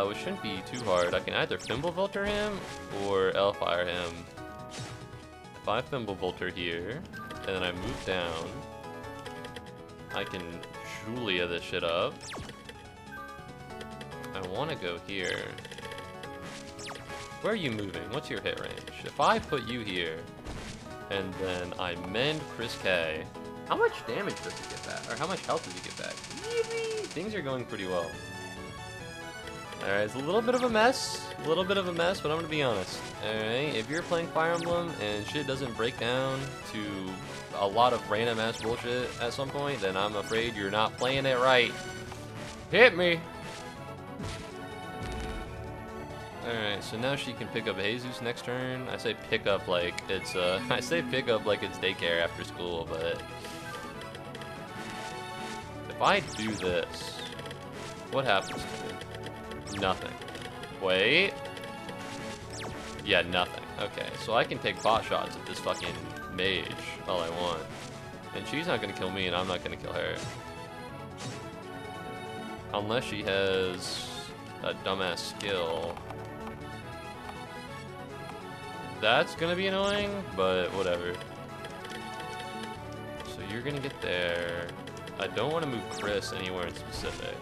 Which shouldn't be too hard. I can either Fimblevolter him or Elfire him. If I Fimblevolter here, and then I move down, I can Julia this shit up. I want to go here. Where are you moving? What's your hit range? If I put you here, and then I mend Chris K, how much damage does he get back? Or how much health does he get back? Things are going pretty well. Alright, it's a little bit of a mess. A little bit of a mess, but I'm gonna be honest. Alright, if you're playing Fire Emblem and shit doesn't break down to a lot of random ass bullshit at some point, then I'm afraid you're not playing it right. Hit me! Alright, so now she can pick up Jesus next turn. I say pick up like it's I say pick up like it's daycare after school, but if I do this, what happens to me? Nothing. Wait. Yeah, nothing. Okay, so I can take pot shots at this fucking mage all I want. And she's not gonna kill me and I'm not gonna kill her. Unless she has a dumbass skill. That's gonna be annoying, but whatever. So you're gonna get there. I don't want to move Chris anywhere in specific.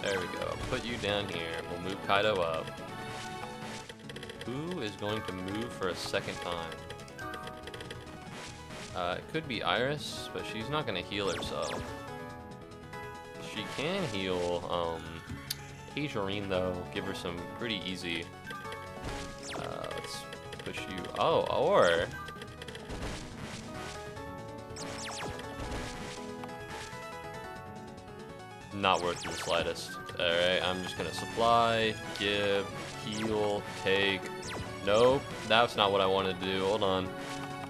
There we go. Put you down here. We'll move Kaido up. who is going to move for a second time? It could be Iris, but she's not going to heal herself. She can heal, Tangerine, though. Give her some pretty easy. Let's push you. Oh, or... Not worth the slightest. Alright, I'm just gonna supply, give, heal, take. Nope, that's not what I wanted to do. Hold on.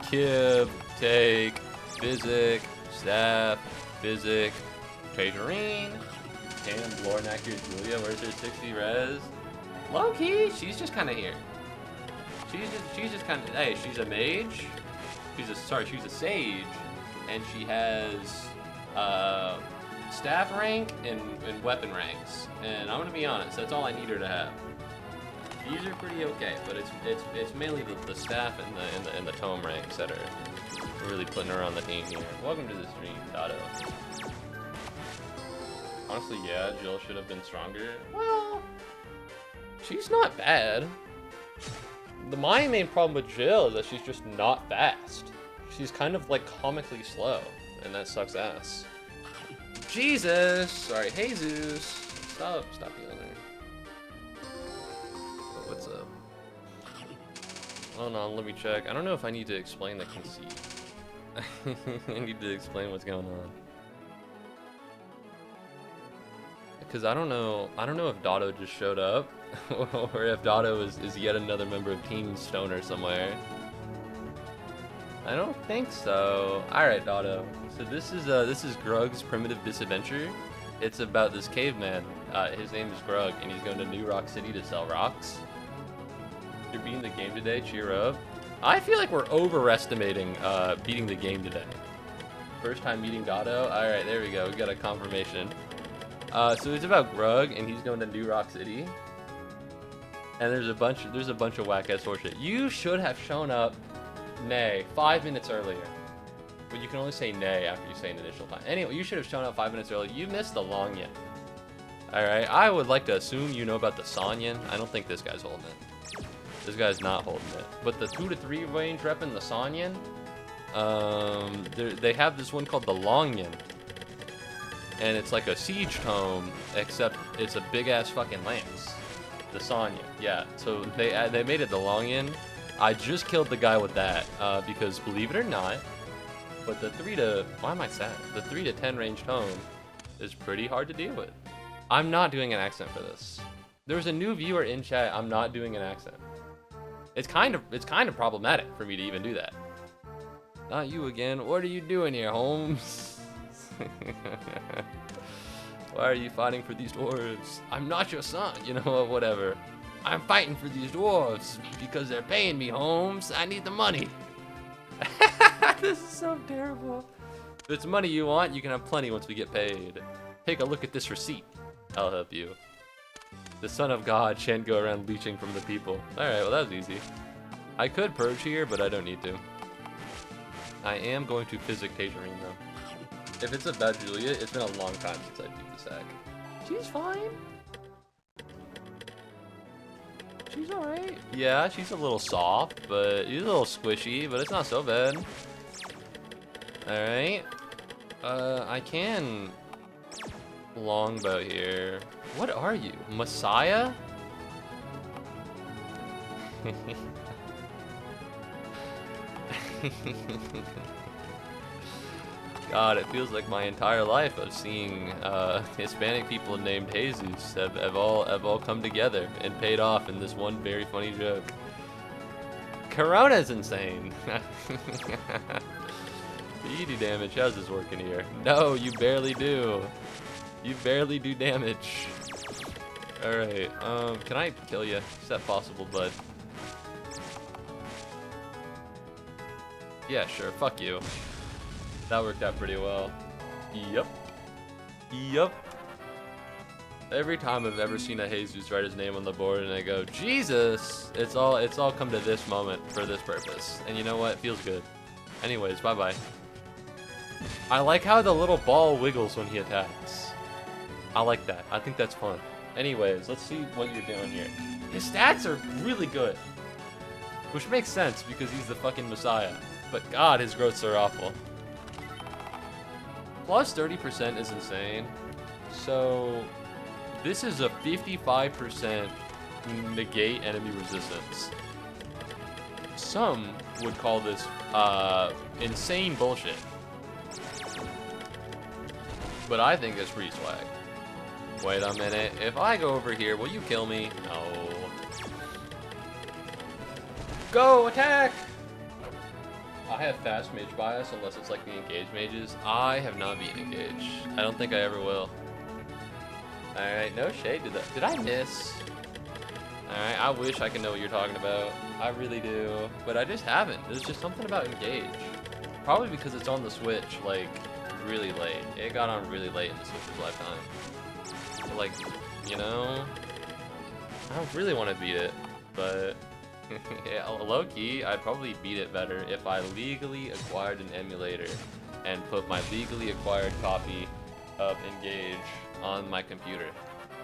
Kib, take, physic, staff, physic, Tangerine. Damn, Lornak here, Julia. Where's her 60 res? Low key, she's just kind of here. She's just kind of. Hey, she's a mage. She's a sage, and she has staff rank and weapon ranks. And I'm gonna be honest, that's all I need her to have. These are pretty okay, but it's mainly the staff and the tome ranks that are really putting her on the team here. Welcome to the stream, Dotto. Honestly, yeah, Jill should have been stronger. Well, she's not bad. My main problem with Jill is that she's just not fast. She's kind of like comically slow, and that sucks ass. Jesus! Sorry, Jesus! Stop healing her. But what's up? Hold on, let me check. I don't know if I need to explain the conceit. I need to explain what's going on. Because I don't know if Dotto just showed up, or if Dotto is yet another member of Team Stoner somewhere. I don't think so. Alright, Dotto. So this is Grug's primitive Disadventure. It's about this caveman. His name is Grug, and he's going to New Rock City to sell rocks. You're beating the game today, cheer up. I feel like we're overestimating beating the game today. First time meeting Dotto. Alright, there we go. We got a confirmation. So it's about Grug, and he's going to New Rock City. And there's a bunch of whack-ass horseshit. You should have shown up, nay, 5 minutes earlier. But you can only say nay after you say an initial time. Anyway, you should have shown up 5 minutes earlier. You missed the long yin. Alright, I would like to assume you know about the Sanyan. I don't think this guy's holding it. This guy's not holding it. But the 2 to 3 range rep in the Sanyan, they have this one called the Long Yin. And it's like a siege tome, except it's a big-ass fucking lance. The Sanyan, yeah. So they made it the Long Yin. I just killed the guy with that, because believe it or not, but the 3 to... Why am I sad? The 3 to 10 range tome is pretty hard to deal with. I'm not doing an accent for this. There's a new viewer in chat. I'm not doing an accent. It's kind of problematic for me to even do that. Not you again. What are you doing here, Holmes? Why are you fighting for these dwarves? I'm not your son, you know, whatever. I'm fighting for these dwarves because they're paying me, Holmes. I need the money. This is so terrible. If it's money you want, you can have plenty once we get paid. Take a look at this receipt. I'll help you. The Son of God shan't go around leeching from the people. Alright, well that was easy. I could purge here, but I don't need to. I am going to physic Tangerine though. If it's about Julia, it's been a long time since I beat the sack. She's fine. She's alright. Yeah, she's a little soft, but she's a little squishy, but it's not so bad. Alright. I can longbow here. What are you? Messiah? God, it feels like my entire life of seeing Hispanic people named Jesus have all come together and paid off in this one very funny joke. Corona's insane. You do damage. How's this working here? No, you barely do. You barely do damage. Alright, can I kill you? Is that possible, bud? Yeah, sure. Fuck you. That worked out pretty well. Yep. Yep. Every time I've ever seen a Jesus write his name on the board and I go, Jesus! It's all come to this moment for this purpose. And you know what? It feels good. Anyways, bye-bye. I like how the little ball wiggles when he attacks. I like that. I think that's fun. Anyways, let's see what you're doing here. His stats are really good. Which makes sense because he's the fucking Messiah. But God, his growths are awful. Plus 30% is insane. So this is a 55% negate enemy resistance. Some would call this insane bullshit. But I think it's pretty swag. Wait a minute. If I go over here, will you kill me? No. Go, attack! I have fast mage bias unless it's like the engage mages. I have not beaten engage. I don't think I ever will. Alright, no shade to that. Did I miss? Alright, I wish I could know what you're talking about. I really do. But I just haven't. There's just something about engage. Probably because it's on the Switch, like, really late. It got on really late in the Switch's lifetime. So, like, you know, I don't really want to beat it, but yeah, low-key, I'd probably beat it better if I legally acquired an emulator and put my legally acquired copy of Engage on my computer.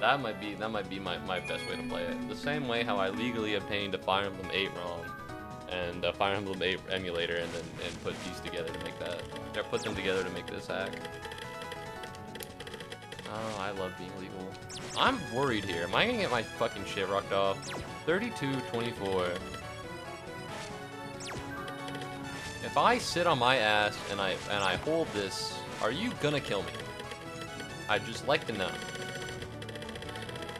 That might be my best way to play it. The same way how I legally obtained a Fire Emblem 8 ROM and a Fire Emblem 8 emulator and put these together to make that. Or put them together to make this hack. Oh, I love being legal. I'm worried here. Am I gonna get my fucking shit rocked off? 32-24. If I sit on my ass and I hold this, are you gonna kill me? I'd just like to know.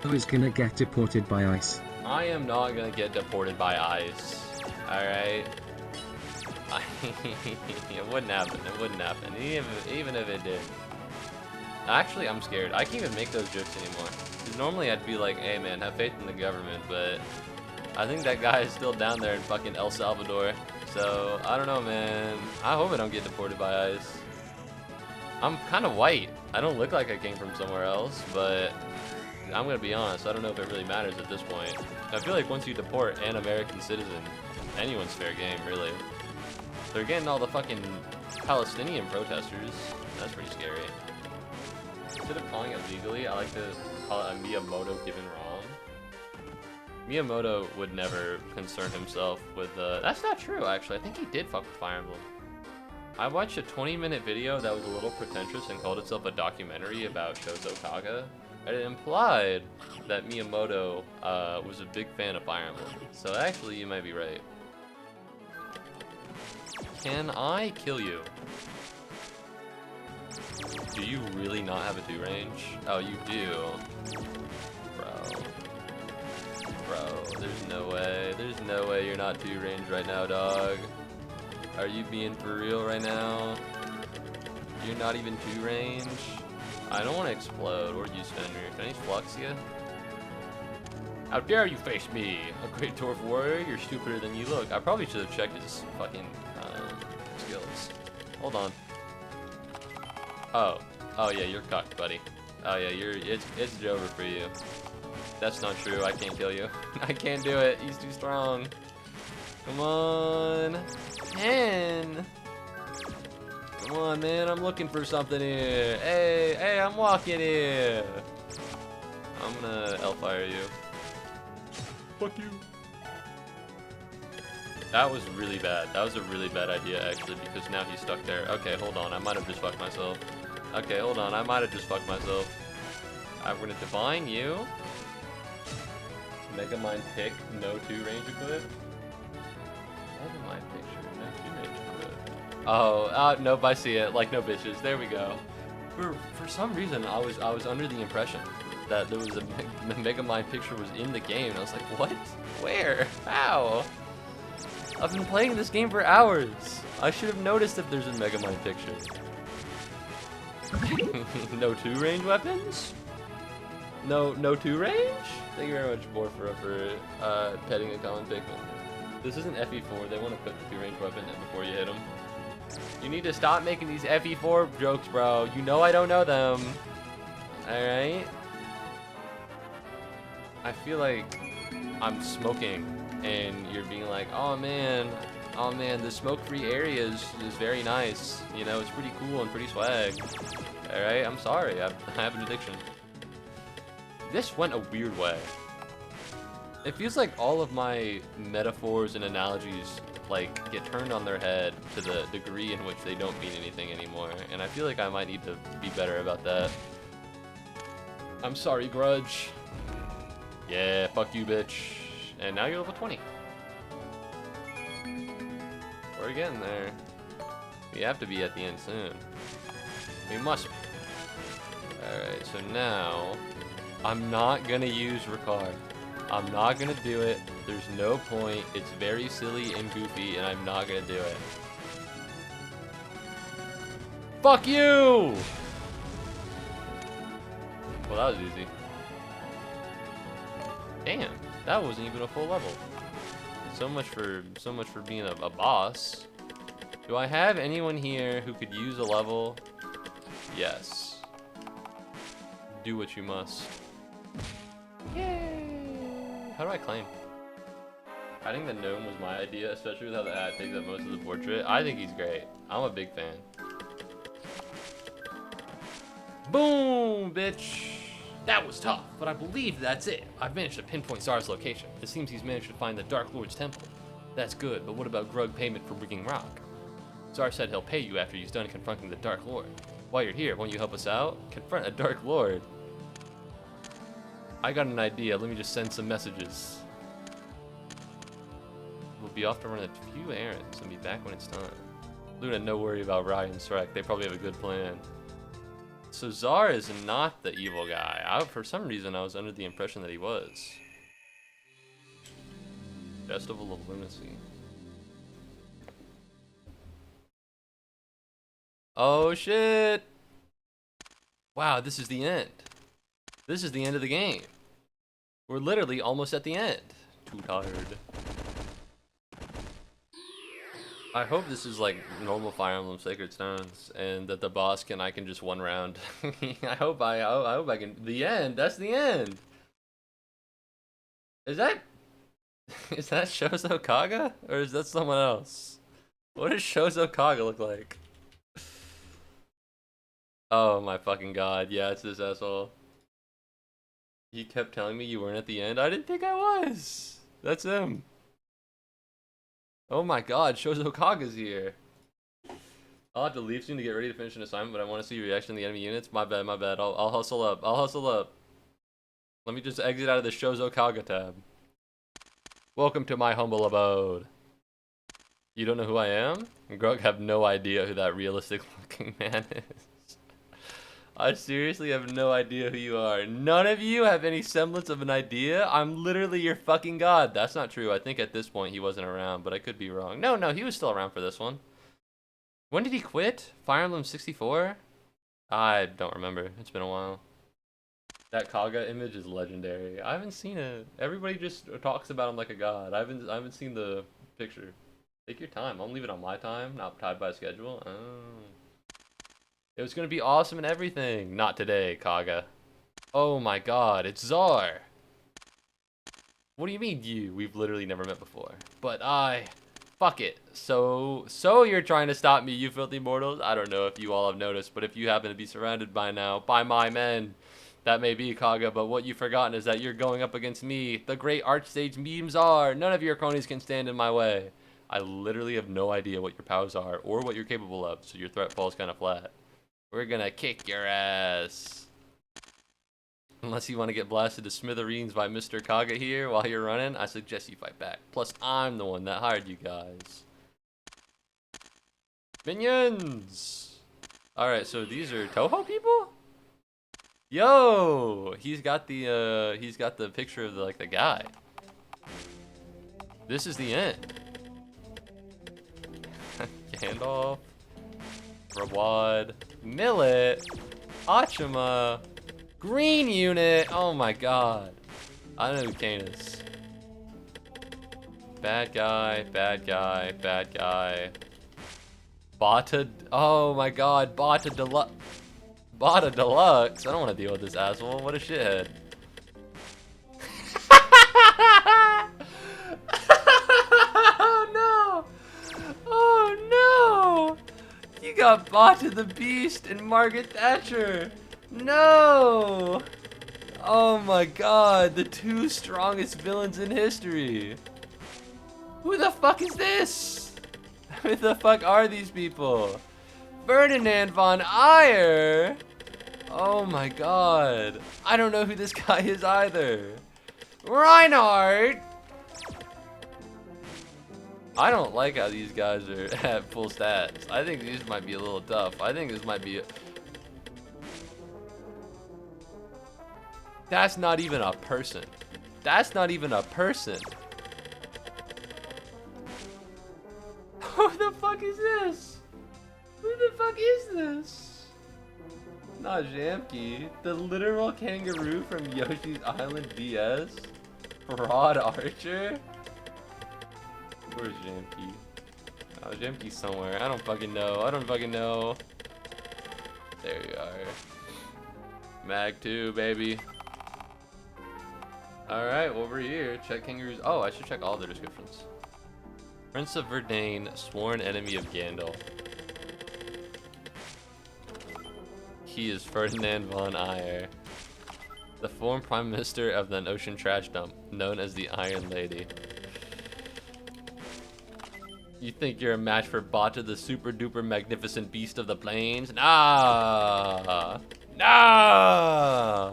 Who is gonna get deported by ICE? I am not gonna get deported by ICE. Alright? It wouldn't happen. It wouldn't happen. Even if it did. Actually, I'm scared. I can't even make those jokes anymore. Because normally I'd be like, hey man, have faith in the government, but I think that guy is still down there in fucking El Salvador. So, I don't know, man. I hope I don't get deported by ICE. I'm kind of white. I don't look like I came from somewhere else, but I'm gonna be honest, I don't know if it really matters at this point. I feel like once you deport an American citizen, anyone's fair game, really. They're getting all the fucking Palestinian protesters. That's pretty scary. Instead of calling it legally, I like to call it a Miyamoto given wrong. Miyamoto would never concern himself with that's not true, actually. I think he did fuck with Fire Emblem. I watched a 20-minute video that was a little pretentious and called itself a documentary about Shozo Kaga, and it implied that Miyamoto was a big fan of Fire Emblem. So actually, you might be right. Can I kill you? Do you really not have a 2 range? Oh, you do. Bro, there's no way. There's no way you're not 2 range right now, dog. Are you being for real right now? You're not even 2 range? I don't want to explode or use Fenrir. Can I use Fluxia? How dare you face me? A great dwarf warrior? You're stupider than you look. I probably should have checked his fucking skills. Hold on. Oh yeah, you're cocked, buddy. Oh yeah, it's over for you. That's not true. I can't kill you. I can't do it. He's too strong. Come on, 10. Come on, man. I'm looking for something here. Hey, I'm walking here. I'm gonna Hellfire you. Fuck you. That was really bad. That was a really bad idea, actually, because now he's stuck there. Okay, hold on. I might have just fucked myself. Okay, hold on. I might have just fucked myself. I'm gonna Divine you. Mega Mind pick, no 2 range equip. Mega Mind picture, no 2 range equip. Oh, nope, I see it. Like, no bitches. There we go. For some reason, I was under the impression that there was the Mega Mind picture was in the game. And I was like, what? Where? How? I've been playing this game for hours. I should have noticed if there's a Mega Mind picture. No 2 range weapons? No 2 range? Thank you very much, More for petting a common Pikmin. This isn't FE4. They want to put the 2 range weapon in before you hit them. You need to stop making these FE4 jokes, bro. You know I don't know them. Alright? I feel like I'm smoking and you're being like, oh man, the smoke-free area is very nice. You know, it's pretty cool and pretty swag. Alright, I'm sorry. I have an addiction. This went a weird way. It feels like all of my metaphors and analogies like get turned on their head to the degree in which they don't mean anything anymore, and I feel like I might need to be better about that. I'm sorry, Grudge. Yeah, fuck you, bitch. And now you're level 20. We're getting there. We have to be at the end soon. We must be. Alright, so now I'm not gonna use Ricard. I'm not gonna do it. There's no point. It's very silly and goofy, and I'm not gonna do it. Fuck you! Well, that was easy. Damn, that wasn't even a full level. So much for being a boss. Do I have anyone here who could use a level? Yes. Do what you must. Yay! How do I claim? I think the gnome was my idea, especially with how the hat takes up most of the portrait. I think he's great. I'm a big fan. Boom, bitch! That was tough, but I believe that's it. I've managed to pinpoint Czar's location. It seems he's managed to find the Dark Lord's temple. That's good, but what about Grug payment for bringing rock? Czar said he'll pay you after he's done confronting the Dark Lord. While you're here, won't you help us out? Confront a Dark Lord. I got an idea. Let me just send some messages. We'll be off to run a few errands and be back when it's time. Luna, no worry about Ryan and Shrek. They probably have a good plan. So Czar is not the evil guy. For some reason, I was under the impression that he was. Festival of Lunacy. Oh shit! Wow, this is the end. This is the end of the game. We're literally almost at the end. Too tired. I hope this is like normal Fire Emblem Sacred Stones, and that the boss I can just one round. I hope I can. The end. That's the end. Is that Shozo Kaga, or is that someone else? What does Shozo Kaga look like? Oh my fucking god! Yeah, it's this asshole. You kept telling me you weren't at the end. I didn't think I was. That's him. Oh my god, Shozo Kaga's here. I'll have to leave soon to get ready to finish an assignment, but I want to see your reaction to the enemy units. My bad, my bad. I'll hustle up. I'll hustle up. Let me just exit out of the Shozo Kaga tab. Welcome to my humble abode. You don't know who I am? Grug have no idea who that realistic looking man is. I seriously have no idea who you are. None of you have any semblance of an idea? I'm literally your fucking god. That's not true. I think at this point he wasn't around, but I could be wrong. No, he was still around for this one. When did he quit? Fire Emblem 64? I don't remember. It's been a while. That Kaga image is legendary. I haven't seen it. Everybody just talks about him like a god. I haven't seen the picture. Take your time. I'll leave it on my time, not tied by a schedule. Oh. It was gonna be awesome and everything. Not today, Kaga. Oh my god, it's Czar. What do you mean you? We've literally never met before. But fuck it. So you're trying to stop me, you filthy mortals? I don't know if you all have noticed, but if you happen to be surrounded by now by my men, that may be Kaga, but what you've forgotten is that you're going up against me, the great archsage memes are. None of your cronies can stand in my way. I literally have no idea what your powers are or what you're capable of, so your threat falls kind of flat. We're gonna kick your ass. Unless you want to get blasted to smithereens by Mr. Kaga here while you're running, I suggest you fight back. Plus, I'm the one that hired you guys. Minions! Alright, so these are Toho people? Yo! He's got the picture of the guy. This is the end. Gandalf. Rawad. Millet, Achima, Green Unit. Oh my god. I know who Kane is. Bad guy, bad guy, bad guy. Bata. Oh my god, Bata Deluxe. Bata Deluxe. I don't want to deal with this asshole. What a shithead. Oh no! Oh no! You got Bata the Beast and Margaret Thatcher. No! Oh my god, the two strongest villains in history. Who the fuck is this? Who the fuck are these people? Ferdinand von Ayer? Oh my god. I don't know who this guy is either. Reinhardt? I don't like how these guys are at full stats. I think these might be a little tough. I think this might be... That's not even a person. That's not even a person. Who the fuck is this? Who the fuck is this? Not Jamke. The literal kangaroo from Yoshi's Island DS? Fraud Archer? Where's Jamke? Oh, Jamke's somewhere. I don't fucking know. I don't fucking know. There you are. Mag 2, baby. Alright, over here. Check kangaroos. Oh, I should check all the descriptions. Prince of Verdane, sworn enemy of Gandalf. He is Ferdinand von Ayer, the former prime minister of the ocean trash dump, known as the Iron Lady. You think you're a match for Bata, the super duper magnificent beast of the plains? Nah! Nah!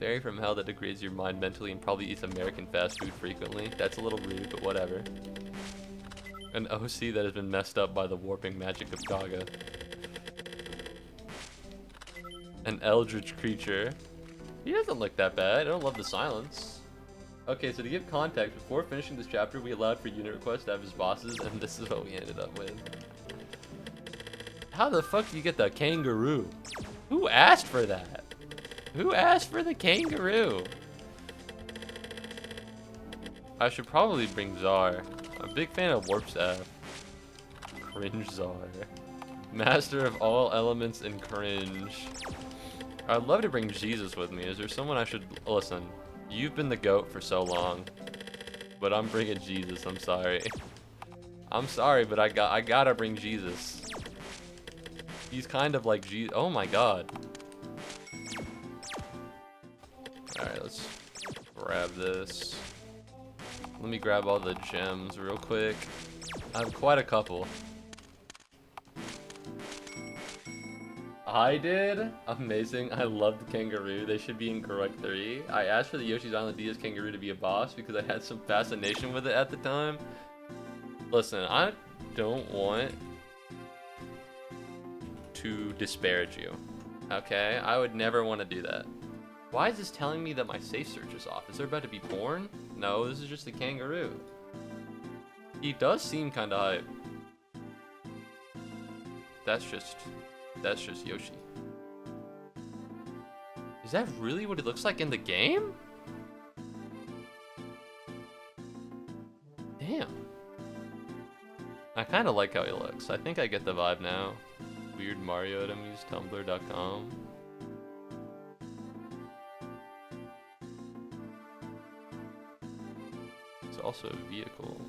Fairy from hell that degrades your mind mentally and probably eats American fast food frequently. That's a little rude, but whatever. An OC that has been messed up by the warping magic of Gaga. An eldritch creature. He doesn't look that bad. I don't love the silence. Okay, so to give context, before finishing this chapter, we allowed for unit requests to have his bosses, and this is what we ended up with. How the fuck do you get the kangaroo? Who asked for that? Who asked for the kangaroo? I should probably bring Czar. I'm a big fan of Warp Staff. Cringe Czar. Master of all elements and cringe. I'd love to bring Jesus with me. Is there someone I should... Listen, you've been the GOAT for so long. But I'm bringing Jesus, I'm sorry. I'm sorry, but I gotta bring Jesus. He's kind of like Jesus. Oh my god. Alright, let's grab this. Let me grab all the gems real quick. I have quite a couple. I did? Amazing. I love the kangaroo. They should be in correct 3. I asked for the Yoshi's Island DS kangaroo to be a boss because I had some fascination with it at the time. Listen, I don't want to disparage you. Okay? I would never want to do that. Why is this telling me that my safe search is off? Is there about to be porn? No, this is just a kangaroo. He does seem kind of hype. That's just Yoshi. Is that really what it looks like in the game? Damn. I kind of like how he looks. I think I get the vibe now. Weird Mario enemies, tumblr.com. It's also a vehicle.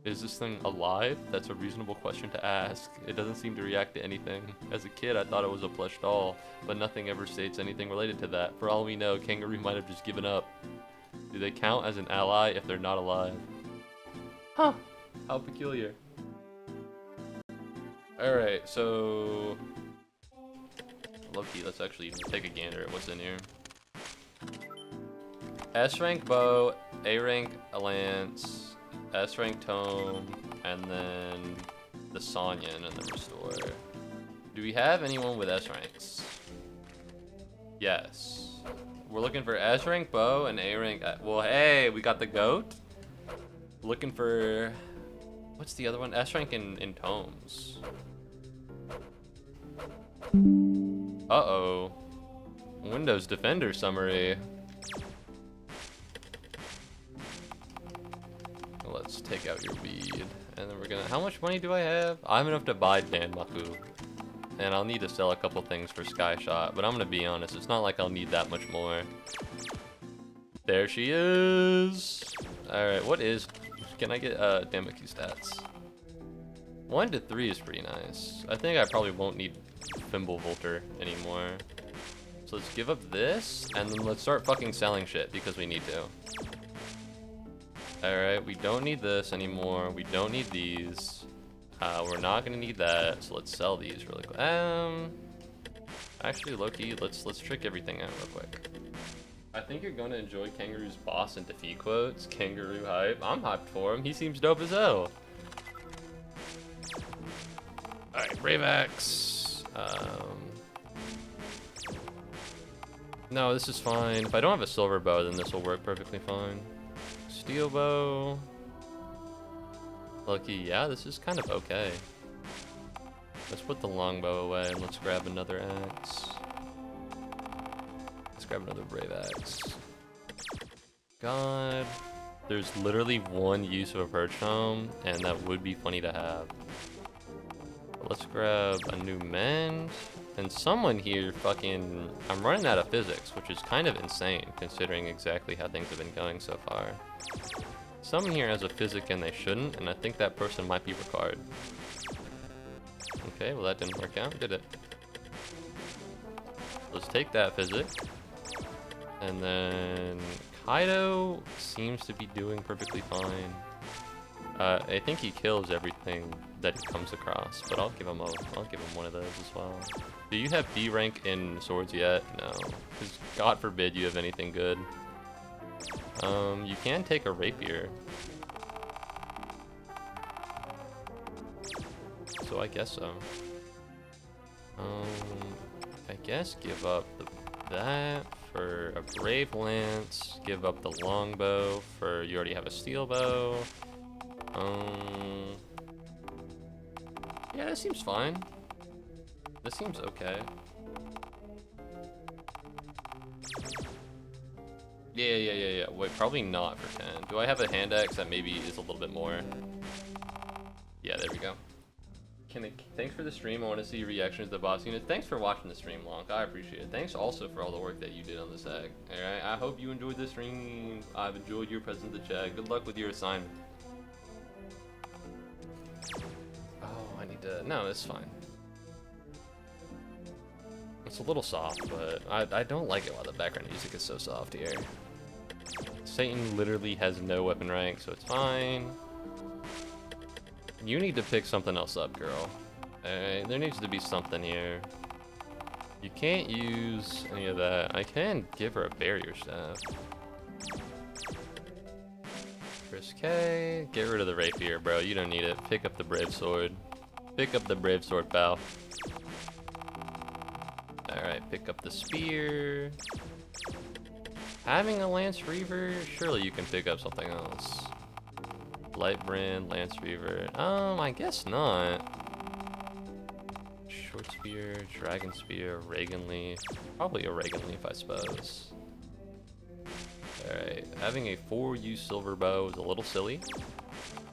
Is this thing alive? That's a reasonable question to ask. It doesn't seem to react to anything. As a kid, I thought it was a plush doll, but nothing ever states anything related to that. For all we know, Kangaroo might have just given up. Do they count as an ally if they're not alive? Huh. How peculiar. Alright, so... Low-key, let's actually take a gander at what's in here. S-rank bow, A-rank lance, S-rank tome, and then the Sonyan and the Restore. Do we have anyone with S-ranks? Yes. We're looking for S-rank bow and A-rank... Well, hey, we got the GOAT. Looking for... What's the other one? S-rank in tomes. Uh-oh. Windows Defender summary. Let's take out your weed, and then we're gonna... How much money do I have? I have enough to buy Danmaku, and I'll need to sell a couple things for Skyshot, but I'm gonna be honest, it's not like I'll need that much more. There she is! Alright, what is... Can I get Danmaku stats? 1 to 3 is pretty nice. I think I probably won't need Fimblevolter anymore. So let's give up this, and then let's start fucking selling shit, because we need to. Alright, we don't need this anymore. We don't need these. We're not gonna need that, so let's sell these really quick. Actually, low-key, let's trick everything out real quick. I think you're gonna enjoy Kangaroo's boss and defeat quotes. Kangaroo hype. I'm hyped for him. He seems dope as hell. Alright, Brave Axe. No, this is fine. If I don't have a silver bow, then this will work perfectly fine. Steel bow. Lucky, yeah, this is kind of okay. Let's put the longbow away and let's grab another axe. Let's grab another brave axe. God, there's literally one use of a perch home, and that would be funny to have. But let's grab a new mend. And someone here fucking... I'm running out of physics, which is kind of insane, considering exactly how things have been going so far. Someone here has a physic and they shouldn't, and I think that person might be Ricard. Okay, well that didn't work out, did it? Let's take that physic. And then... Kaido seems to be doing perfectly fine. I think he kills everything that he comes across, but I'll give him one of those as well. Do you have B rank in swords yet? No, because God forbid you have anything good. You can take a rapier. So I guess so. I guess give up that for a brave lance. Give up the longbow for you already have a steel bow. Yeah, this seems fine. This seems okay. Yeah. Wait, probably not for 10. Do I have a hand axe that maybe is a little bit more? Yeah, there we go. Thanks for the stream. I want to see your reaction to the boss unit. Thanks for watching the stream, Lonk. I appreciate it. Thanks also for all the work that you did on this egg. Alright, I hope you enjoyed the stream. I've enjoyed your presence in the chat. Good luck with your assignment. Oh, I need to... No, it's fine. It's a little soft, but I don't like it while the background music is so soft here. Satan literally has no weapon rank, so it's fine. You need to pick something else up, girl. Alright, there needs to be something here. You can't use any of that. I can give her a barrier staff. Chris K. Get rid of the rapier, bro. You don't need it. Pick up the brave sword. Pick up the brave sword, pal. Alright, pick up the spear. Having a Lance Reaver, surely you can pick up something else. Light Brand, Lance Reaver. I guess not. Short Spear, Dragon Spear, Reagan Leaf. Probably a Reagan Leaf, I suppose. Alright, having a 4-use silver bow is a little silly.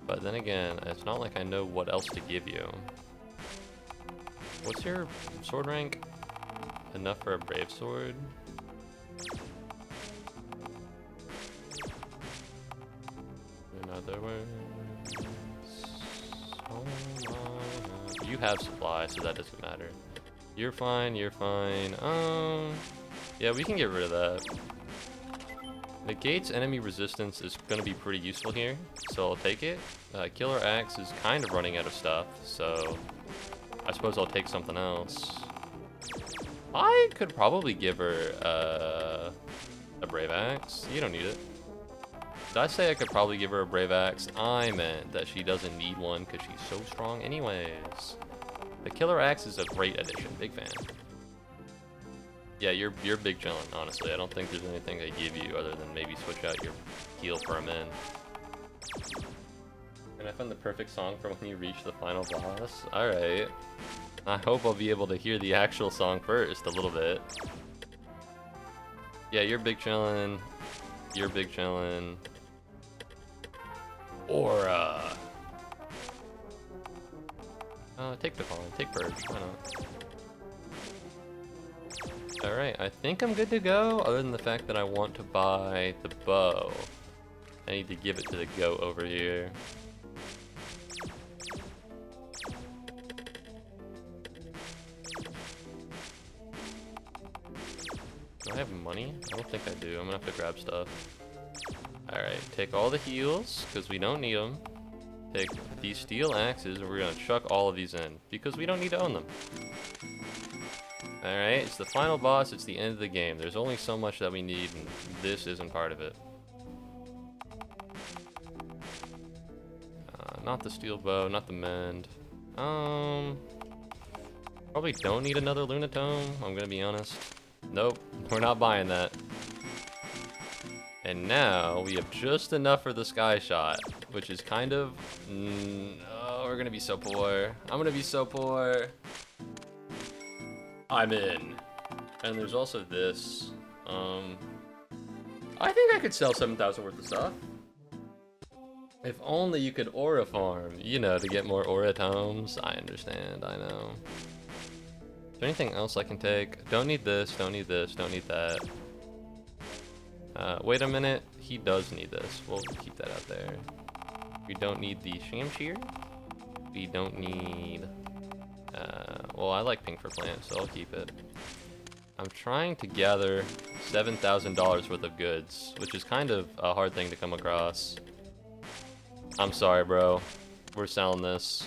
But then again, it's not like I know what else to give you. What's your sword rank? Enough for a brave sword? Another word. You have supply, so that doesn't matter. You're fine, you're fine. Yeah, we can get rid of that. Negates enemy resistance is gonna be pretty useful here, so I'll take it. Killer Axe is kind of running out of stuff, so I suppose I'll take something else. I could probably give her a Brave Axe. You don't need it. Did I say I could probably give her a Brave Axe? I meant that she doesn't need one because she's so strong anyways. The Killer Axe is a great addition. Big fan. Yeah, you're big chillin', honestly. I don't think there's anything I give you other than maybe switch out your heal for a min. And I found the perfect song for when you reach the final boss. Alright. I hope I'll be able to hear the actual song first a little bit. Yeah, you're big chillin'. You're big chillin'. Or, take the Devon, take Purge, why not? Alright, I think I'm good to go, other than the fact that I want to buy the bow. I need to give it to the goat over here. have money? I don't think I do. I'm gonna have to grab stuff. Alright, take all the heals, because we don't need them. Take these steel axes, and we're gonna chuck all of these in, because we don't need to own them. Alright, it's the final boss, it's the end of the game. There's only so much that we need, and this isn't part of it. Not the steel bow, not the mend. Probably don't need another Lunatome, I'm gonna be honest. Nope, we're not buying that. And now we have just enough for the sky shot, which is kind of... oh, we're gonna be so poor. I'm gonna be so poor. I'm in. And there's also this. I think I could sell 7,000 worth of stuff. If only you could aura farm, you know, to get more aura tomes. I understand, I know. Is there anything else I can take? Don't need this, don't need this, don't need that. Wait a minute, he does need this. We'll keep that out there. We don't need the Shamshir. We don't need... well, I like pink for plants, so I'll keep it. I'm trying to gather $7,000 worth of goods, which is kind of a hard thing to come across. I'm sorry, bro. We're selling this.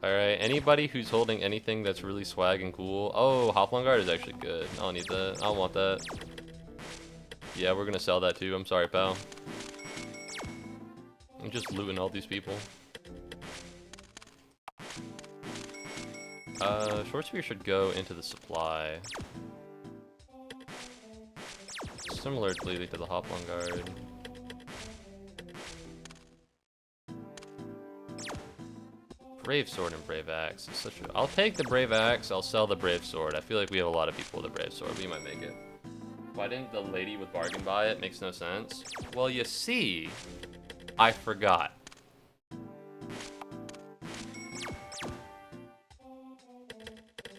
Alright, anybody who's holding anything that's really swag and cool. Oh, Hoplon Guard is actually good. I don't need that. I don't want that. Yeah, we're gonna sell that too. I'm sorry, pal. I'm just looting all these people. Short spear should go into the supply. Similarly to the Hoplon Guard. Brave Sword and Brave Axe is such a... I'll take the Brave Axe, I'll sell the Brave Sword. I feel like we have a lot of people with the Brave Sword. We might make it. Why didn't the lady with bargain buy it? Makes no sense. Well, you see, I forgot.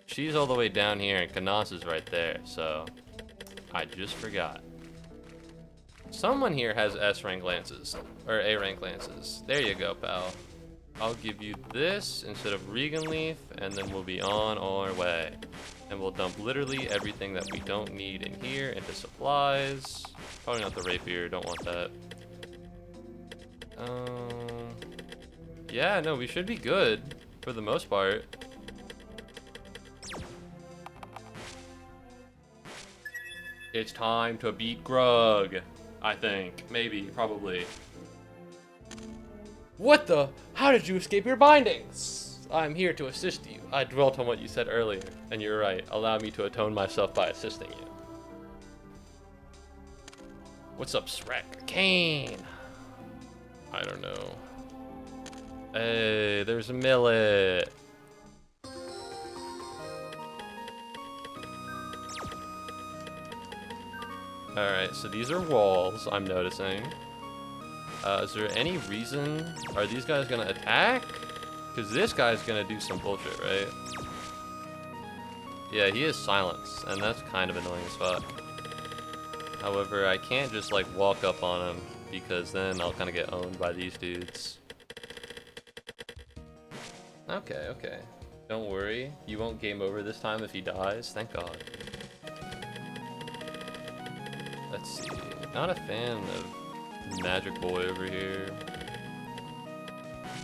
She's all the way down here and Kanas is right there, so I just forgot. Someone here has S rank lances, or A rank lances. There you go, pal. I'll give you this instead of Regan Leaf, and then we'll be on our way. And we'll dump literally everything that we don't need in here into supplies. Probably not the rapier, don't want that. Yeah, no, we should be good for the most part. It's time to beat Grug, I think. Maybe, probably. What the? How did you escape your bindings? I'm here to assist you. I dwelt on what you said earlier, and you're right. Allow me to atone myself by assisting you. What's up, Shrek? Kane! I don't know. Hey, there's a Millet. Alright, so these are walls, I'm noticing. Is there any reason? Are these guys gonna attack? Because this guy's gonna do some bullshit, right? Yeah, he is silenced, and that's kind of annoying as fuck. However, I can't just like walk up on him, because then I'll kind of get owned by these dudes. Okay, okay. Don't worry, you won't game over this time if he dies, thank God. Let's see, not a fan of Magic Boy over here.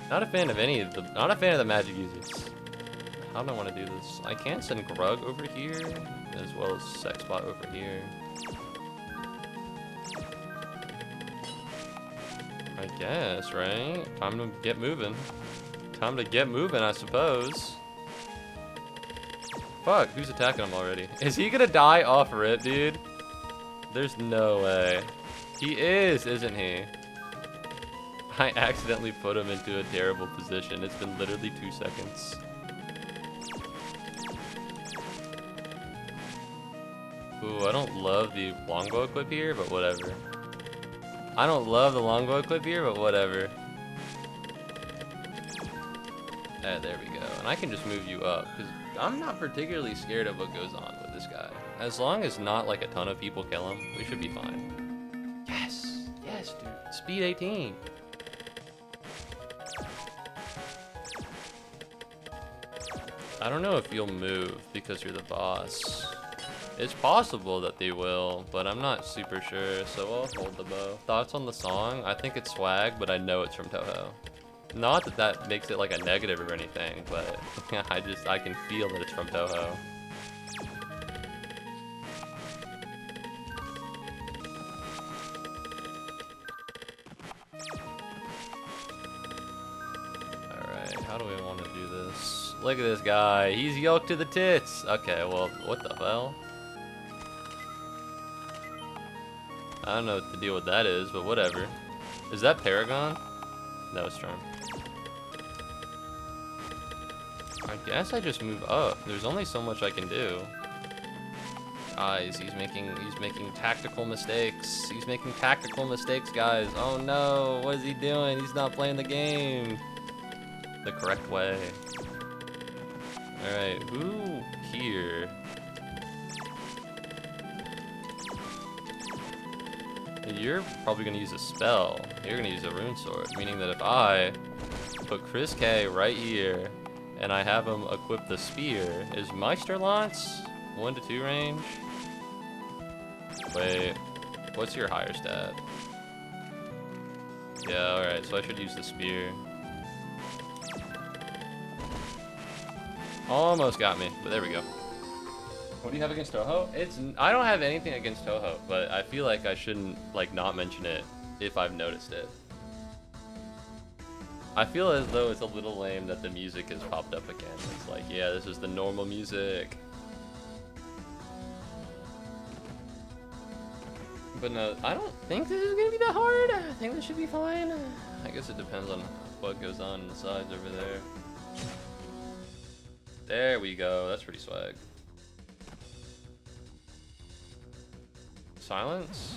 Not a fan of any of the, not a fan of the magic users. How do I want to do this? I can send Grug over here, as well as Sexbot over here. I guess, right? Time to get moving. Time to get moving, I suppose. Fuck, who's attacking him already? Is he gonna die off rip, dude? There's no way. He is, isn't he? I accidentally put him into a terrible position. It's been literally 2 seconds. Ooh, I don't love the longbow equip here, but whatever. I don't love the longbow equip here, but whatever. There we go. And I can just move you up, because I'm not particularly scared of what goes on with this guy. As long as not like a ton of people kill him, we should be fine. Yes! Yes, dude. Speed 18. I don't know if you'll move because you're the boss. It's possible that they will, but I'm not super sure, so I'll hold the bow. Thoughts on the song? I think it's swag, but I know it's from Toho. Not that that makes it like a negative or anything, but I can feel that it's from Toho. Alright, how do we want to do this? Look at this guy, he's yoked to the tits! Okay, well, what the hell? I don't know what the deal with that is, but whatever. Is that Paragon? No, it's Charm. I guess I just move up. There's only so much I can do. Guys, he's making tactical mistakes. He's making tactical mistakes, guys. Oh no, what is he doing? He's not playing the game the correct way. Alright, who here? You're probably going to use a spell. You're going to use a rune sword, meaning that if I put Chris K right here and I have him equip the spear, is Meister Lance 1 to 2 range? Wait, what's your higher stat? Yeah, alright, so I should use the spear. Almost got me, but there we go. What do you have against Toho? I don't have anything against Toho, but I feel like I shouldn't like not mention it if I've noticed it. I feel as though it's a little lame that the music has popped up again. It's like, yeah, this is the normal music. But no, I don't think this is gonna be that hard. I think this should be fine. I guess it depends on what goes on the sides over there. There we go, that's pretty swag. Silence?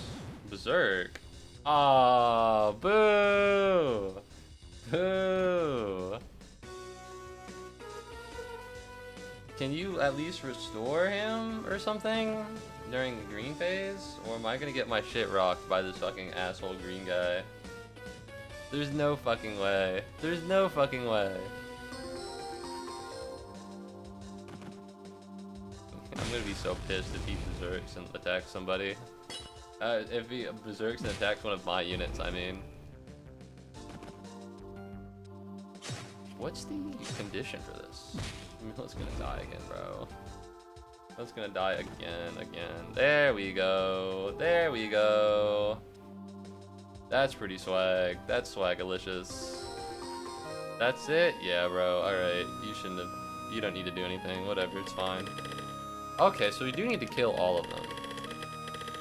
Berserk? Aw, boo! Boo! Can you at least restore him or something during the green phase? Or am I gonna get my shit rocked by this fucking asshole green guy? There's no fucking way. There's no fucking way. I'm gonna be so pissed if he berserks and attacks somebody. If he berserks and attacks one of my units, I mean. What's the condition for this? Mila's gonna die again, bro. Mila's gonna die again. There we go. There we go. That's pretty swag. That's swagalicious. That's it? Yeah, bro. Alright. You don't need to do anything. Whatever, it's fine. Okay, so we do need to kill all of them.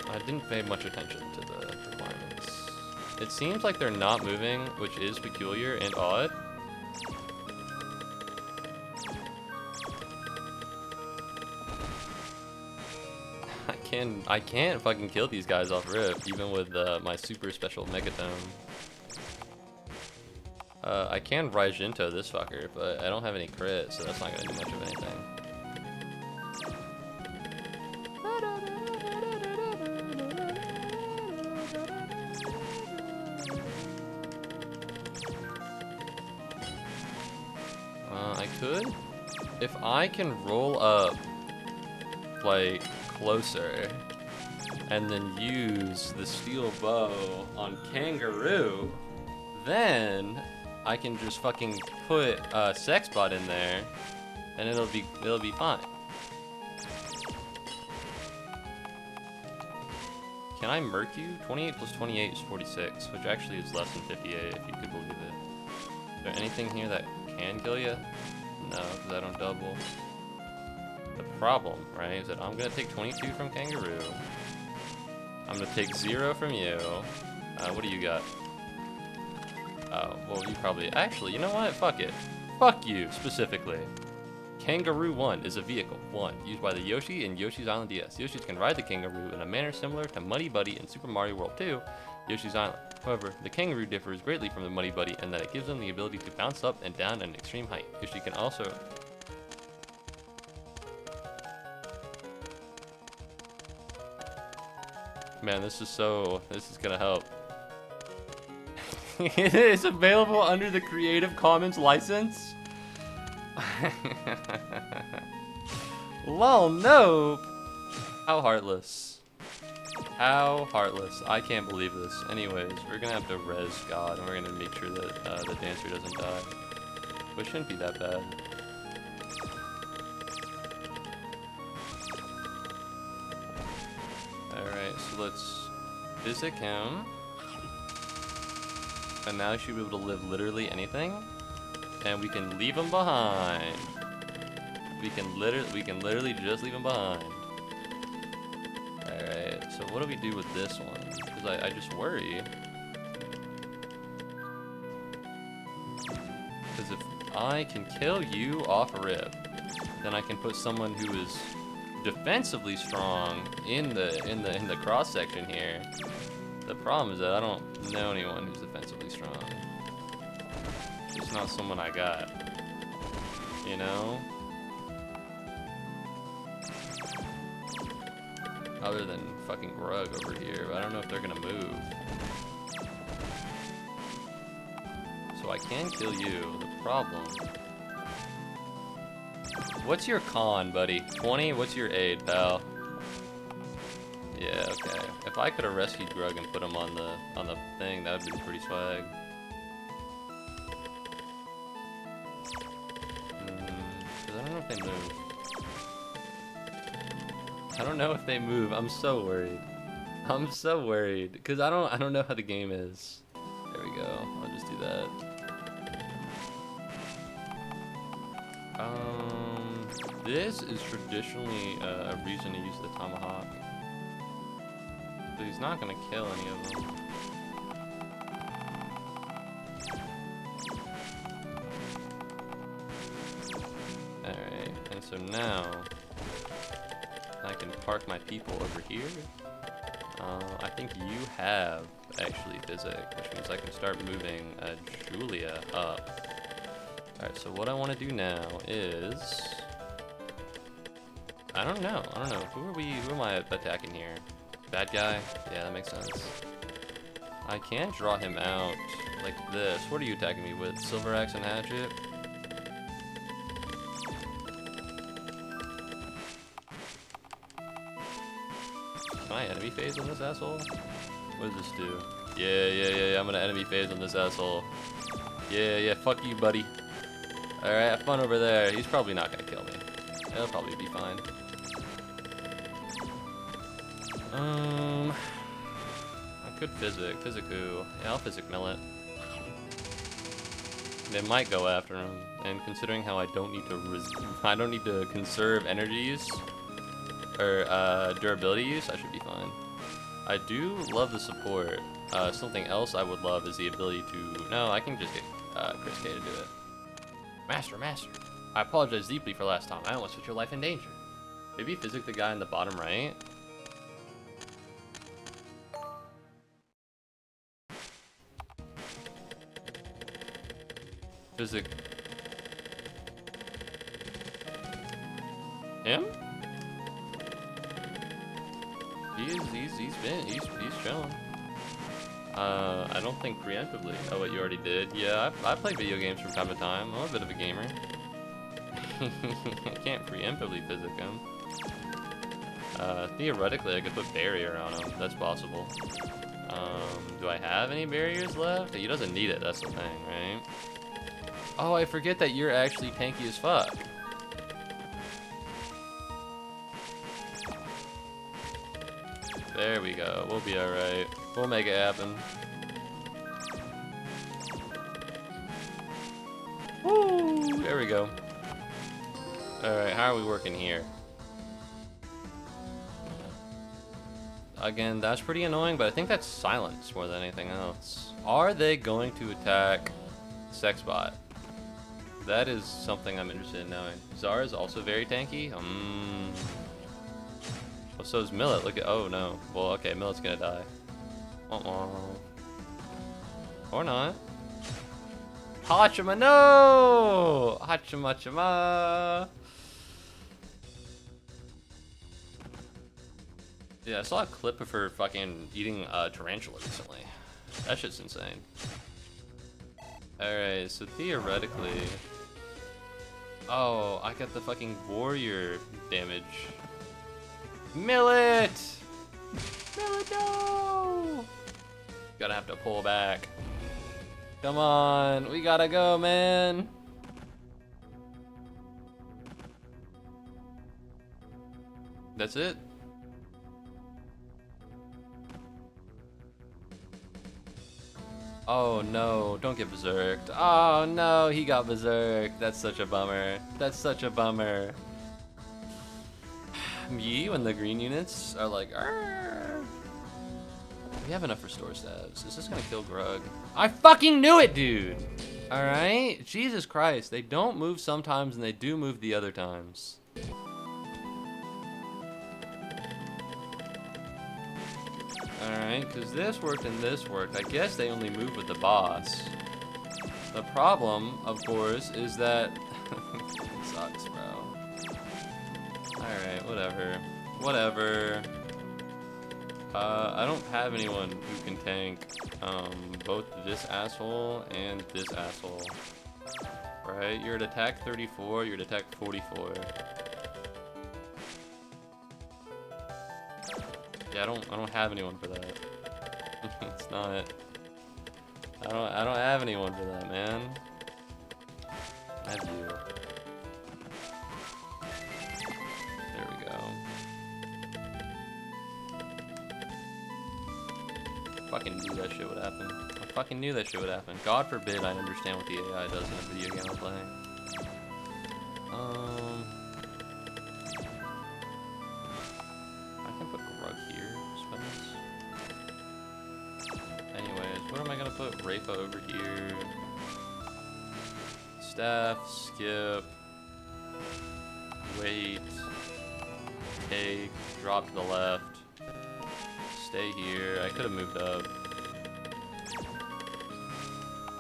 I didn't pay much attention to the requirements. It seems like they're not moving, which is peculiar and odd. I can't fucking kill these guys off rip, even with my super special megatome. I can Raijinto this fucker, but I don't have any crit, so that's not gonna do much of anything. I could, if I can roll up like closer and then use the steel bow on Kangaroo, then I can just fucking put a Sexbot in there and it'll be fine. Can I murk you? 28 plus 28 is 46, which actually is less than 58 if you could believe it. Is there anything here that can kill you? No, because I don't double. The problem, right, is that I'm gonna take 22 from Kangaroo. I'm gonna take 0 from you. What do you got? Oh, well, you probably... Actually, you know what? Fuck it. Fuck you, specifically. Kangaroo 1 is a vehicle, 1, used by the Yoshi in Yoshi's Island DS. Yoshis can ride the Kangaroo in a manner similar to Muddy Buddy in Super Mario World 2, Yoshi's Island. However, the Kangaroo differs greatly from the Muddy Buddy in that it gives them the ability to bounce up and down at an extreme height. Yoshi can also... Man, this is gonna help. It is available under the Creative Commons license? Lol, nope. How heartless. How heartless. I can't believe this. Anyways, we're gonna have to res God, and we're gonna make sure that the dancer doesn't die. Which shouldn't be that bad. Alright, so let's visit him. And now he should be able to live literally anything. And we can leave him behind. We can literally just leave him behind. Alright, so what do we do with this one? Because I just worry. Because if I can kill you off rip, then I can put someone who is defensively strong in the cross section here. The problem is that I don't know anyone who's defensively strong. It's not someone I got. You know? Other than fucking Grug over here, but I don't know if they're gonna move. So I can kill you. The problem. What's your con, buddy? 20? What's your aid, pal? Yeah, okay. If I could have rescued Grug and put him on the thing, that would be pretty swag. Cause I don't know if they move. I don't know if they move. I'm so worried. I'm so worried because I don't know how the game is. There we go. I'll just do that. This is traditionally a reason to use the tomahawk. But he's not gonna kill any of them. Alright, and so now I can park my people over here. I think you have actually physic, which means I can start moving Julia up. Alright, so what I want to do now is... I don't know. Who am I attacking here? Bad guy? Yeah, that makes sense. I can draw him out like this. What are you attacking me with? Silver axe and hatchet? Can I enemy phase on this asshole? What does this do? Yeah, I'm gonna enemy phase on this asshole. Yeah, fuck you, buddy. Alright, have fun over there. He's probably not gonna kill me. He'll probably be fine. I could physic-oo. Yeah, I'll physic mill it. They might go after him, and considering how I don't need to conserve energies or durability use, I should be fine. I do love the support. Something else I would love is the ability to... No, I can just get Chris K to do it. Master, I apologize deeply for last time. I almost put your life in danger. Maybe physic the guy in the bottom right. Physic him? He's chilling. I don't think preemptively. Oh, what you already did? Yeah, I play video games from time to time. I'm a bit of a gamer. I can't preemptively physic him. Theoretically, I could put barrier on him. That's possible. Do I have any barriers left? He doesn't need it. That's the thing, right? Oh, I forget that you're actually tanky as fuck. There we go. We'll be alright. We'll make it happen. Woo! There we go. Alright, how are we working here? Again, that's pretty annoying, but I think that's silence more than anything else. Are they going to attack Sexbot? That is something I'm interested in knowing. Zara is also very tanky. Well, so is Millet. Look at. Oh no. Well, okay. Millet's gonna die. Or not. Hachima, no! Hachima. Yeah, I saw a clip of her fucking eating a tarantula recently. That shit's insane. Alright, so theoretically... Oh, I got the fucking warrior damage. Millet! Millet, no! Gonna have to pull back. Come on, we gotta go, man. That's it? Oh no, don't get berserked. Oh no, he got berserked. That's such a bummer. That's such a bummer. Me and the green units are like, argh. We have enough restore stabs. Is this gonna kill Grug? I fucking knew it, dude! Alright? Jesus Christ, they don't move sometimes and they do move the other times. Alright, because this worked and this worked. I guess they only move with the boss. The problem, of course, is that... it sucks, bro. Alright, whatever. Whatever. I don't have anyone who can tank both this asshole and this asshole. Right? You're at attack 34, you're at attack 44. Yeah, I don't have anyone for that. It's not. I don't have anyone for that, man. I have you. There we go. Fucking knew that shit would happen. I fucking knew that shit would happen. God forbid I understand what the AI does in a video game I'm playing. I can put Grug here. Spend this. Anyways, what am I gonna put? Rafa over here. Staff, skip. Wait. Take. Drop to the left. Stay here. I could have moved up.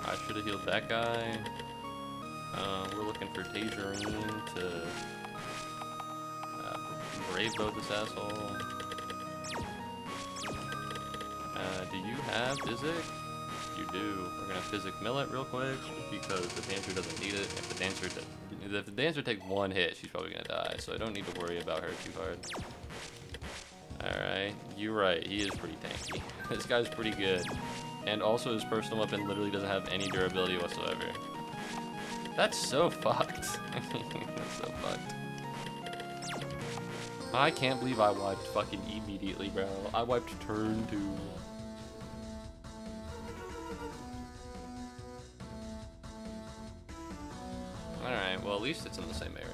I should have healed that guy. We're looking for Tangerine to brave boat this asshole. Do you have Physic? You do. We're gonna Physic Millet real quick because the dancer doesn't need it. If the dancer takes one hit, she's probably gonna die. So I don't need to worry about her too hard. Alright, you're right, he is pretty tanky. This guy's pretty good. And also his personal weapon literally doesn't have any durability whatsoever. That's so fucked. That's so fucked. I can't believe I wiped fucking immediately, bro. I wiped turn 2. Alright, well at least it's in the same area.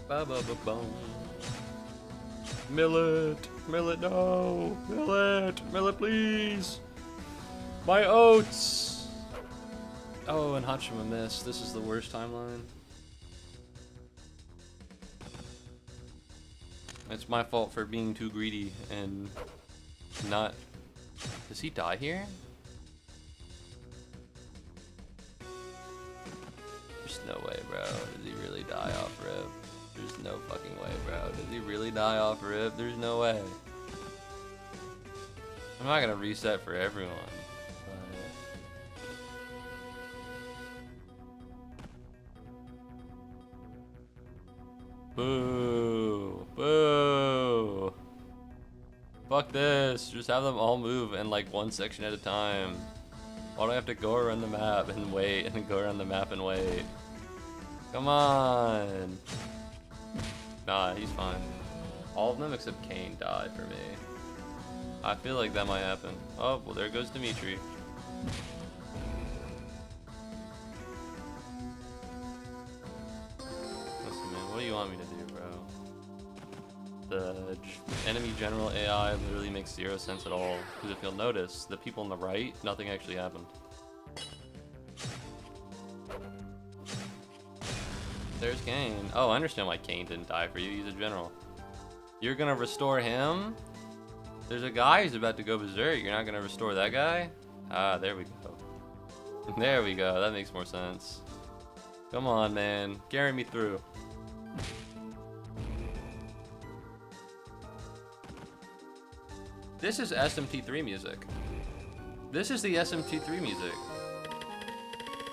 Ba ba ba boom. Millet! Millet, no! Millet! Millet, please! My oats! Oh, and Hachima missed. This is the worst timeline. It's my fault for being too greedy and not... Does he die here? There's no way, bro. Does he really die off rip? There's no fucking way, bro. Does he really die off rip? There's no way. I'm not gonna reset for everyone. But... Boo! Boo! Fuck this. Just have them all move in like one section at a time. Why do I have to go around the map and wait and then go around the map and wait? Come on! Nah, he's fine. All of them except Kane died for me. I feel like that might happen. Oh, well there goes Dimitri. Listen man, what do you want me to do, bro? The enemy general AI literally makes 0 sense at all. Because if you'll notice, the people on the right, nothing actually happened. There's Kane. Oh, I understand why Kane didn't die for you. He's a general. You're gonna restore him? There's a guy who's about to go berserk. You're not gonna restore that guy? Ah, there we go. There we go. That makes more sense. Come on, man. Carry me through. This is SMT3 music. This is the SMT3 music.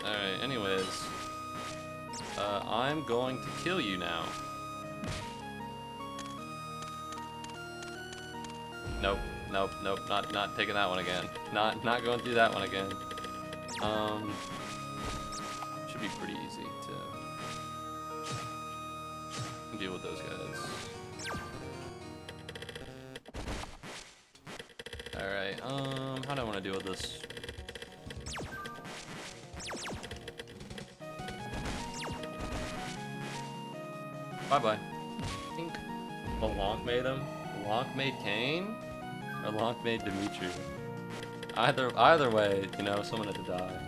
Alright, anyways. I'm going to kill you now. Nope, nope, nope, not taking that one again. Not going through that one again. Should be pretty easy to deal with those guys. Alright, how do I want to deal with this? Bye-bye. I think Blanc made him. Blanc made Kane? Or Blanc made Dimitri? Either way, you know, someone had to die.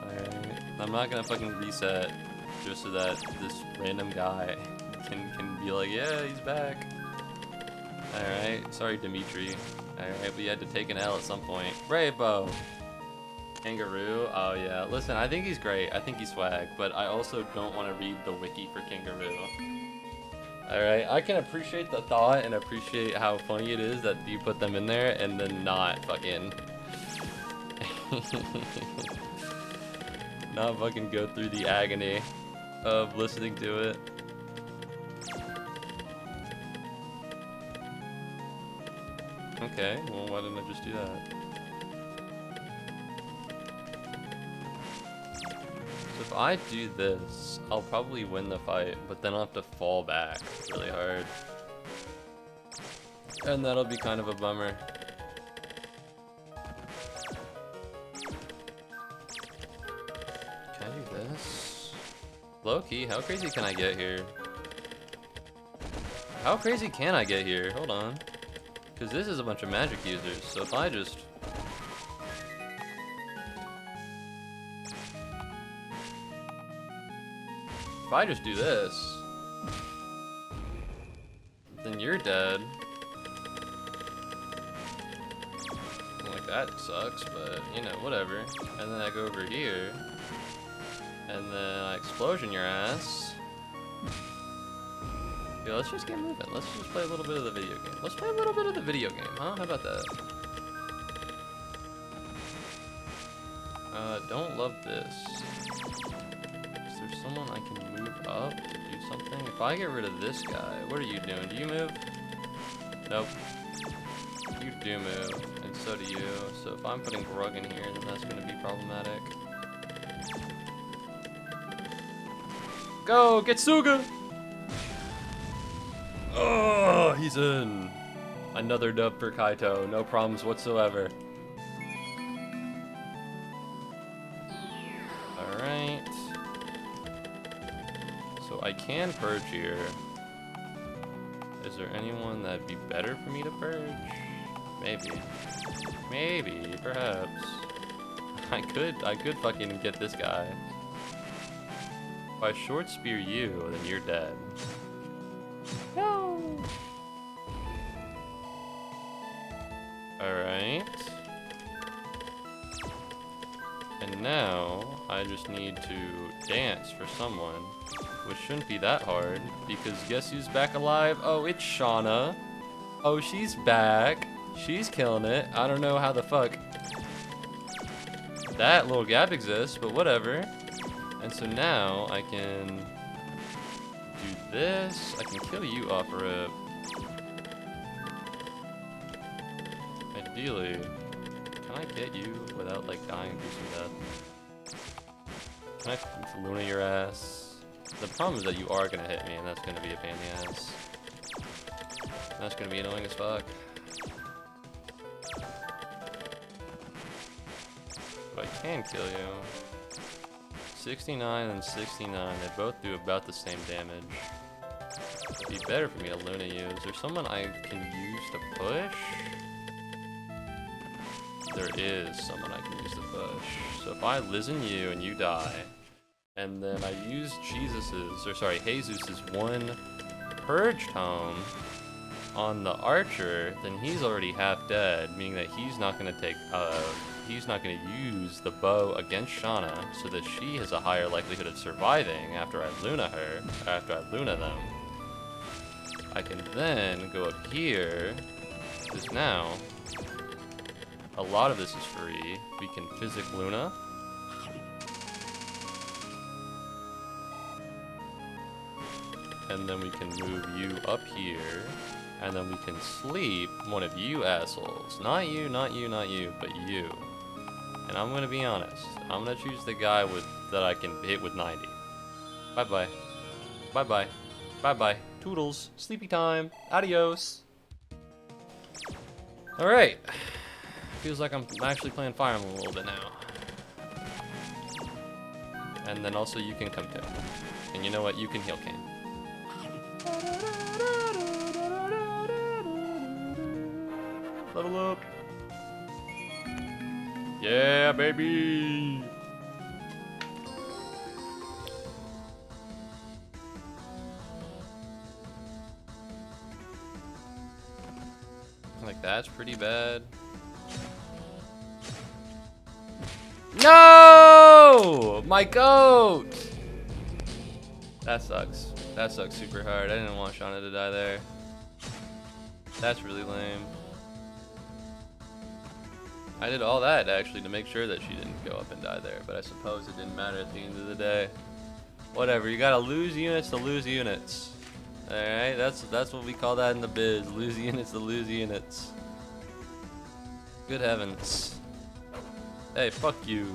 Alright. I'm not gonna fucking reset just so that this random guy can be like, yeah, he's back. Alright, sorry Dimitri. Alright, but you had to take an L at some point. Bravo! Kangaroo? Oh yeah, listen, I think he's great. I think he's swag, but I also don't want to read the wiki for Kangaroo. Alright, I can appreciate the thought and appreciate how funny it is that you put them in there and then not fucking... not fucking go through the agony of listening to it. Okay, well why didn't I just do that? So if I do this, I'll probably win the fight, but then I'll have to fall back really hard. And that'll be kind of a bummer. Can I do this? Low-key, how crazy can I get here? How crazy can I get here? Hold on. Because this is a bunch of magic users, so if I just... If I just do this, then you're dead. Like, that sucks, but, you know, whatever. And then I go over here, and then I explosion your ass. Yeah, let's just get moving. Let's just play a little bit of the video game. Let's play a little bit of the video game, huh? How about that? Don't love this. Is there someone I can move up to do something? If I get rid of this guy, what are you doing? Do you move? Nope. You do move, and so do you. So if I'm putting Grug in here, then that's going to be problematic. Go, Getsuga! Oh, he's in. Another dub for Kaito. No problems whatsoever. Alright. So I can purge here. Is there anyone that'd be better for me to purge? Maybe. Maybe, perhaps. I could fucking get this guy. If I short spear you, then you're dead. No. Alright. And now I just need to dance for someone, which shouldn't be that hard because guess who's back alive? Oh, it's Shauna. Oh, she's back. She's killing it. I don't know how the fuck that little gap exists, but whatever. And so now I can do this. I can kill you off rip. Ideally, can I get you without like dying through some death? Can I Luna your ass? The problem is that you are gonna hit me, and that's gonna be a pain in the ass. That's gonna be annoying as fuck. But I can kill you. 69 and 69, they both do about the same damage. It'd be better for me to Luna you. Is there someone I can use to push? There is someone I can use to push. So if I listen you and you die, and then I use Jesus's one Purge Tome on the Archer, then he's already half dead, meaning that he's not gonna take, he's not gonna use the bow against Shauna, so that she has a higher likelihood of surviving after I Luna her, after I Luna them. I can then go up here, because now, a lot of this is free. We can Physic Luna. and then we can move you up here, and then we can sleep one of you assholes. Not you, not you, not you, but you. And I'm gonna be honest. I'm gonna choose the guy that I can hit with 90. Bye-bye. Bye-bye. Bye-bye. Toodles. Sleepy time. Adios. Alright. Feels like I'm actually playing Fire Emblem a little bit now. And then also you can come too. And you know what? You can heal Kane. Level up. Yeah, baby. Like that's pretty bad. No! My goat! That sucks. That sucks super hard. I didn't want Shauna to die there. That's really lame. I did all that actually to make sure that she didn't go up and die there, but I suppose it didn't matter at the end of the day. Whatever, you gotta lose units to lose units. Alright, that's what we call that in the biz. Lose units to lose units. Good heavens. Hey, fuck you.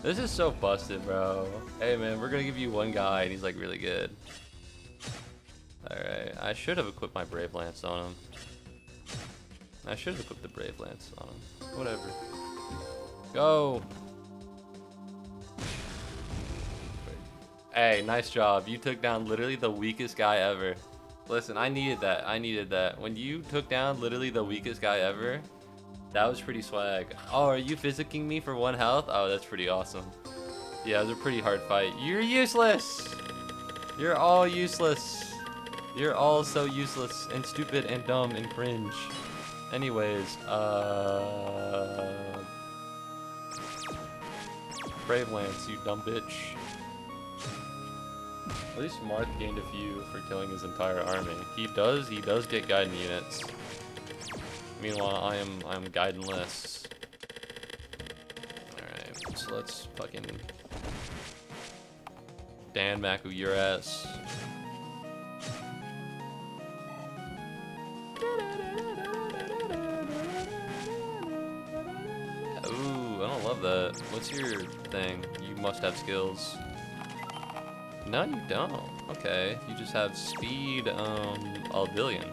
This is so busted, bro. Hey man, we're gonna give you one guy and he's like really good. Alright, I should have equipped my Brave Lance on him. I should have equipped the Brave Lance on him. Whatever. Go! Hey, nice job. You took down literally the weakest guy ever. Listen, I needed that. I needed that. When you took down literally the weakest guy ever, that was pretty swag. Oh, are you physicking me for 1 health? Oh, that's pretty awesome. Yeah, it was a pretty hard fight. You're useless! You're all useless. You're all so useless and stupid and dumb and cringe. Anyways, Brave Lance, you dumb bitch. At least Marth gained a few for killing his entire army. He does get guiding units. Meanwhile, I'm guidanless. Alright, so let's fucking Dan Maku your ass. Ooh, I don't love that. What's your thing? You must have skills. No, you don't. Okay, you just have speed, a billion.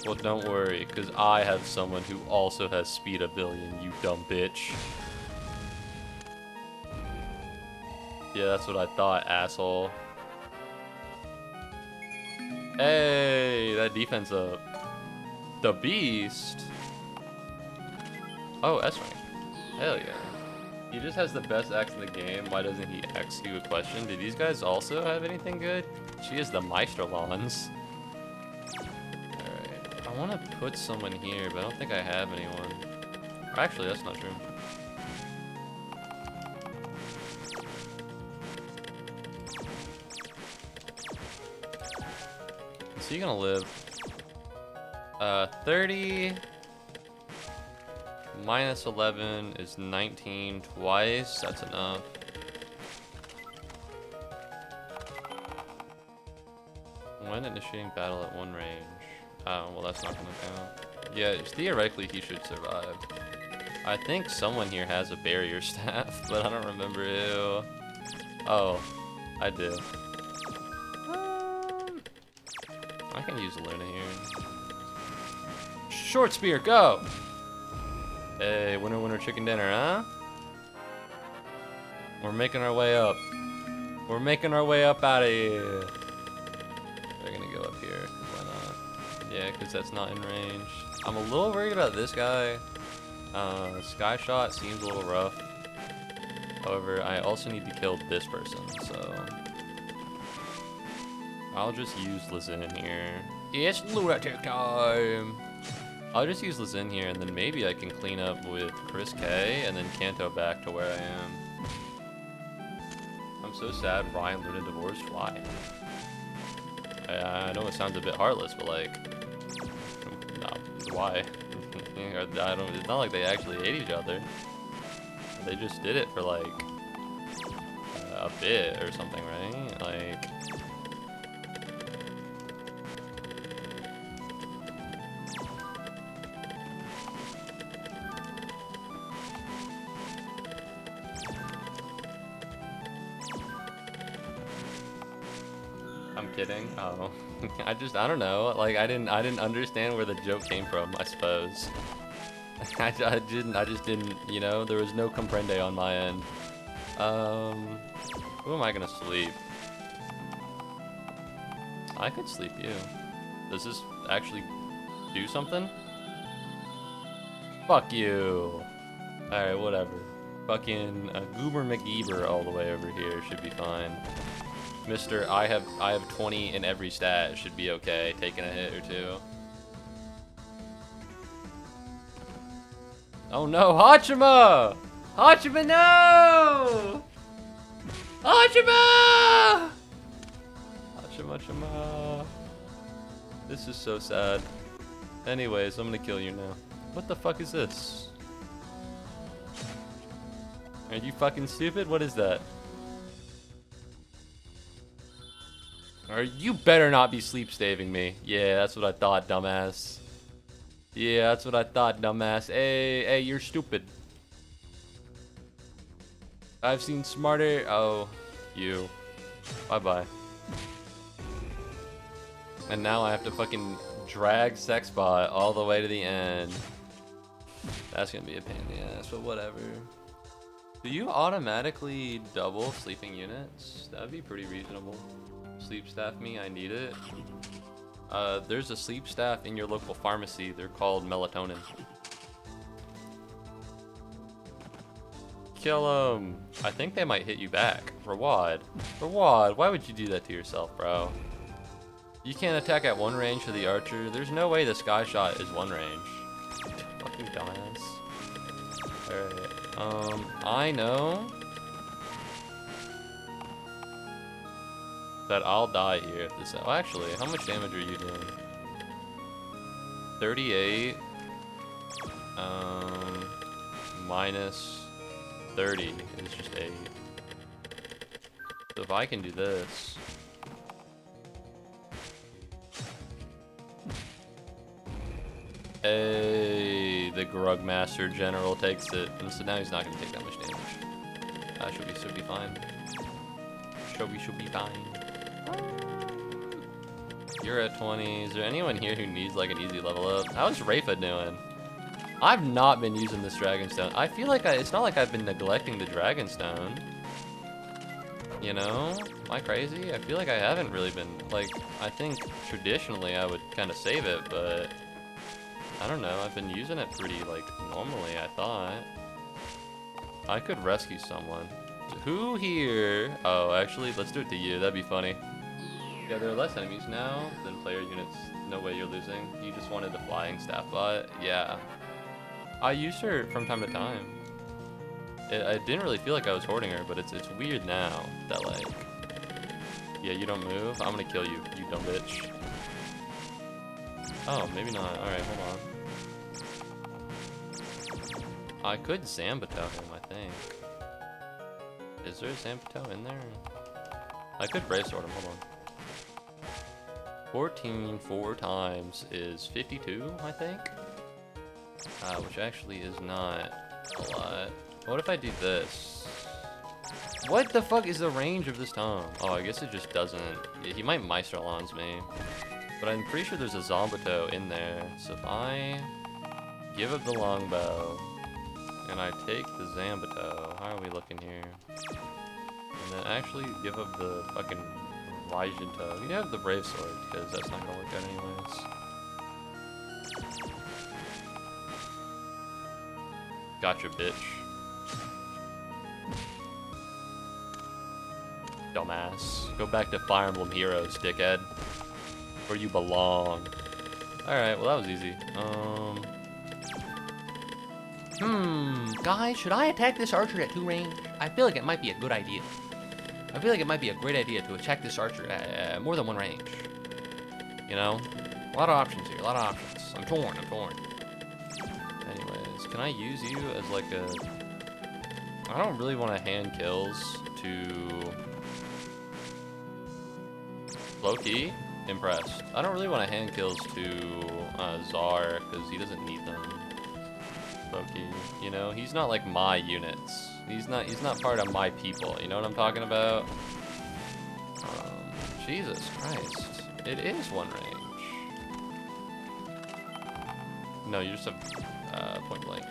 Well, don't worry, because I have someone who also has speed a billion, you dumb bitch. Yeah, that's what I thought, asshole. Hey, that defense up. The beast. Oh, S-rank. Hell yeah. He just has the best axe in the game. Why doesn't he ask you a question? Do these guys also have anything good? She is the Meisterlons. Alright. I want to put someone here, but I don't think I have anyone. Actually, that's not true. Is he gonna live? 30... Minus 11 is 19 twice. That's enough. When initiating battle at 1 range. Oh, well, that's not gonna count. Yeah, theoretically, he should survive. I think someone here has a barrier staff, but I don't remember who. Oh, I do. I can use Luna here. Short spear, go! Hey, winner, winner, chicken dinner, huh? We're making our way up. We're making our way up out of here. They're gonna go up here. Why not? Yeah, because that's not in range. I'm a little worried about this guy. Sky Shot seems a little rough. However, I also need to kill this person, so... I'll just use Lizin here. It's lunatic time! I'll just use Lizin here, and then maybe I can clean up with Chris K, and then Kanto back to where I am. I'm so sad Ryan Luna divorced. Why? I know it sounds a bit heartless, but like, no, why? I don't. It's not like they actually hate each other. They just did it for like a bit or something, right? Like... I'm kidding. Oh, I don't know. Like I didn't understand where the joke came from. I suppose. I just didn't. You know, there was no comprende on my end. Who am I gonna sleep? I could sleep you. Does this actually do something? Fuck you. All right, whatever. Fucking Goober McGeeber all the way over here should be fine. Mr. I have 20 in every stat should be okay, taking a hit or two. Oh no, Hachima! Hachima, no! Hachima! Hachima. This is so sad. Anyways, I'm gonna kill you now. What the fuck is this? Are you fucking stupid? What is that? Or you better not be sleep staving me. Yeah, that's what I thought, dumbass. Yeah, that's what I thought, dumbass. Hey, you're stupid. I've seen smarter. Oh, you. Bye-bye. And now I have to fucking drag Sexbot all the way to the end. That's gonna be a pain in the ass, but whatever. Do you automatically double sleeping units? That'd be pretty reasonable. Sleep staff me, I need it. There's a sleep staff in your local pharmacy. They're called melatonin. Kill him. I think they might hit you back. Rawad. Rawad, why would you do that to yourself, bro? You can't attack at one range for the archer. There's no way the sky shot is one range. Fucking dumbass. Alright. I know that I'll die here if this... Oh, actually, how much damage are you doing? 38. Minus 30 is just 8. So if I can do this... Hey, the Grug Master General takes it. And so now he's not going to take that much damage. Should be fine. Should be fine. You're at 20. Is there anyone here who needs like an easy level up? How's Rafa doing? I've not been using this Dragonstone. I feel like it's not like I've been neglecting the Dragonstone. You know? Am I crazy? I feel like I haven't really been, like, I think traditionally I would kind of save it, but I don't know. I've been using it pretty, like, normally, I thought. I could rescue someone. Who here? Oh, actually, let's do it to you. That'd be funny. Yeah, there are less enemies now than player units. No way you're losing. You just wanted the flying staff bot. Yeah. I used her from time to time. I didn't really feel like I was hoarding her, but it's weird now that, like... Yeah, you don't move? I'm gonna kill you, you dumb bitch. Oh, maybe not. Alright, hold on. I could Zambato him, I think. Is there a Zambato in there? I could Brave Sword him, hold on. 14 4 times is 52, I think? Which actually is not a lot. What if I do this? What the fuck is the range of this tome? Oh, I guess it just doesn't. Yeah, he might Meisterlans me. But I'm pretty sure there's a Zambato in there. So if I give up the longbow and I take the Zambato, how are we looking here? And then actually give up the fucking Raijinto. You have the Brave Sword because that's not gonna work out anyways. Gotcha, bitch. Dumbass. Go back to Fire Emblem Heroes, dickhead. Where you belong. Alright, well that was easy. Guys, should I attack this archer at 2 range? I feel like it might be a good idea. I feel like it might be a great idea to attack this archer at more than 1 range. You know? A lot of options here, a lot of options. I'm torn. Anyways, can I use you as like a... I don't really want to hand kills to low-key impressed. I don't really want to hand kills to Czar because he doesn't need them. Low-key, you know, he's not like my units. He's not part of my people. You know what I'm talking about? Jesus Christ, it is one range. No, you just have point blank.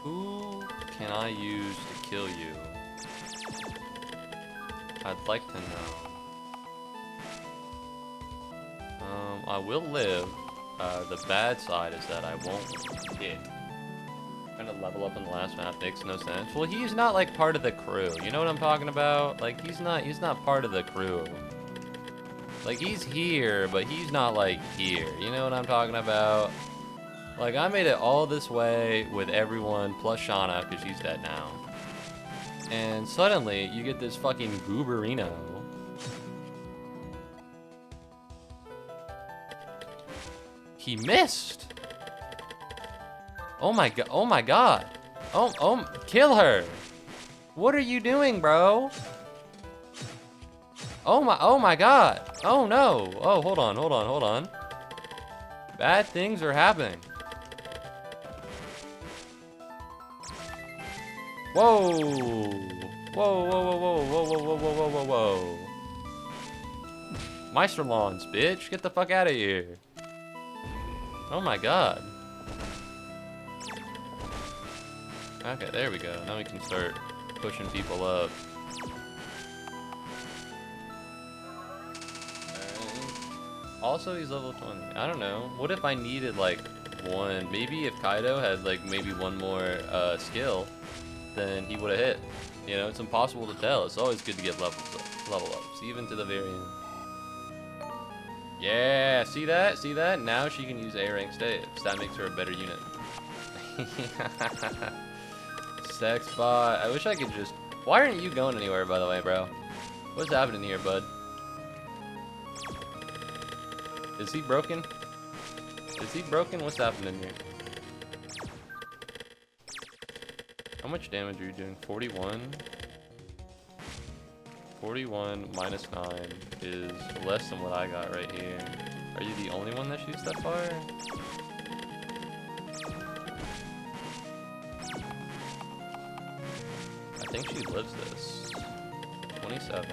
Who can I use to kill you? I'd like to know. I will live. The bad side is that I won't hit. Trying to level up in the last map makes no sense. Well, he's not like part of the crew. You know what I'm talking about? Like he's not part of the crew. Like he's here, but he's not like here. You know what I'm talking about? Like I made it all this way with everyone plus Shauna because she's dead now. And suddenly you get this fucking gooberino. He missed. Oh my god. Oh my god. Oh, kill her. What are you doing, bro? Oh my god. Oh no. Oh, hold on. Bad things are happening. Whoa. Whoa. Meisterlons, bitch. Get the fuck out of here. Oh my god. Okay, there we go. Now we can start pushing people up. Also, he's level 20. I don't know. What if I needed like one? Maybe if Kaido had like maybe one more skill, then he would have hit. You know, it's impossible to tell. It's always good to get level ups, even to the very end. Yeah, see that? See that? Now she can use A rank staves. That makes her a better unit. Sex bot. I wish I could just... Why aren't you going anywhere, by the way, bro? What's happening here, bud? Is he broken? Is he broken? What's happening here? How much damage are you doing? 41? 41 minus 9 is less than what I got right here. Are you the only one that shoots that far? I think she lives this. 27,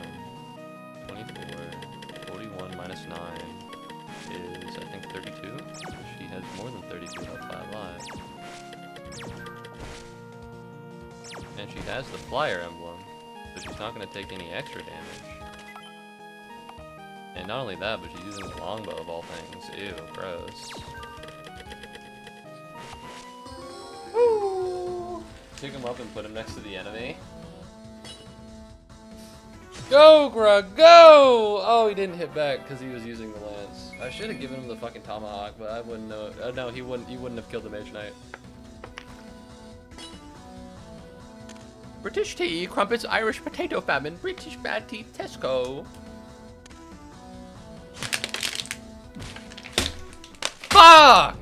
24, 41 minus 9 is, I think, 32. She has more than 32 health by a lot. And she has the flyer emblem, so she's not going to take any extra damage. And not only that, but she's using the longbow of all things. Ew, gross. Woo! Pick him up and put him next to the enemy. Go, Grug, go! Oh, he didn't hit back because he was using the lance. I should have given him the fucking tomahawk, but I wouldn't know. No, he wouldn't have killed the Mage Knight. British tea, crumpets, Irish potato famine, British bad tea, Tesco. Fuck!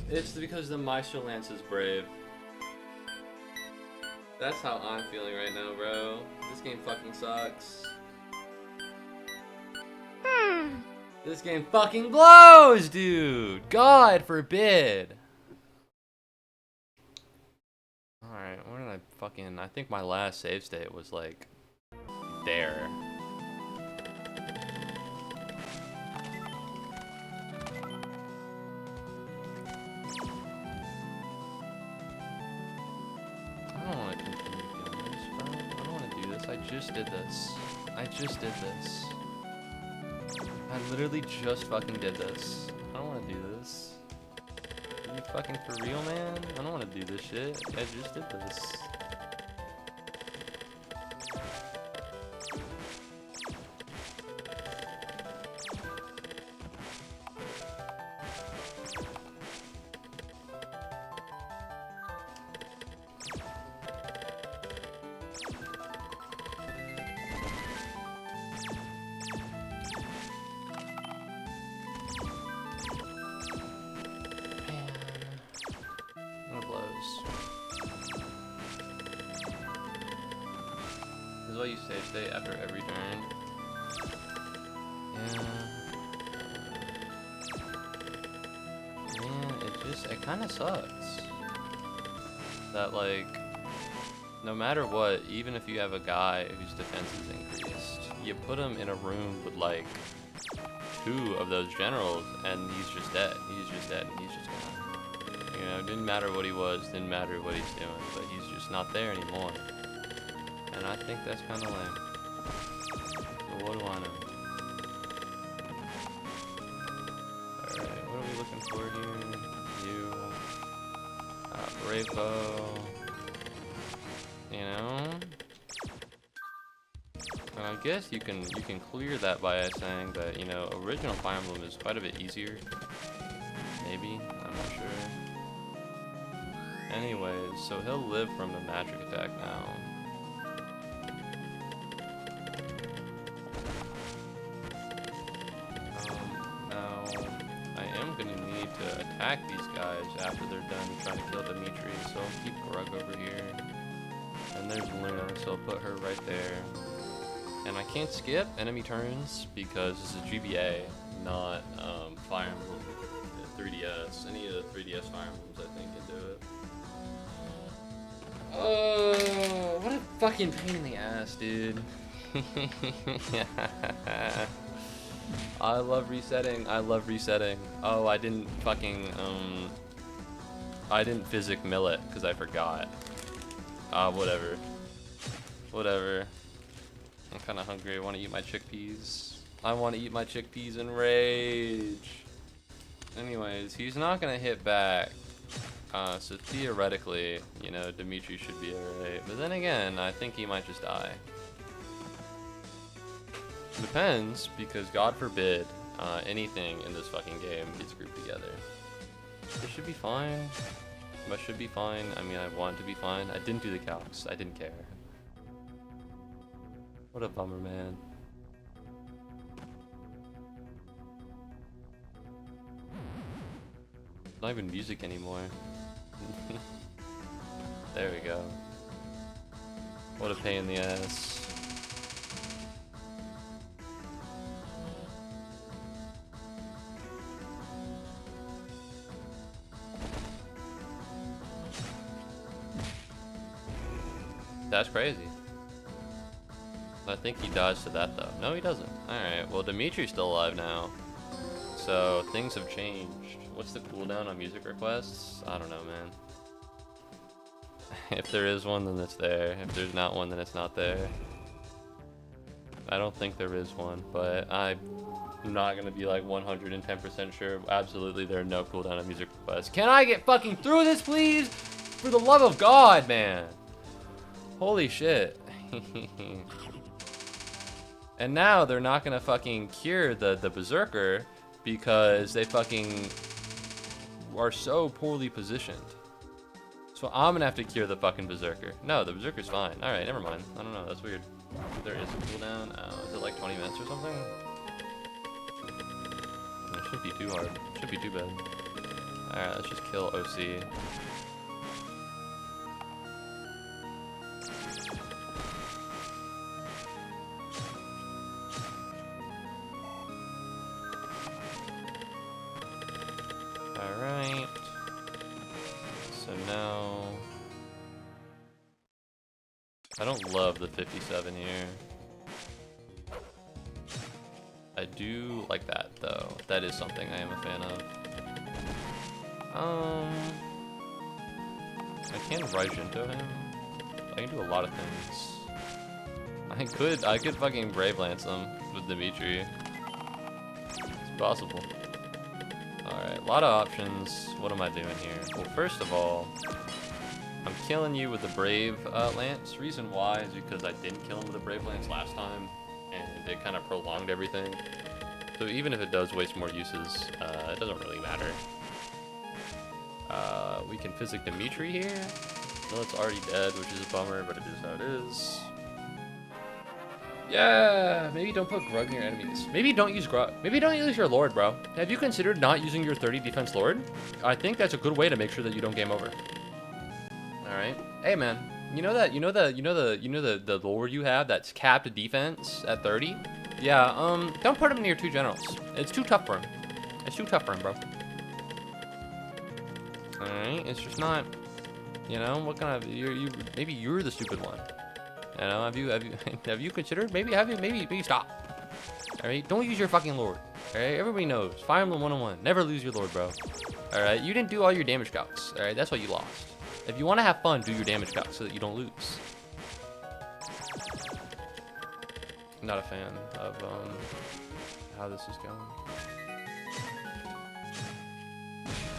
It's because the Maestro Lance is brave. That's how I'm feeling right now, bro. This game fucking sucks. This game fucking blows, dude! God forbid! Alright, where did I fucking... I think my last save state was, like, there. I don't want to continue doing this, bro. I don't want to do this. I just did this. I just did this. I literally just fucking did this. I don't want to do this. Are you fucking for real, man? I don't want to do this shit. I just did this. What blows? you save state after every turn. Yeah. Man, it kind of sucks. That, like, no matter what, even if you have a guy whose defense is increased, you put him in a room with, like, 2 of those generals, and he's just dead. He's just dead, and he's just gone. You know, it didn't matter what he was, didn't matter what he's doing, but he's just not there anymore. And I think that's kind of lame. But what do I know? Alright, what are we looking for here? You. Bravo. You know? And I guess you can clear that by saying that, you know, original Fire Emblem is quite a bit easier. Maybe, I'm not sure. Anyways, so he'll live from the magic attack now. Now, I am gonna need to attack these guys after they're done trying to kill Dimitri, so I'll keep Grug over here. And there's Luna, so I'll put her right there. And I can't skip enemy turns because this is GBA, not Fire Emblem 3DS. Any of the 3DS Fire Emblems, I think, can do it. Oh, what a fucking pain in the ass, dude. I love resetting. I love resetting. Oh, I didn't fucking, I didn't physic mill it because I forgot. Whatever. Whatever. I'm kind of hungry. I want to eat my chickpeas. I want to eat my chickpeas in rage. Anyways, he's not going to hit back. So theoretically, you know, Dimitri should be alright. But then again, I think he might just die. Depends, because God forbid anything in this fucking game gets grouped together. It should be fine. But should be fine. I mean, I want it to be fine. I didn't do the calcs. I didn't care. What a bummer, man. It's not even music anymore. There we go. What a pain in the ass. That's crazy. I think he dodged to that though. No, he doesn't. Alright, well Dimitri's still alive now. So things have changed. What's the cooldown on music requests? I don't know, man. If there is one, then it's there. If there's not one, then it's not there. I don't think there is one, but I'm not gonna be like 110% sure. Absolutely, there are no cooldown on music requests. Can I get fucking through this, please? For the love of God, man. Holy shit. And now they're not gonna fucking cure the Berserker because they fucking are so poorly positioned. So I'm gonna have to cure the fucking Berserker. No, the Berserker's fine. Alright, never mind. I don't know, that's weird. There is a cooldown. Is it like 20 minutes or something? It shouldn't be too hard. Shouldn't be too bad. Alright, let's just kill OC. Alright. So now... I don't love the 57 here. I do like that, though. That is something I am a fan of. I can Raijinto him. I can do a lot of things. I could fucking Brave Lance him with Dimitri. It's possible. Alright, a lot of options. What am I doing here? Well, first of all, I'm killing you with the Brave Lance. Reason why is because I didn't kill him with the Brave Lance last time, and it kind of prolonged everything. So even if it does waste more uses, it doesn't really matter. We can physic Dimitri here. No, it's already dead, which is a bummer, but it is how it is. Yeah, maybe don't put Grug near enemies. Maybe don't use Grug. Maybe don't use your Lord, bro. Have you considered not using your 30 defense Lord? I think that's a good way to make sure that you don't game over. Alright. Hey, man. the lord you have that's capped defense at 30? Yeah, don't put him near two generals. It's too tough for him. It's too tough for him, bro. Alright, it's just not, you know, what kind of, maybe you're the stupid one. You know, have you considered, maybe stop. Alright, don't use your fucking lord. Alright, everybody knows, Fire Emblem 101, never lose your lord, bro. Alright, you didn't do all your damage calcs. Alright, that's why you lost. If you want to have fun, do your damage calcs so that you don't lose. I'm not a fan of how this is going.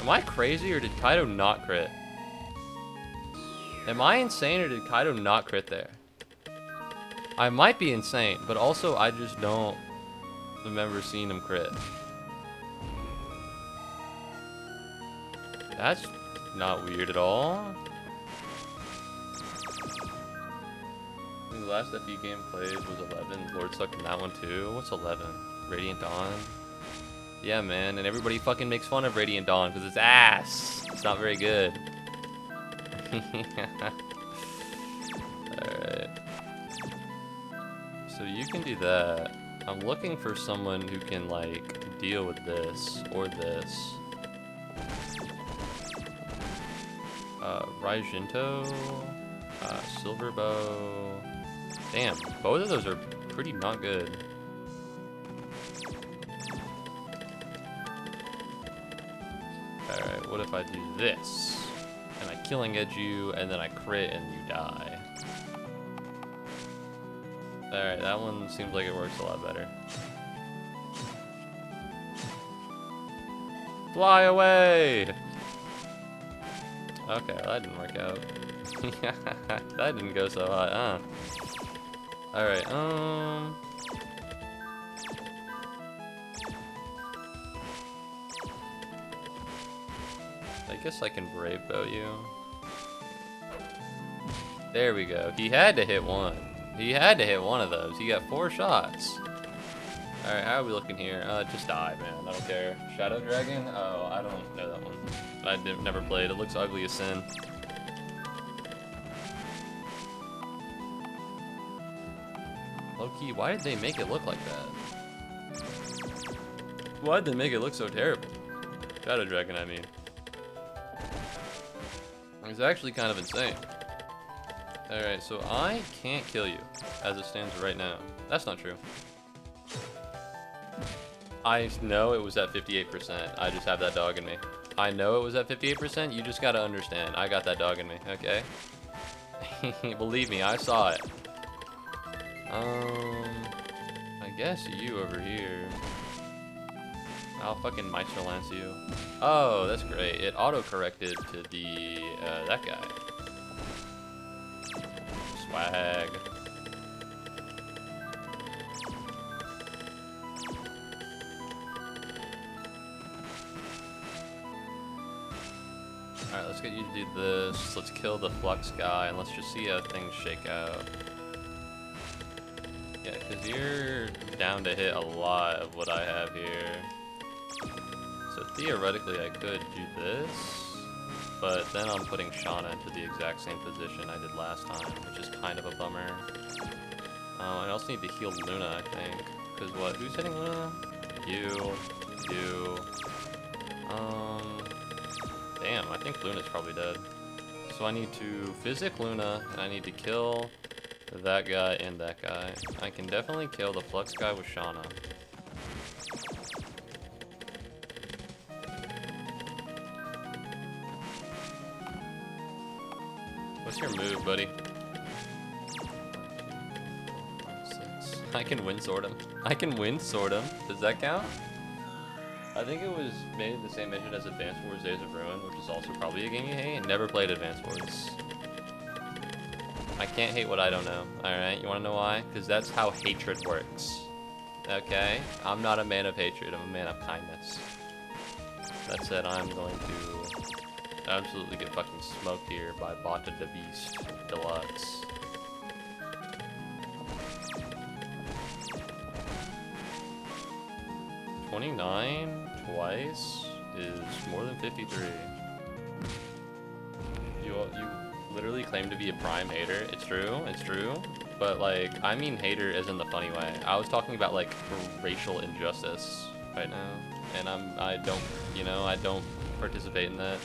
Am I crazy or did Kaido not crit? Am I insane or did Kaido not crit there? I might be insane, but also I just don't remember seeing him crit. That's not weird at all. I mean, the last FE game played was 11. Lord sucked in that one too. What's 11? Radiant Dawn? Yeah, man, and everybody fucking makes fun of Radiant Dawn because it's ass. It's not very good. Alright. So you can do that. I'm looking for someone who can, like, deal with this or this. Raijinto, Silver Bow. Damn, both of those are pretty not good. Alright, what if I do this? And I killing edge you, and then I crit and you die. Alright, that one seems like it works a lot better. Fly away! Okay, well, that didn't work out. That didn't go so hot, huh? Alright, I guess I can brave bow you. There we go. He had to hit one. He had to hit one of those. He got 4 shots. Alright, how are we looking here? Just die, man. I don't care. Shadow Dragon? Oh, I don't know that one. I never played. It looks ugly as sin. Low-key, why did they make it look like that? Why did they make it look so terrible? Shadow Dragon, I mean. It's actually kind of insane. Alright, so I can't kill you as it stands right now. That's not true. I know it was at 58%. I just have that dog in me. I know it was at 58%. You just gotta understand. I got that dog in me, okay? Believe me, I saw it. I guess you over here. I'll fucking Maestro Lance you. Oh, that's great. It auto-corrected to the, that guy. Swag. Alright, let's get you to do this. Let's kill the Flux guy, and let's just see how things shake out. Yeah, because you're down to hit a lot of what I have here. So theoretically, I could do this, but then I'm putting Shauna into the exact same position I did last time, which is kind of a bummer. I also need to heal Luna, I think. Because what? Who's hitting Luna? You. Damn, I think Luna's probably dead. So I need to physic Luna, and I need to kill that guy and that guy. I can definitely kill the Flux guy with Shauna. What's your move, buddy? I can win sword him. I can win sword him. Does that count? I think it was made the same mission as Advance Wars Days of Ruin, which is also probably a game you hate. Never played Advance Wars. I can't hate what I don't know. Alright, you wanna know why? Because that's how hatred works. Okay? I'm not a man of hatred, I'm a man of kindness. That said, I'm going to absolutely get fucking smoked here by Bata the Beast Deluxe. $29 twice is more than 53. literally claim to be a prime hater. It's true. But like, I mean hater as in the funny way. I was talking about like racial injustice right now, and I don't, you know, I don't participate in that.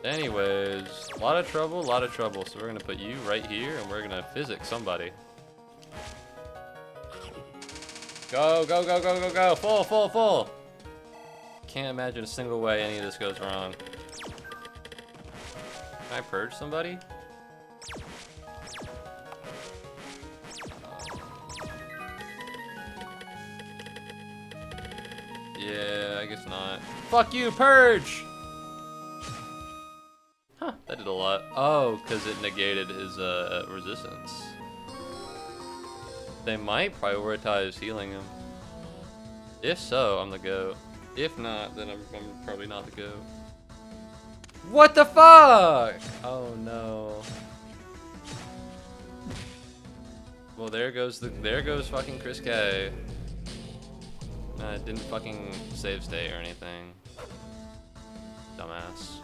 Anyways, a lot of trouble. So we're gonna put you right here, and we're gonna physics somebody. Go, go, go, go, go, go! Full, full, full! Can't imagine a single way any of this goes wrong. Can I purge somebody? Yeah, I guess not. Fuck you, purge! Huh, that did a lot. Oh, because it negated his resistance. They might prioritize healing him. If so, I'm the GOAT. If not, then I'm probably not the GOAT. What the fuck? Oh no. Well, there goes fucking Chris K. It didn't fucking save state or anything. Dumbass.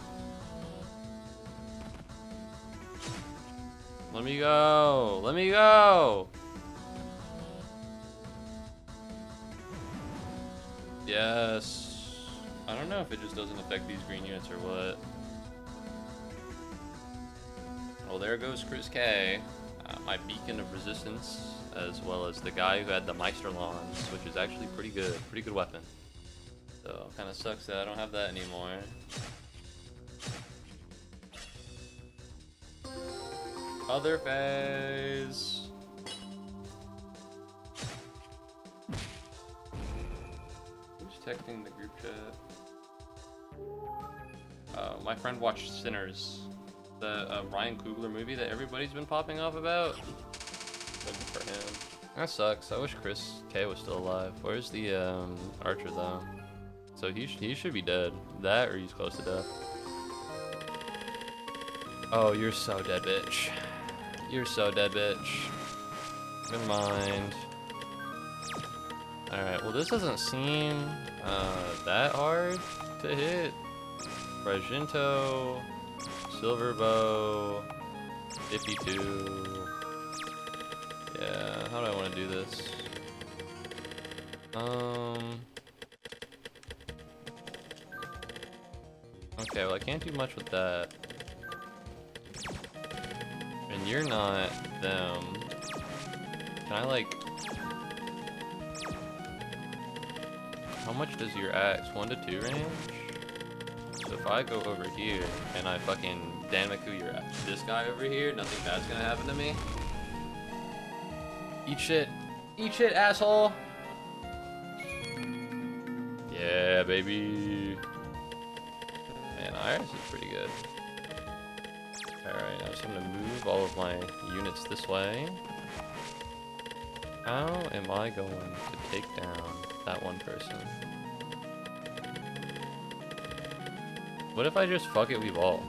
Let me go! Let me go! Yes. I don't know if it just doesn't affect these green units or what. Well, there goes Chris K. My beacon of resistance, as well as the guy who had the Meisterlons, which is actually pretty good weapon. So, kind of sucks that I don't have that anymore. Other phase. Who's texting the group chat? My friend watched Sinners, the Ryan Coogler movie that everybody's been popping off about. Good for him. That sucks. I wish Chris K was still alive. Where's the Archer though? So he should be dead. That or he's close to death. Oh, you're so dead, bitch. You're so dead, bitch. Never mind. Alright, well this doesn't seem that hard to hit. Argento, Silver Bow, 52. Yeah, how do I want to do this? Okay, well I can't do much with that. And you're not them. Can I like... How much does your axe? 1 to 2 range? So if I go over here and I fucking Damaku your axe, this guy over here, nothing bad's gonna happen to me. Eat shit. Eat shit, asshole! Yeah, baby. Man, Iris is pretty good. Alright, now I'm gonna move all of my units this way. How am I going to take down that one person? What if I just fuck it, we've all?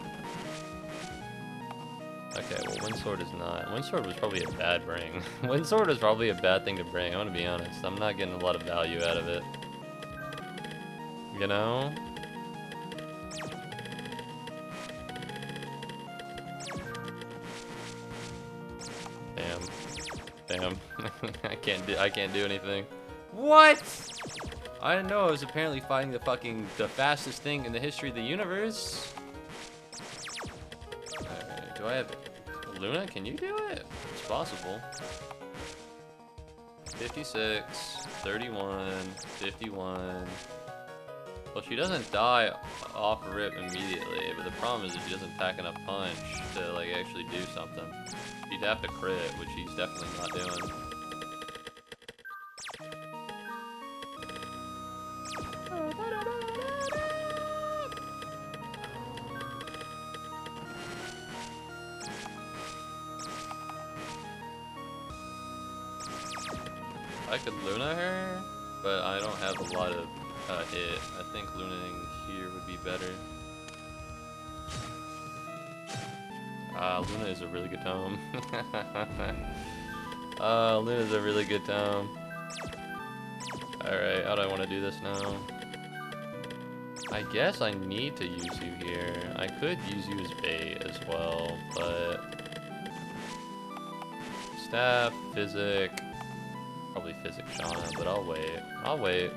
Okay, well, Windsword is not. Windsword was probably a bad bring. Windsword was probably a bad thing to bring, I'm gonna be honest. I'm not getting a lot of value out of it. You know? Damn. I can't do anything. What? I didn't know I was apparently fighting the fastest thing in the history of the universe. Alright, do I have Luna? Can you do it? It's possible. 56, 31, 51. Well, she doesn't die off rip immediately, but the problem is that she doesn't pack enough punch to like actually do something. She'd have to crit, which she's definitely not doing. I could Luna her, but I don't have a lot of hit. I think Lunaing here would be better. Luna is a really good tome. Luna is a really good tome. Alright, how do I want to do this now? I guess I need to use you here. I could use you as bait as well, but... Staff, Physic... Probably Physic Shauna, but I'll wait. I'll wait.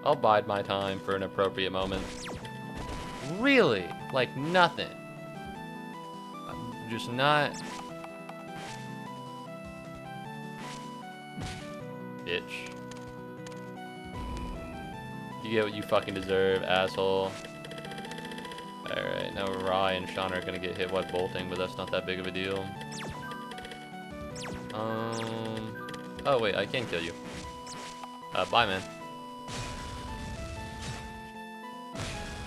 I'll bide my time for an appropriate moment. Really? Like nothing. I'm just not... Bitch. You get what you fucking deserve, asshole. Alright, now Rai and Shauna are gonna get hit while bolting, but that's not that big of a deal. Oh wait, I can kill you. Bye, man.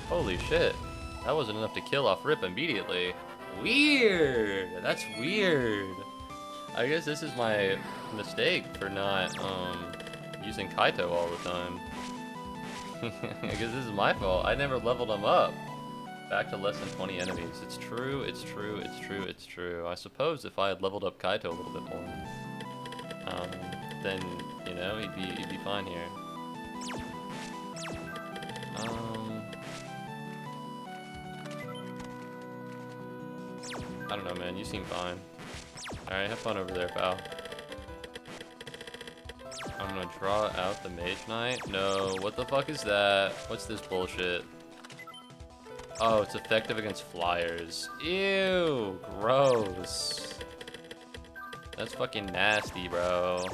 Holy shit. That wasn't enough to kill off rip immediately. Weird! That's weird. I guess this is my mistake for not, using Kaito all the time. I guess this is my fault. I never leveled him up. Back to less than 20 enemies. It's true, it's true, it's true, it's true. I suppose if I had leveled up Kaito a little bit more, then, you know, he'd be fine here. I don't know, man. You seem fine. Alright, have fun over there, pal. I'm gonna draw out the Mage Knight. No, what the fuck is that? What's this bullshit? Oh, it's effective against flyers. Ew, gross. That's fucking nasty, bro.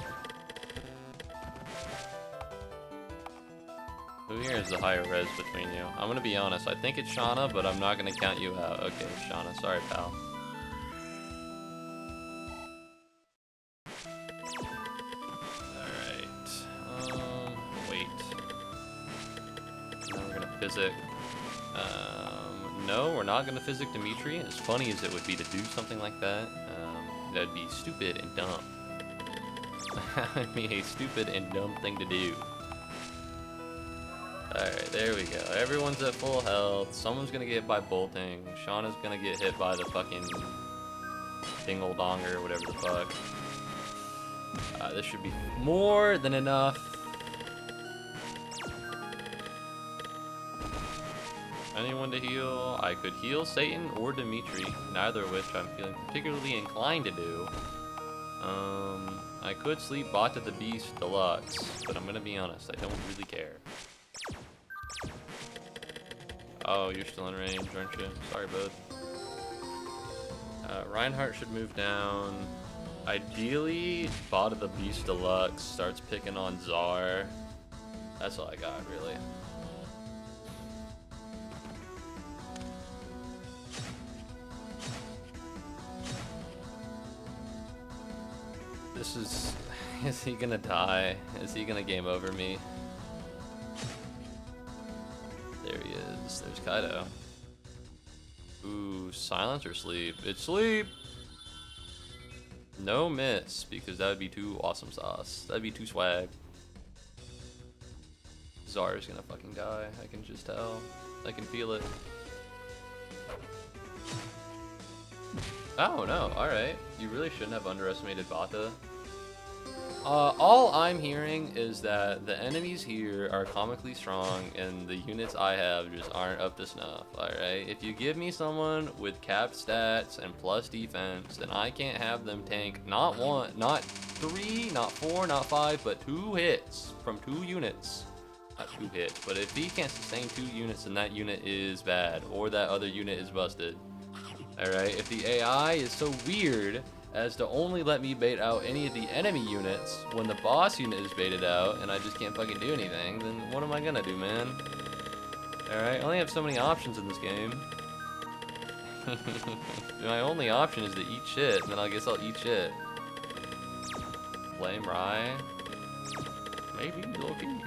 Who here is the higher res between you? I'm gonna be honest, I think it's Shauna, but I'm not gonna count you out. Okay, Shauna, sorry, pal. Physic. No, we're not gonna Physic Dimitri. As funny as it would be to do something like that, that'd be stupid and dumb. That would be a stupid and dumb thing to do. Alright, there we go. Everyone's at full health. Someone's gonna get hit by bolting. Shauna's gonna get hit by the fucking dingle donger or whatever the fuck. This should be more than enough. Anyone to heal? I could heal Satan or Dimitri, neither of which I'm feeling particularly inclined to do. I could sleep Bata the Beast Deluxe, but I'm gonna be honest, I don't really care. Oh, you're still in range, aren't you? Sorry, bud. Reinhardt should move down. Ideally, Bata the Beast Deluxe starts picking on Czar. That's all I got, really. This is he gonna die? Is he gonna game over me? There he is, there's Kaido. Ooh, silence or sleep? It's sleep! No miss, because that would be too awesome sauce. That'd be too swag. Zar's gonna fucking die, I can just tell. I can feel it. Oh no, alright. You really shouldn't have underestimated Bata. All I'm hearing is that the enemies here are comically strong and the units I have just aren't up to snuff, alright? If you give me someone with capped stats and plus defense, then I can't have them tank not one, not three, not four, not five, but 2 hits from 2 units. Not 2 hits, but if he can't sustain 2 units, then that unit is bad, or that other unit is busted. Alright, if the AI is so weird as to only let me bait out any of the enemy units when the boss unit is baited out and I just can't fucking do anything, then what am I gonna do, man? Alright, I only have so many options in this game. My only option is to eat shit, and then I guess I'll eat shit. Blame Rai? Maybe, low-key.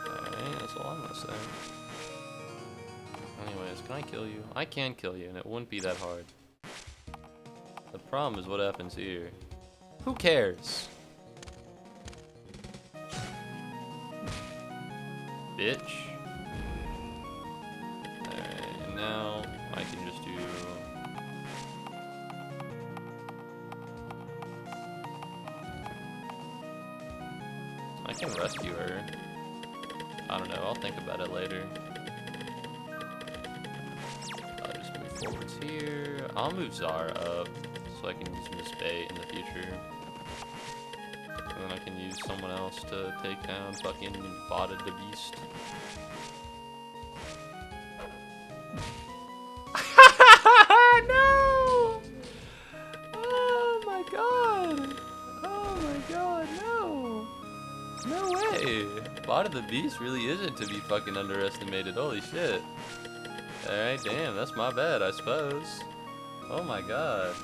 Alright, that's all I'm gonna say. Anyways, can I kill you? I can kill you, and it wouldn't be that hard. The problem is what happens here. Who cares? Bitch. Alright, and now I can just do... I can rescue her. I don't know, I'll think about it later. I'll just move forwards here. I'll move Zara up so I can use Miss Bait in the future. And then I can use someone else to take down fucking Botted the Beast. No! Oh my god! Oh my god, no! No way! Botted the Beast really isn't to be fucking underestimated, holy shit. Alright, damn, that's my bad, I suppose. Oh my god.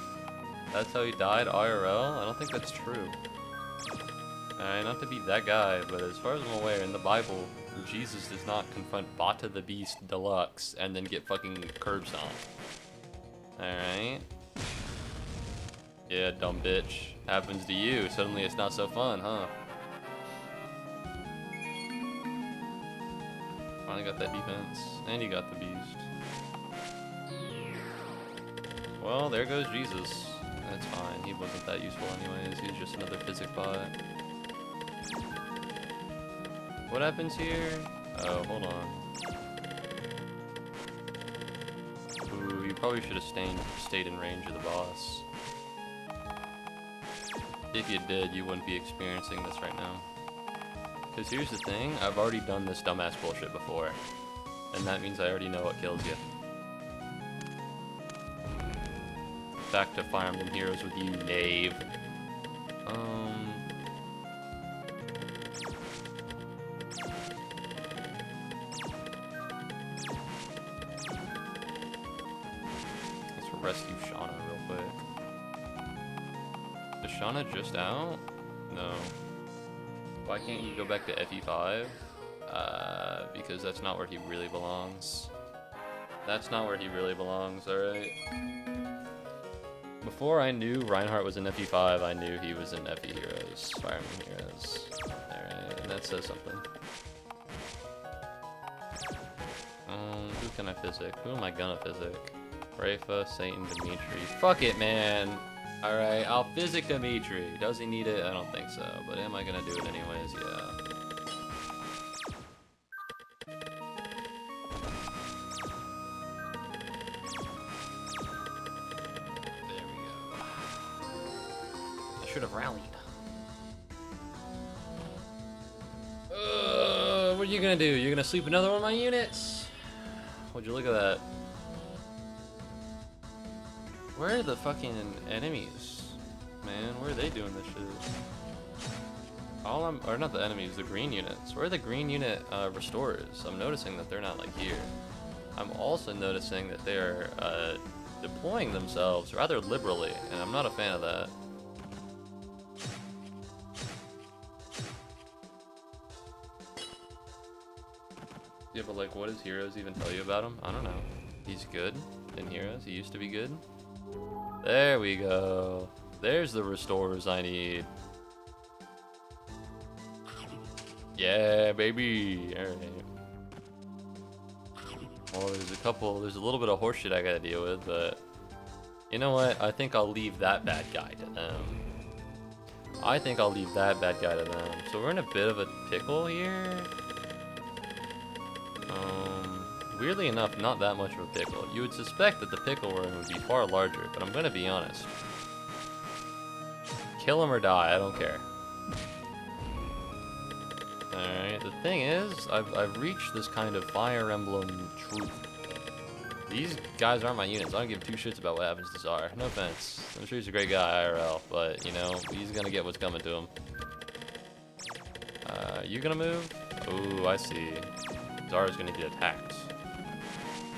That's how he died IRL? I don't think that's true. Alright, not to be that guy, but as far as I'm aware, in the Bible, Jesus does not confront Bata the Beast Deluxe and then get fucking curb stomped. Alright. Yeah, dumb bitch. Happens to you. Suddenly it's not so fun, huh? Finally got that defense. And you got the beast. Well, there goes Jesus. That's fine. He wasn't that useful anyways. He was just another physic bot. What happens here? Oh, hold on. Ooh, you probably should have stayed in range of the boss. If you did, you wouldn't be experiencing this right now. Because here's the thing, I've already done this dumbass bullshit before. And that means I already know what kills you. Back to Fire Emblem Heroes with you, knave. Let's rescue Shauna real quick. Is Shauna just out? No. Why can't you go back to FE5? Because that's not where he really belongs. That's not where he really belongs, alright? Before I knew Reinhardt was in FE5, I knew he was in FE Heroes, Fire Emblem Heroes. Alright, and that says something. Who can I physic? Who am I gonna physic? Rafa, Satan, Dimitri. Fuck it, man! Alright, I'll physic Dimitri. Does he need it? I don't think so, but am I gonna do it anyways? Yeah. Should have rallied. What are you gonna do? You're gonna sleep another one of my units? Would you look at that? Where are the fucking enemies? Man, where are they doing this shit? Or not the enemies, the green units. Where are the green unit restorers? I'm noticing that they're not like here. I'm also noticing that they're deploying themselves rather liberally, and I'm not a fan of that. Yeah, but like, what does Heroes even tell you about him? I don't know. He's good in Heroes. He used to be good. There we go. There's the restorers I need. Yeah, baby. All right. Well, there's a little bit of horseshit I gotta deal with, but you know what? I think I'll leave that bad guy to them. So we're in a bit of a pickle here. Weirdly enough, not that much of a pickle. You would suspect that the pickle we're in would be far larger, but I'm gonna be honest. Kill him or die, I don't care. Alright, the thing is, I've reached this kind of Fire Emblem truth. These guys aren't my units. I don't give two shits about what happens to Zara. No offense. I'm sure he's a great guy, IRL, but, you know, he's gonna get what's coming to him. You gonna move? Ooh, I see. Zara's gonna get attacked.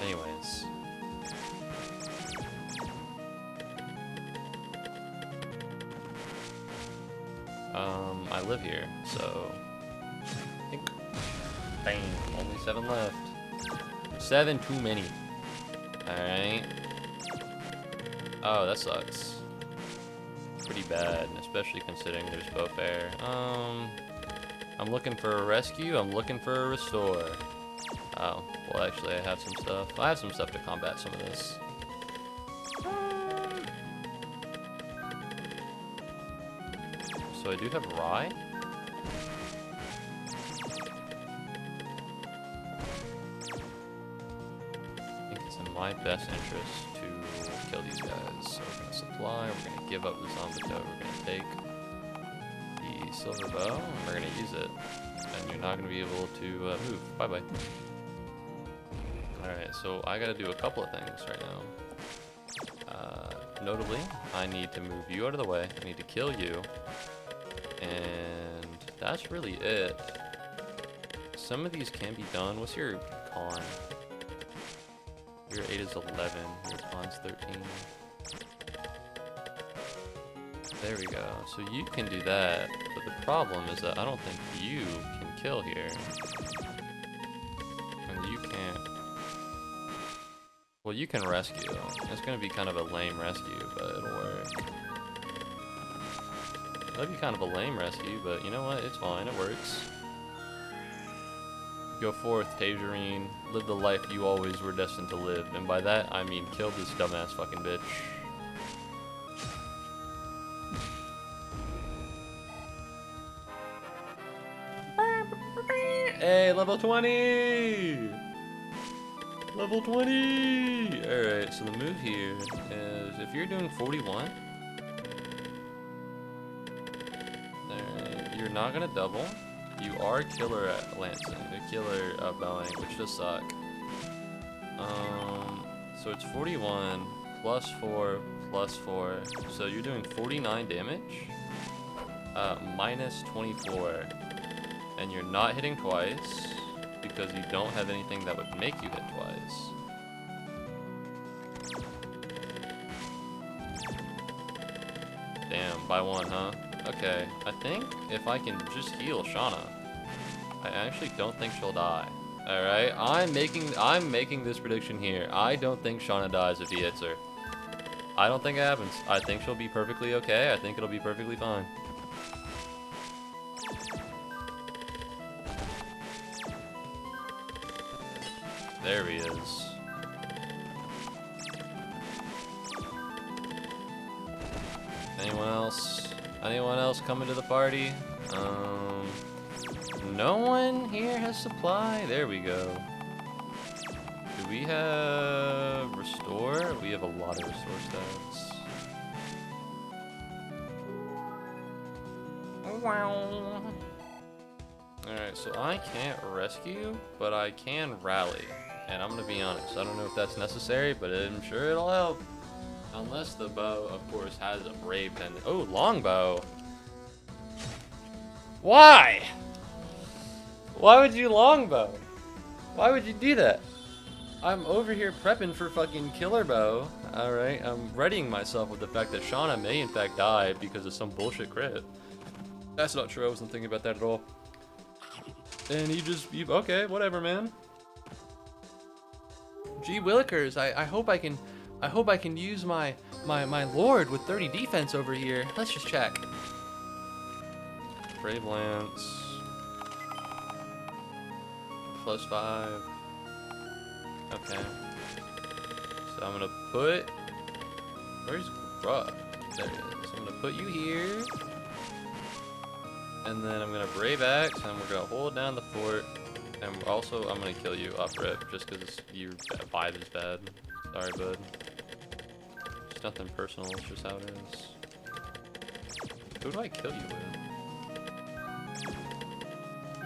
Anyways. I live here, so I think, bang, only 7 left. 7 too many. Alright. Oh, that sucks. Pretty bad, especially considering there's both air. I'm looking for a rescue, I'm looking for a restore. Oh, well actually I have some stuff. I have some stuff to combat some of this. So I do have Rye. it's in my best interest to kill these guys. So we're gonna supply, we're gonna give up the zombie toe, we're gonna take the silver bow, and we're gonna use it. And you're not gonna be able to move. Bye bye. Alright, so I gotta do a couple of things right now. Notably, I need to move you out of the way, I need to kill you, and that's really it. Some of these can be done. What's your con? Your 8 is 11, your con's 13. There we go. So you can do that, but the problem is that I don't think you can kill here. And you can't. Well, you can rescue. It's gonna be kind of a lame rescue, but it'll work. That'd be kind of a lame rescue, but you know what? It's fine. It works. Go forth, Tangerine. Live the life you always were destined to live. And by that, I mean kill this dumbass fucking bitch. Hey, level 20! Level 20! Alright, so the move here is if you're doing 41, alright, you're not gonna double. You are killer at lancing, a killer at bowing, which does suck. So it's 41 plus 4 plus 4, so you're doing 49 damage, minus 24, and you're not hitting twice because you don't have anything that would make you hit twice. Damn, by 1, huh? Okay, I think if I can just heal Shauna, I actually don't think she'll die. Alright, I'm making this prediction here. I don't think Shauna dies if he hits her. I don't think it happens. I think she'll be perfectly okay. I think it'll be perfectly fine. There he is. Anyone else? Anyone else coming to the party? No one here has supply. There we go. Do we have restore? We have a lot of restore stats. Wow. Alright, so I can't rescue, but I can rally. And I'm gonna be honest, I don't know if that's necessary, but I'm sure it'll help. Unless the bow, of course, has a brave pendant. Oh, longbow. Why? Why would you longbow? Why would you do that? I'm over here prepping for fucking killer bow. Alright, I'm readying myself with the fact that Shauna may in fact die because of some bullshit crit. That's not true, I wasn't thinking about that at all. And okay, whatever, man. Gee willikers, I hope I can use my lord with 30 defense over here. Let's just check. Brave Lance. +5. Okay. So I'm gonna put... Where's Grug? There it is. I'm gonna put you here. And then I'm gonna Brave Axe, and we're gonna hold down the fort. And also, I'm gonna kill you up rip, just because your vibe is bad. Sorry, bud. It's nothing personal, it's just how it is. Who do I kill you with?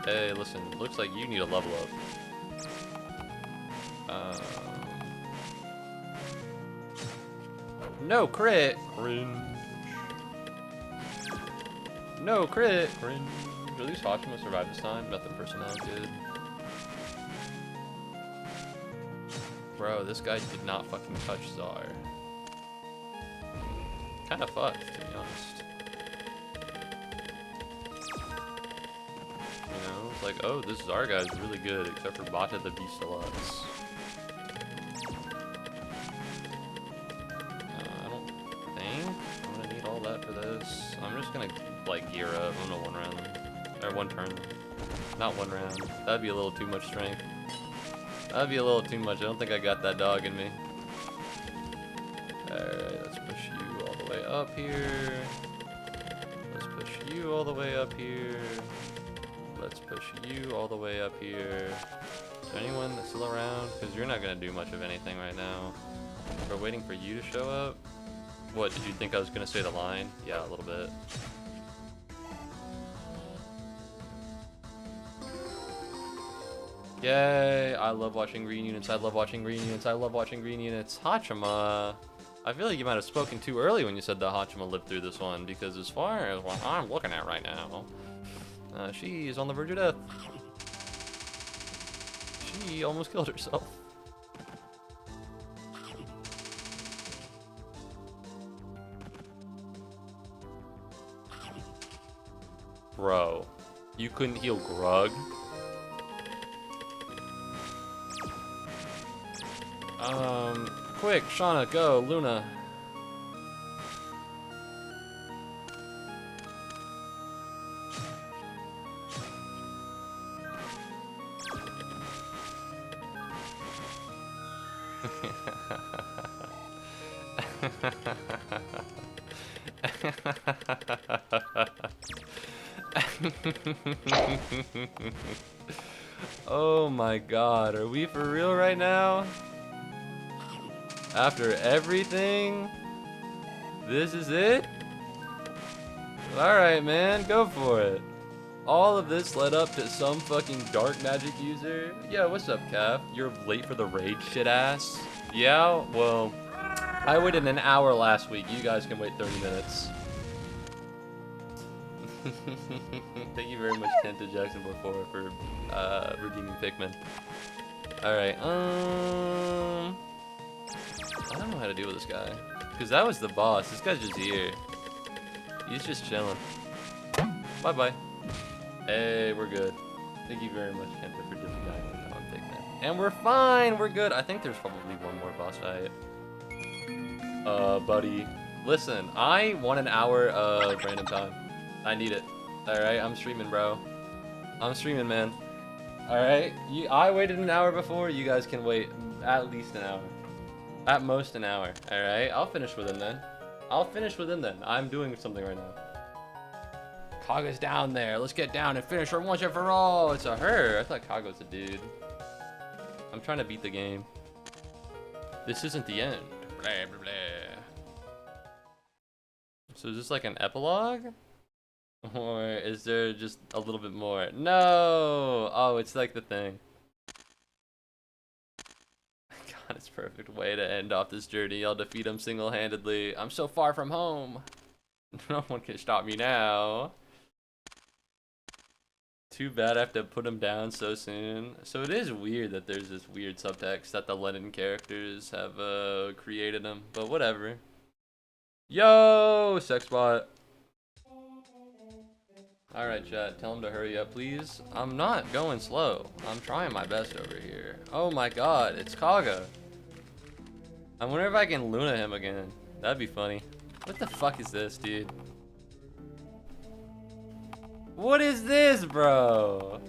Hey, listen, looks like you need a level up. No crit! Cringe. No crit! Cringe. At least Hachima survived this time, nothing personal good. Bro, this guy did not fucking touch Czar. Kinda fucked, to be honest. You know, it's like, oh, this Czar guy's really good, except for Bata the Beast Deluxe. I don't think I'm gonna need all that for this. I'm just gonna, like, gear up. I'm gonna one round. Or one turn. Not one round. That'd be a little too much strength. That'd be a little too much. I don't think I got that dog in me. Alright, let's push you all the way up here. Let's push you all the way up here. Let's push you all the way up here. Is there anyone that's still around? Because you're not going to do much of anything right now. We're waiting for you to show up. What, did you think I was going to say the line? Yeah, a little bit. Yay! I love watching green units. I love watching green units. I love watching green units. Hachima. I feel like you might have spoken too early when you said that Hachima lived through this one, because as far as what I'm looking at right now, she is on the verge of death. She almost killed herself. Bro, you couldn't heal Grug? Quick, Shauna, go, Luna. Oh my god, are we for real right now? After everything? This is it? Alright, man, go for it. All of this led up to some fucking dark magic user? Yeah, what's up, Cap? You're late for the raid, shit ass? Yeah, well, I waited an hour last week. You guys can wait 30 minutes. Thank you very much, Kenta Jackson before for redeeming Pikmin. Alright, I don't know how to deal with this guy. Because that was the boss. This guy's just here. He's just chilling. Bye-bye. Hey, we're good. Thank you very much, Kenta, for disguising on Pikmin. And we're fine! We're good. I think there's probably one more boss fight. Buddy. Listen, I want an hour of random time. I need it. Alright, I'm streaming, bro. I'm streaming, man. Alright? I waited an hour before. You guys can wait at least an hour. At most an hour. Alright? I'll finish with him then. I'll finish with him then. I'm doing something right now. Kaga's down there. Let's get down and finish her once and for all. It's a her. I thought Kaga was a dude. I'm trying to beat the game. This isn't the end. Blah, blah, blah. So is this like an epilogue? Or is there just a little bit more? No! Oh, it's like the thing. God, it's a perfect way to end off this journey. I'll defeat him single-handedly. I'm so far from home. No one can stop me now. Too bad I have to put him down so soon. So it is weird that there's this weird subtext that the Lennon characters have created him. But whatever. Yo, Sexbot. Alright, chat, tell him to hurry up, please. I'm not going slow. I'm trying my best over here. Oh my god, it's Kaga. I wonder if I can Luna him again. That'd be funny. What the fuck is this, dude? What is this, bro?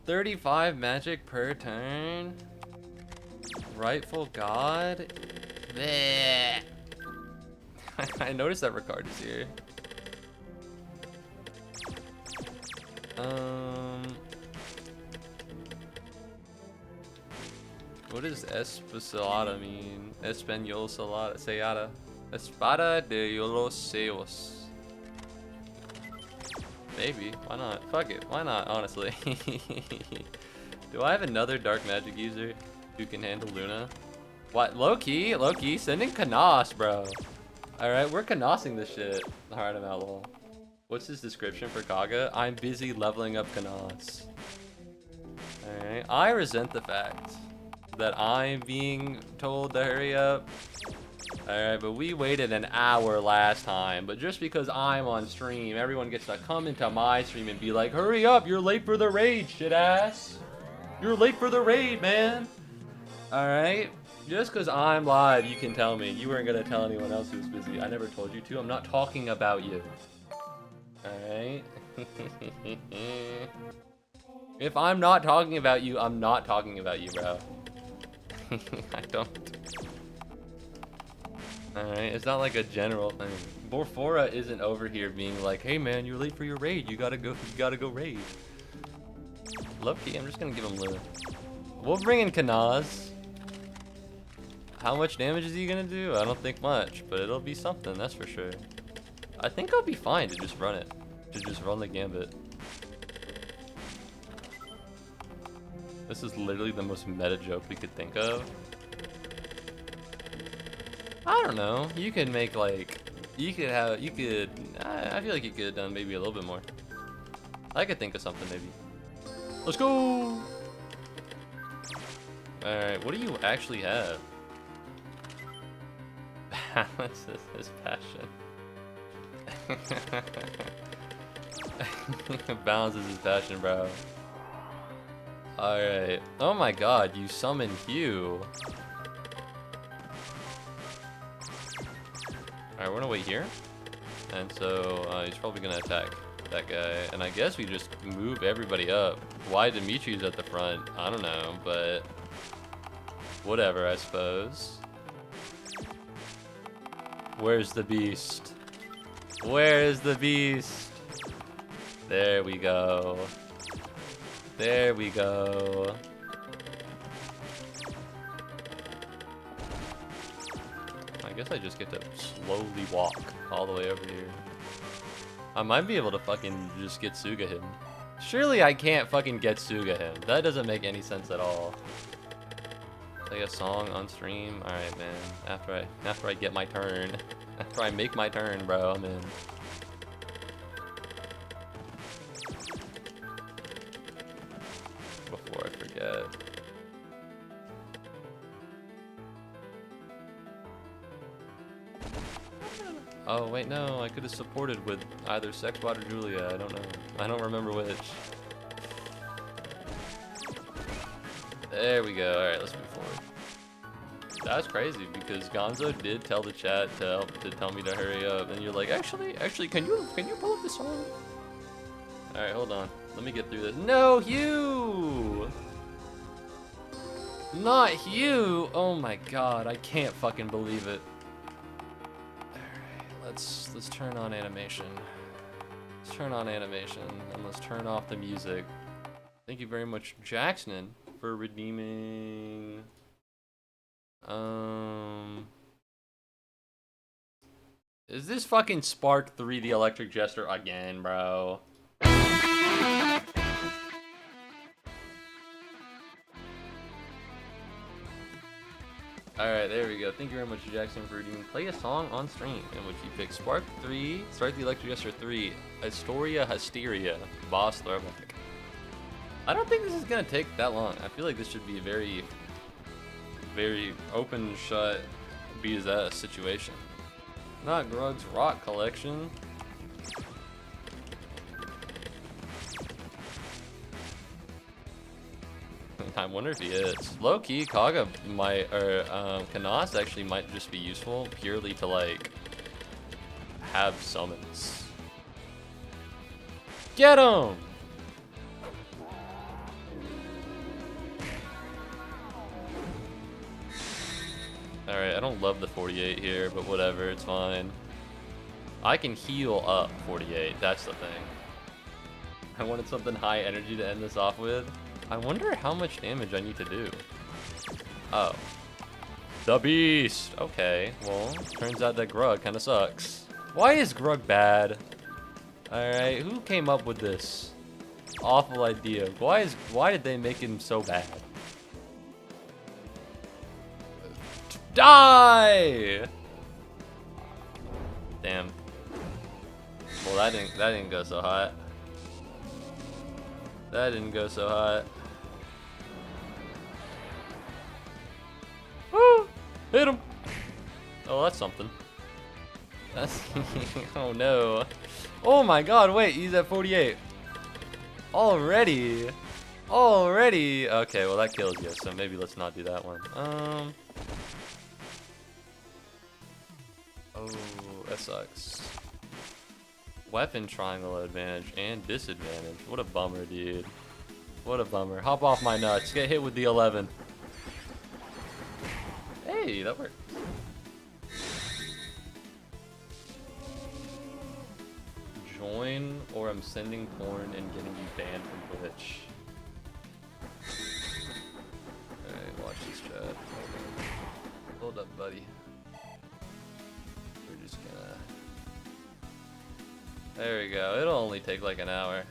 35 magic per turn? Rightful god? Bleh. I noticed that Ricard is here. What does Especialada mean? Español Sellada. Espada de los Seos. Maybe. Why not? Fuck it. Why not, honestly? Do I have another dark magic user who can handle Luna? What? Low-key? Low-key? Sending Kanos, bro. Alright, we're Kanosing this shit. Alright, I'm outlaw. What's his description for Kaga? I'm busy leveling up Kanos. Alright. I resent the fact that I'm being told to hurry up. Alright, but we waited an hour last time. But just because I'm on stream, everyone gets to come into my stream and be like, hurry up, you're late for the raid, shit ass. You're late for the raid, man. Alright? Just because I'm live, you can tell me. You weren't going to tell anyone else who was busy. I never told you to. I'm not talking about you. Alright? If I'm not talking about you, I'm not talking about you, bro. I don't. Alright, it's not like a general thing. Borfora isn't over here being like, hey man, you're late for your raid. You gotta go raid. Low-key, I'm just gonna give him Lou. We'll bring in Kanaz. How much damage is he gonna do? I don't think much, but it'll be something, that's for sure. I think I'll be fine to just run it. To just run the gambit. This is literally the most meta joke we could think of. I don't know. You could make like, I feel like you could have done maybe a little bit more. I could think of something maybe. Let's go! Alright, what do you actually have? Balance is his passion. Balance is his passion, bro. Alright. Oh my god, you summon Hugh. Alright, we're gonna wait here. And so, he's probably gonna attack that guy. And I guess we just move everybody up. Why Dimitri's at the front? I don't know, but... whatever, I suppose. Where's the beast? Where's the beast? There we go. There we go. I guess I just get to slowly walk all the way over here. I might be able to fucking just get Suga him. Surely I can't fucking get Suga him. That doesn't make any sense at all. Play a song on stream? Alright, man. After I get my turn. After I make my turn, bro, I'm in. Before I forget. Oh, wait, no. I could have supported with either Sexbot or Julia. I don't know. I don't remember which. There we go. Alright, let's move forward. That's crazy because Gonzo did tell the chat to tell me to hurry up, and you're like, actually, can you pull up the song? All right, hold on. Let me get through this. No, Hugh! Not Hugh! Oh my god, I can't fucking believe it. All right, let's turn on animation. Let's turn on animation and let's turn off the music. Thank you very much, Jackson, for redeeming. Is this fucking Spark 3 the Electric Jester again, bro? Alright, there we go. Thank you very much, Jackson, for redeeming Play a Song on Stream, in which you pick Spark 3, Spark the Electric Jester 3, Astoria Hysteria, Boss Throwback. I don't think this is gonna take that long. I feel like this should be a very open shut BZ situation. Not Grug's rock collection. I wonder if he is. Low key, Kaga might, or Kanas actually might just be useful purely to like have summons. Get him! Alright, I don't love the 48 here, but whatever, it's fine. I can heal up 48, that's the thing. I wanted something high energy to end this off with. I wonder how much damage I need to do. Oh. The beast! Okay, well, turns out that Grug kinda sucks. Why is Grug bad? Alright, who came up with this awful idea? Why did they make him so bad? Die! Damn. Well, that didn't go so hot. That didn't go so hot. Woo! Hit him! Oh, that's something. That's oh no. Oh my god, wait, he's at 48. Already? Already? Okay, well that kills you, so maybe let's not do that one. Oh, that sucks. Weapon triangle advantage and disadvantage. What a bummer, dude. What a bummer. Hop off my nuts. Get hit with the 11. Hey, that worked. join or I'm sending porn and getting you banned from Twitch. Alright, watch this chat. Hold up, buddy. We're just gonna... There we go. It'll only take like an hour.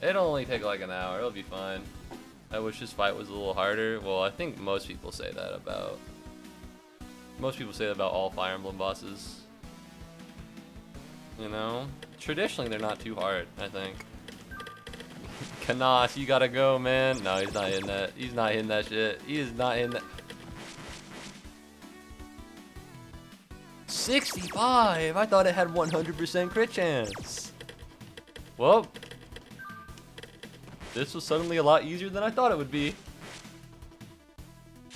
It'll only take like an hour. It'll be fine. I wish this fight was a little harder. Well, I think most people say that about... Most people say that about all Fire Emblem bosses. You know? Traditionally, they're not too hard, I think. Kanas, you gotta go, man. No, he's not hitting that. He's not hitting that shit. He is not hitting that. 65! I thought it had 100% crit chance. Well, this was suddenly a lot easier than I thought it would be.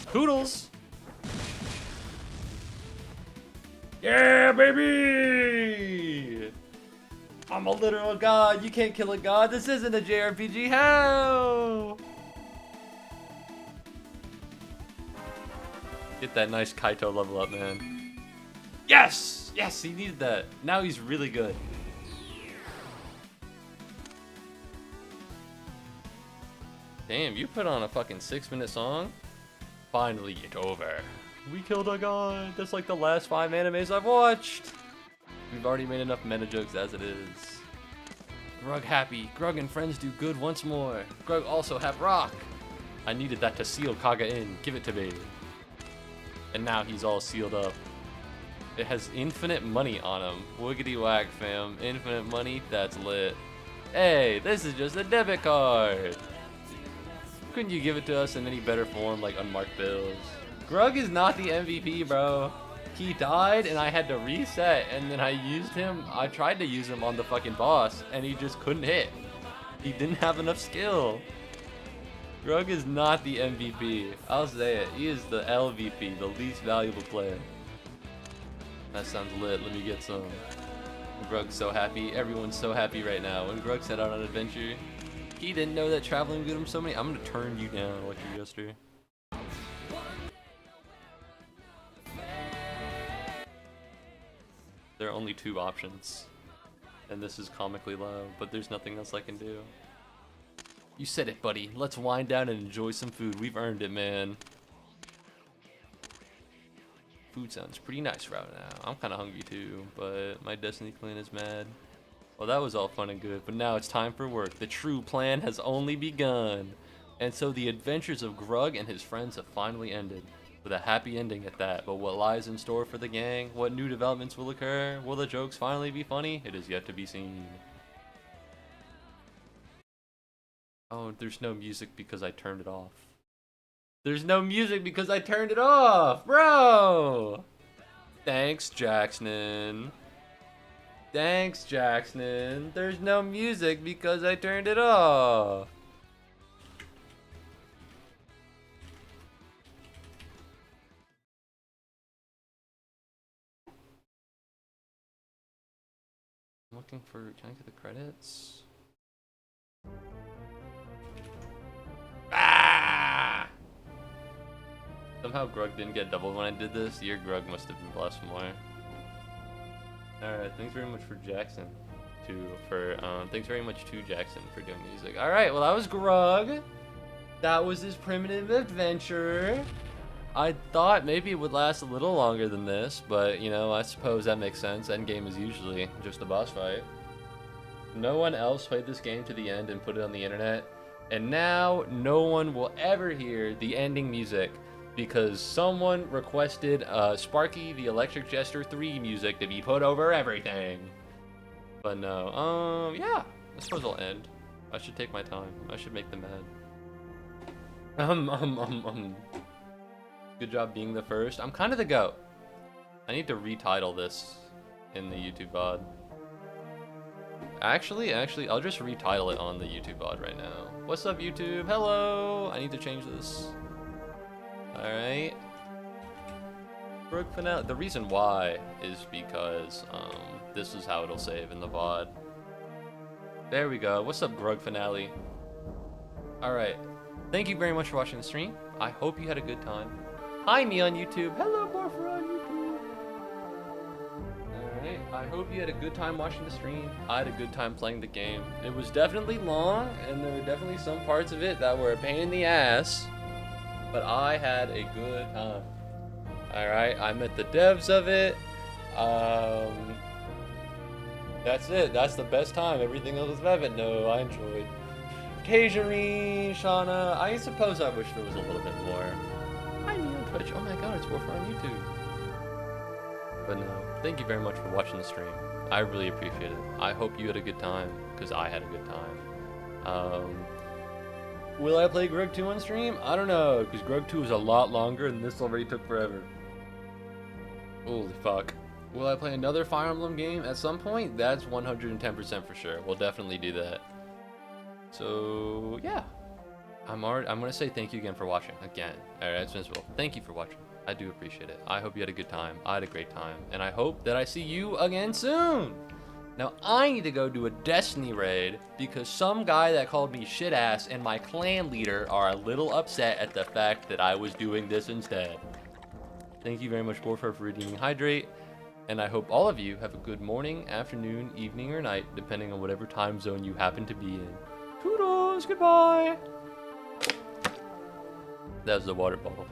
Poodles! Yeah, baby! I'm a literal god. You can't kill a god. This isn't a JRPG. How? Get that nice Kaito level up, man. Yes! Yes, he needed that. Now he's really good. Damn, you put on a fucking 6-minute song? Finally, it's over. We killed a god. That's like the last 5 animes I've watched. We've already made enough meta jokes as it is. Grug happy. Grug and friends do good once more. Grug also have rock. I needed that to seal Kaga in. Give it to me. And now he's all sealed up. It has infinite money on him. Wiggity whack, fam. Infinite money? That's lit. Hey, this is just a debit card. Couldn't you give it to us in any better form, like unmarked bills? Grug is not the MVP, bro. He died and I had to reset, and then I used him. I tried to use him on the fucking boss and he just couldn't hit. He didn't have enough skill. Grug is not the MVP. I'll say it. He is the LVP, the least valuable player. That sounds lit. Let me get some. Grug's so happy. Everyone's so happy right now. When Grug set out on adventure, he didn't know that traveling would get him so many. I'm gonna turn you down, like you yesterday. There are only 2 options, and this is comically low, but there's nothing else I can do. You said it, buddy. Let's wind down and enjoy some food. We've earned it, man. Food sounds pretty nice right now. I'm kind of hungry too, but my Destiny clan is mad. Well, that was all fun and good, but now it's time for work. The true plan has only begun. And so the adventures of Grug and his friends have finally ended. With a happy ending at that. But what lies in store for the gang? What new developments will occur? Will the jokes finally be funny? It is yet to be seen. Oh, there's no music because I turned it off. There's no music because I turned it off, bro! Thanks, Jackson. Thanks, Jackson. There's no music because I turned it off. I'm looking for, can I get the credits? Ah! Somehow Grug didn't get doubled when I did this. Your Grug must have been blessed more. Alright, thanks very much for Jackson. Thanks very much to Jackson for doing music. Alright, well that was Grug. That was his primitive adventure. I thought maybe it would last a little longer than this, but you know, I suppose that makes sense. Endgame is usually just a boss fight. No one else played this game to the end and put it on the internet, and now no one will ever hear the ending music because someone requested Sparky the Electric Jester 3 music to be put over everything. But no, yeah, I suppose I'll end. I should take my time. I should make them mad. Good job being the first. I'm kind of the GOAT. I need to retitle this in the YouTube VOD. Actually, I'll just retitle it on the YouTube VOD right now. What's up, YouTube? Hello! I need to change this. Alright. Grug finale. The reason why is because this is how it'll save in the VOD. There we go. What's up, Grug finale? Alright. Thank you very much for watching the stream. I hope you had a good time. Hi, me on YouTube. Hello, Morpher on YouTube. Alright. I hope you had a good time watching the stream. I had a good time playing the game. It was definitely long, and there were definitely some parts of it that were a pain in the ass, but I had a good time. Alright, I met the devs of it. That's it. That's the best time. Everything else was bad, but no, I enjoyed. Tajari, Shauna, I suppose I wish there was a little bit more. Hi, me on Twitch. Oh my god, it's Warfare on YouTube. But no, thank you very much for watching the stream. I really appreciate it. I hope you had a good time, because I had a good time. Will I play Grug 2 on stream? I don't know, because Grug 2 is a lot longer, and this already took forever. Holy fuck. Will I play another Fire Emblem game at some point? That's 110% for sure. We'll definitely do that. So, yeah. I'm gonna say thank you again for watching. Again. Alright, it's Miserable. Thank you for watching. I do appreciate it. I hope you had a good time. I had a great time. And I hope that I see you again soon! Now, I need to go do a Destiny raid because some guy that called me shit ass and my clan leader are a little upset at the fact that I was doing this instead. Thank you very much, Warfare, for redeeming Hydrate. And I hope all of you have a good morning, afternoon, evening, or night, depending on whatever time zone you happen to be in. Toodles, goodbye! That was the water bottle.